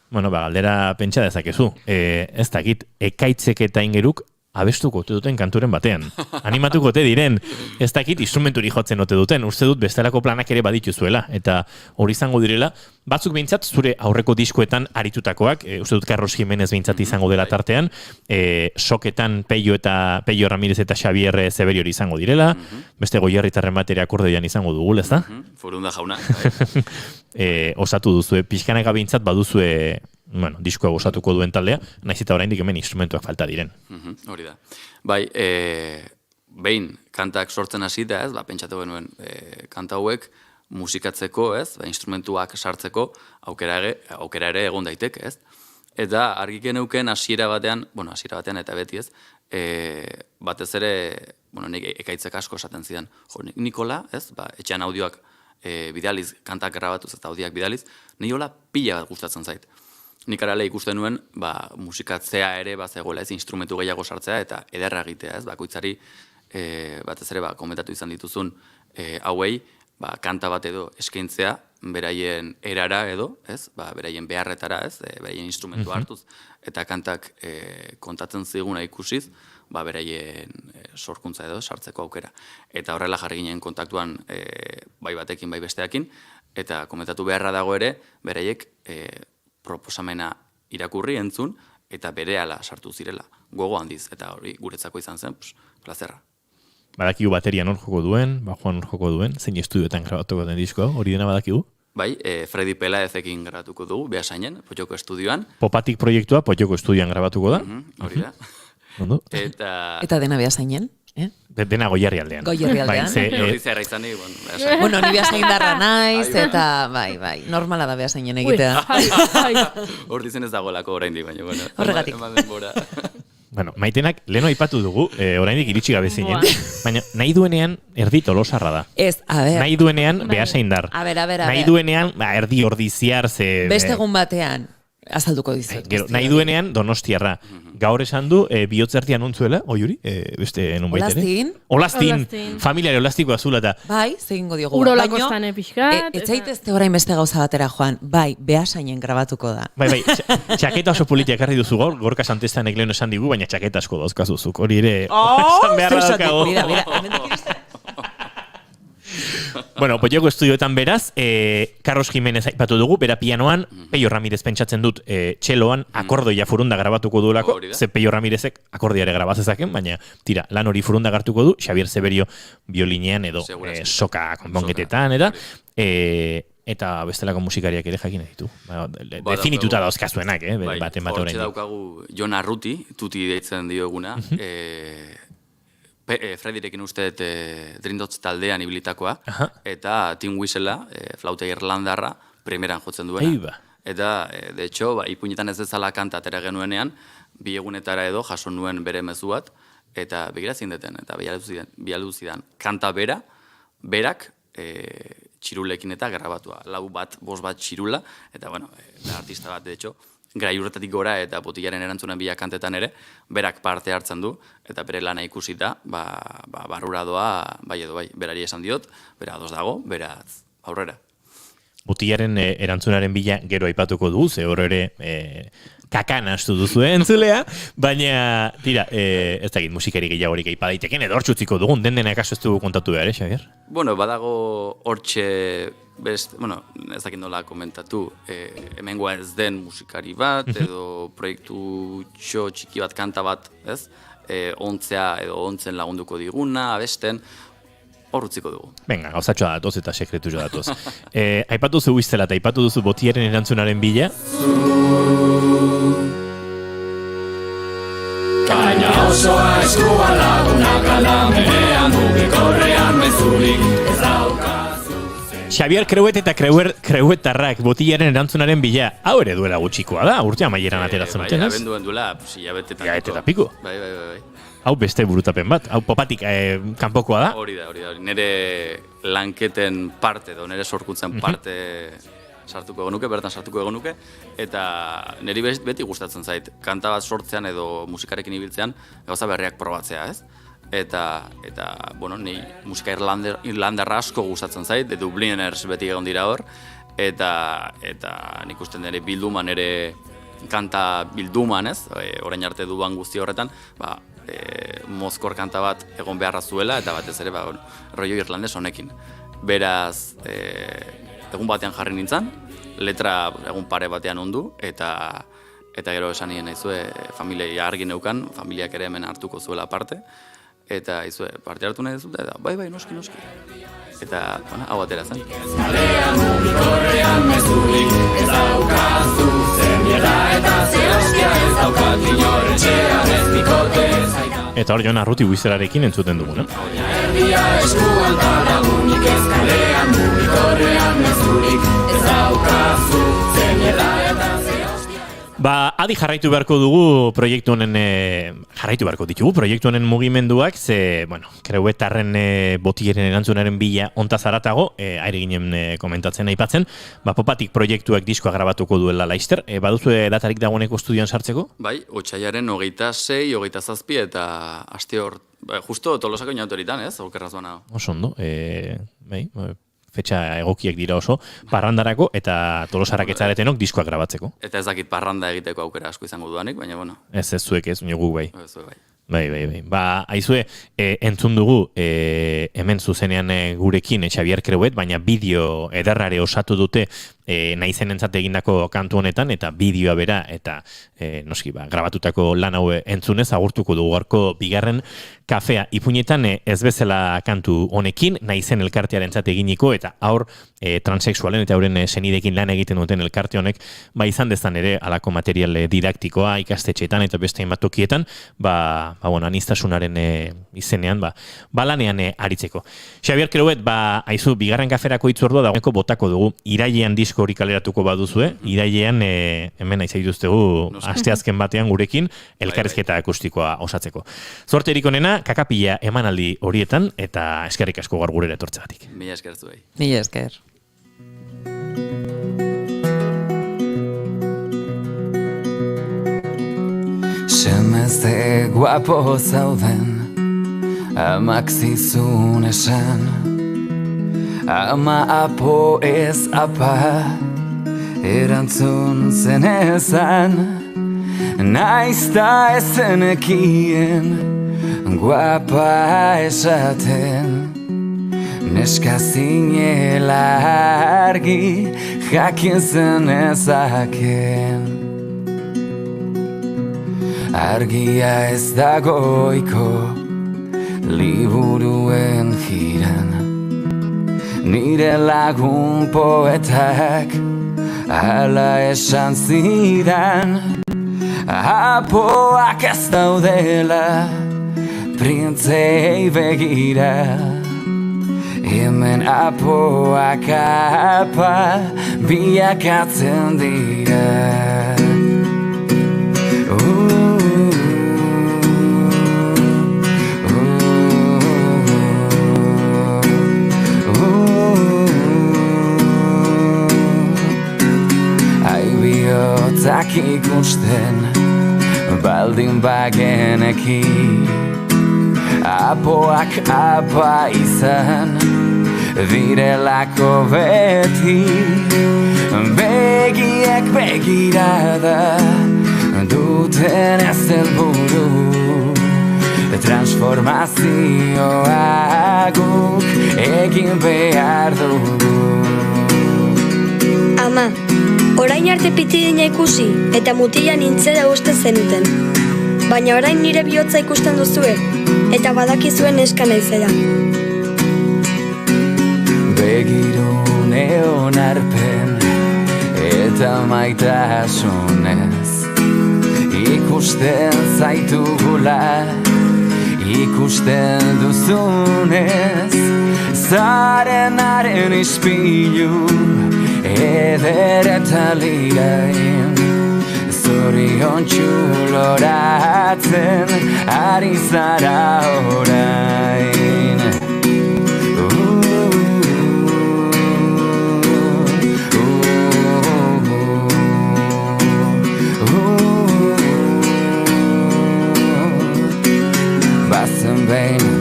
galdera pentsa dezakezu, ez dakit ekaitzek eta aingeruk abestuko ote duten kanturen batean. Animatuko ote diren, ez dakit instrumenturi jotzen ote duten, uste dut bestelako planak ere badituzuela, eta hori izango direla, batzuk behintzat zure aurreko diskoetan aritutakoak, uste dut Carlos Jimenez behintzat izango dela tartean, soketan Peio Ramirez eta Xabier Zeberiori izango direla, beste Goierritarren batera akordeoan izango dugu, ez da? Forunda jauna. Osatu duzue, pixkanaka behintzat baduzue diskoa osatuko duen taldea, naiz eta oraindik hemen instrumentuak falta diren. Hori da. Bai, behin kantak sortzen hasi da, ez, pentsatu genuen kanta hauek musikatzeko, ez, instrumentuak sartzeko aukera ere egon daiteke, ez. Eta argi geneuken hasiera batean eta beti, ez, batez ere, nik ekaitzek asko esaten zidan, Nikola, ez, etxean audioak bidaliz, kantak grabatuz eta audioak bidaliz, niola pila bat gustatzen zait. Nik arale ikusten nuen, musikatzea ere zegoela, ez, instrumentu gehiago sartzea eta ederra egitea, ez, bakoitzari batez ere komentatu izan dituzun hauei, kanta bat edo eskaintzea, beraien erara edo, ez, beraien beharretara, ez, beraien instrumentu hartuz, eta kantak kontatzen ziguna ikusiz, beraien sorkuntza edo sartzeko aukera. Eta horrela jarri ginen kontaktuan bai batekin, bai besteakin, eta komentatu beharra dago ere, beraiek proposamena irakurri entzun, eta berehala sartu zirela, gogo handiz, eta hori guretzako izan zen, plazerra. Badakigu bateria nor joko duen, bajoan nor joko duen, zein estudioetan grabatuko den disko, hori dena badakigu? Bai, Freddy Pelaezekin grabatuko dugu, Beasainen, Potxoko estudioan. Popatik proiektua Potxoko estudioan grabatuko da. Hori da. Ondo. Eta dena Beasainen? Dena Goierri aldean. Goierri aldean. Lorrizea eraizani, Beasain. Bueno, ni Beasaindarra naiz, eta bai, normala da Beasainen egitea. Hor dizen ez dagoelako oraindik, baina, bueno. Horregatik. Bueno, Maitenak, leno aipatu dugu, oraindik iritsi gabe zinen, baina nahi duenean erdi Tolosarra da. Ez, a ber. Nahi duenean Beasaindar. A ber. Nahi duenean erdi Ordiziar ze... Beste egun batean, azalduko dizut. Gero, nahi duenean Donostiarra. Gaur esan du, bihotzertian ontzuela, oiuri, beste nun baitere. Olastin, familiare olastikoa zula eta... Bai, zegingo diogu. Urolako stane pixkat. Ez zaitezte orain beste gauza batera, Juan. Bai, Beasainen grabatuko da. Bai, txaketa oso politia ekarri duzu gaur, Gorka Santestanek lehen esan digu, baina txaketa asko dauzkazuzuk. Hori ere, esan beharra daukago. Mira, Bueno, Potxoko estudioetan beraz, Carlos Jiménez aipatu dugu, bera pianoan, Peio Ramirez pentsatzen dut txeloan akordoia furunda grabatuko duelako, ze Peio Ramirezek akordiare grabazezaken, baina tira, lan hori furunda gartuko du, Xavier Severio biolinean edo soka konponketetan, eta bestelako musikariak ere jakin ditu. Definituta dauzkazuenak, baten bat orain. Hortxe daukagu Jon Arruti, tuti deitzen dioguna, Fredirekin uste Drindotz taldean ibilitakoa, eta Tim Whistlela, flauta irlandarra, primeran jotzen duena. Eta, de hecho, ipuinetan ez dezala kanta atera genuenean, bi egunetara edo jaso nuen bere mezu bat, eta begira zindeten, eta bialdu zidan kanta berak, txirulekin eta grabatua. 4-5 bat txirula, eta, bueno, artista bat, de hecho, graiurretatik gora eta Botilaren erantzunen bila kantetan ere, berak parte hartzen du, eta bere lana ikusita, barrura doa, bai edo bai, berari esan diot, bera ados dago, beraz, aurrera. Botilaren erantzunaren bila gero aipatuko du, ze hor ere kakan astu duzu entzulea, baina, tira, ez dakit musikari gehiagorik aipa daiteken, edo hortxutziko dugun, dena akaso ez dugu kontatu behar, Xavier? Bueno, badago hortxe, ez dakit nola komentatu, hemengoa ez den musikari bat, edo proiektu txiki bat, kanta bat, ez? Ontzea edo ontzen lagunduko diguna, abesten, hor utziko dugu. Venga, gauzatxoa datoz eta sekretu datoz. Aipatu zu iztela eta aipatu duzu Botiaren erantzunaren bila. Kaina osoa eskua lagunak alamenean mugikorrean mezurik ez daukazu. Xavier Creuet eta Creuetarrak Botilaren erantzunaren bila. Hau ere duela gutxikoa da, urte amaieran ateratzen duten, ez? Bai, abenduen duela, hilabete piko. Bai. Hau beste burutapen bat, hau Popatik kanpokoa da. Hori da. Nere lanketen parte, edo nere sorkuntzen parte sartuko egonuke, bertan sartuko egonuke, eta niri beti gustatzen zait, kanta bat sortzean edo musikarekin ibiltzean, gauza berriak probatzea, ez? Eta bueno, ni musika irlandarra asko gustatzen zait, Dubliners beti egon dira hor, eta nik uste nire bilduman, nire kanta bilduman, ez? Orain arte duan guzti horretan, mozkor kanta bat egon beharra zuela, eta batez ere, rollo irlandes honekin. Beraz, egun batean jarri nintzen, letra egun pare batean ondu, eta gero esan nien naizue familia argi neukan, familiak ere hemen hartuko zuela parte, eta izue parte hartu nahi dezute, eta bai, noski. Eta, hau atera zen. Kalean mugikorrean mezurik ez daukazu, zenbiela eta zehoskia ez daukat inoretxean ez bikote zaita. Eta hor Jon Arruti Whistelarekin entzuten duguna. Erdia eskuan talagunik ez kalean mugikorrean mezurik ez daukazu, zenbiela eta zehoskia. Adi jarraitu beharko dugu proiektu honen, proiektu honen mugimenduak, ze, Creuetarren Botiaren erantzunaren bila ontaz aratago, aire ginen komentatzen aipatzen, Popatik proiektuak diskoa grabatuko duela laizter, baduzu datarik dagoeneko estudioan sartzeko? Bai, otsailaren 26, 27 eta aste hor, justo Tolosako inauteritan, ez? Okerraz bana. Oso ondo, fetxa egokiek dira oso, parrandarako eta Tolosarak etzaretenok diskoak grabatzeko. Eta ez dakit parranda egiteko aukera asko izango duanik, baina bueno. Ez zuek ez, gu bai. Bai. Aizue, entzun dugu hemen zuzenean gurekin Xavier Creuet, baina bideo ederrare osatu dute naizenentzat egindako kantu honetan, eta bideoa bera, eta noski, grabatutako lan hau entzunez, agurtuko dugu gaurko bigarren kafea. Ipuinetan ez bezala kantu honekin, naizen elkartearentzat eginiko, eta aur transexualen eta euren senidekin lan egiten duten elkarte honek, izan dezan ere alako material didaktikoa ikastetxeetan eta beste hainbat tokietan, anistasunaren izenean, lanean aritzeko. Xabier Kerouet, aizu, bigarren kaferako itzordua dagoeneko botako dugu, irailean disko hori kaleratuko baduzue, irailean hemen aizaituztegu asteazken batean gurekin elkarrizketa akustikoa osatzeko. Zorterik onena, kakapila emanaldi horietan, eta eskerrik asko gaur gurera etortzegatik. Mila esker zuei. Mila esker. Semezte guapo zauden, amak zizun esan, ama apo ez apa, erantzun zenezan, naizta ezenekien, guapa esaten, neska zinela argi, jakin zenezaken. Argia ez dagoiko liburuen jiran, nire lagun poetak ala esan zidan, apoak ez daudela printzei begira, hemen apoak apa biakatzen dira. Aibiotzak ikusten baldin bageneki, apoak apa izan direlako beti, begiek begirada duten ez helburu, transformazioa guk egin behar dugu. Ama, orain arte pitidina ikusi eta mutila nintzera uste zenuten. Baina orain nire bihotza ikusten duzue eta badakizuen neska naizela. Begirune onarpen eta maitasunez ikusten zaitugula, ikusten duzunez, zarenaren ispilu eder eta ligain, zorion txuloratzen ari zara orain.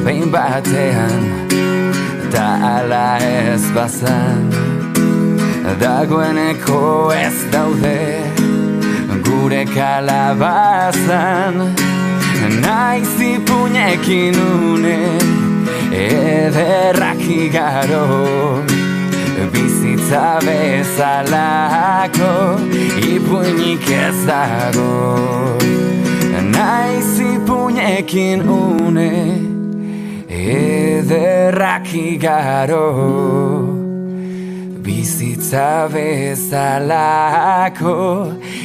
Behin batean, ta ala ez bazan, dagoeneko ez daude gure kalabazan, naiz ipuñekin une ederrak igaro, bizitza bezalako ipuinik ez dago. Naiz ipuñekin une ederrak igaro, bizitza bezalako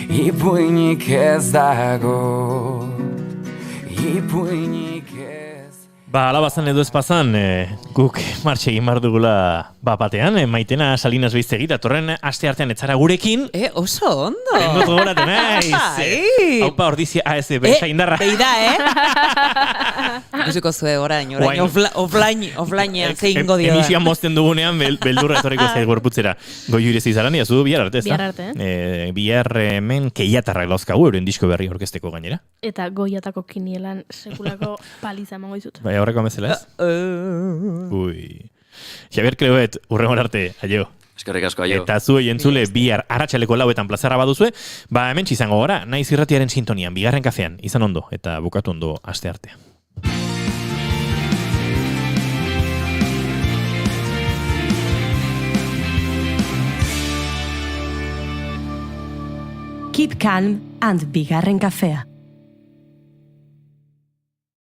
ipuinik ez dago, ipuinik ez. Alabazan edo ez pazan, guk martxe egin behar dugula batean, Maitena Salinas Beizegi, datorren aste artean etzara gurekin. Oso ondo! Engot gogoratu naiz! Haupa ordizia ASB saindarra. Beida, Ikusiko zue orain offlinean zeingo dio da. Emisioan mozten dugunean, beldurra etorriko zait gorputzera. Goiu irezi zaran, iazu bihar arte, ez da? Bihar arte, Bihar hemen keiatarrak lauzkagu, euren disko berri orkesteko gainera. Eta goiatako kinielan sekulako paliza emango izut. Bai, horreko amezela ez? Ui. Xabier Kerouet, urrengon arte, aio. Eskerrik asko, aio. Eta zuei entzule bihar arratsaleko 4etan plazara baduzue, hemen izango gara, naiz irratiaren sintonian, bigarren kafean, izan ondo, eta bukatu ondo aste artean. Keep Calm and Bigarren Kafea.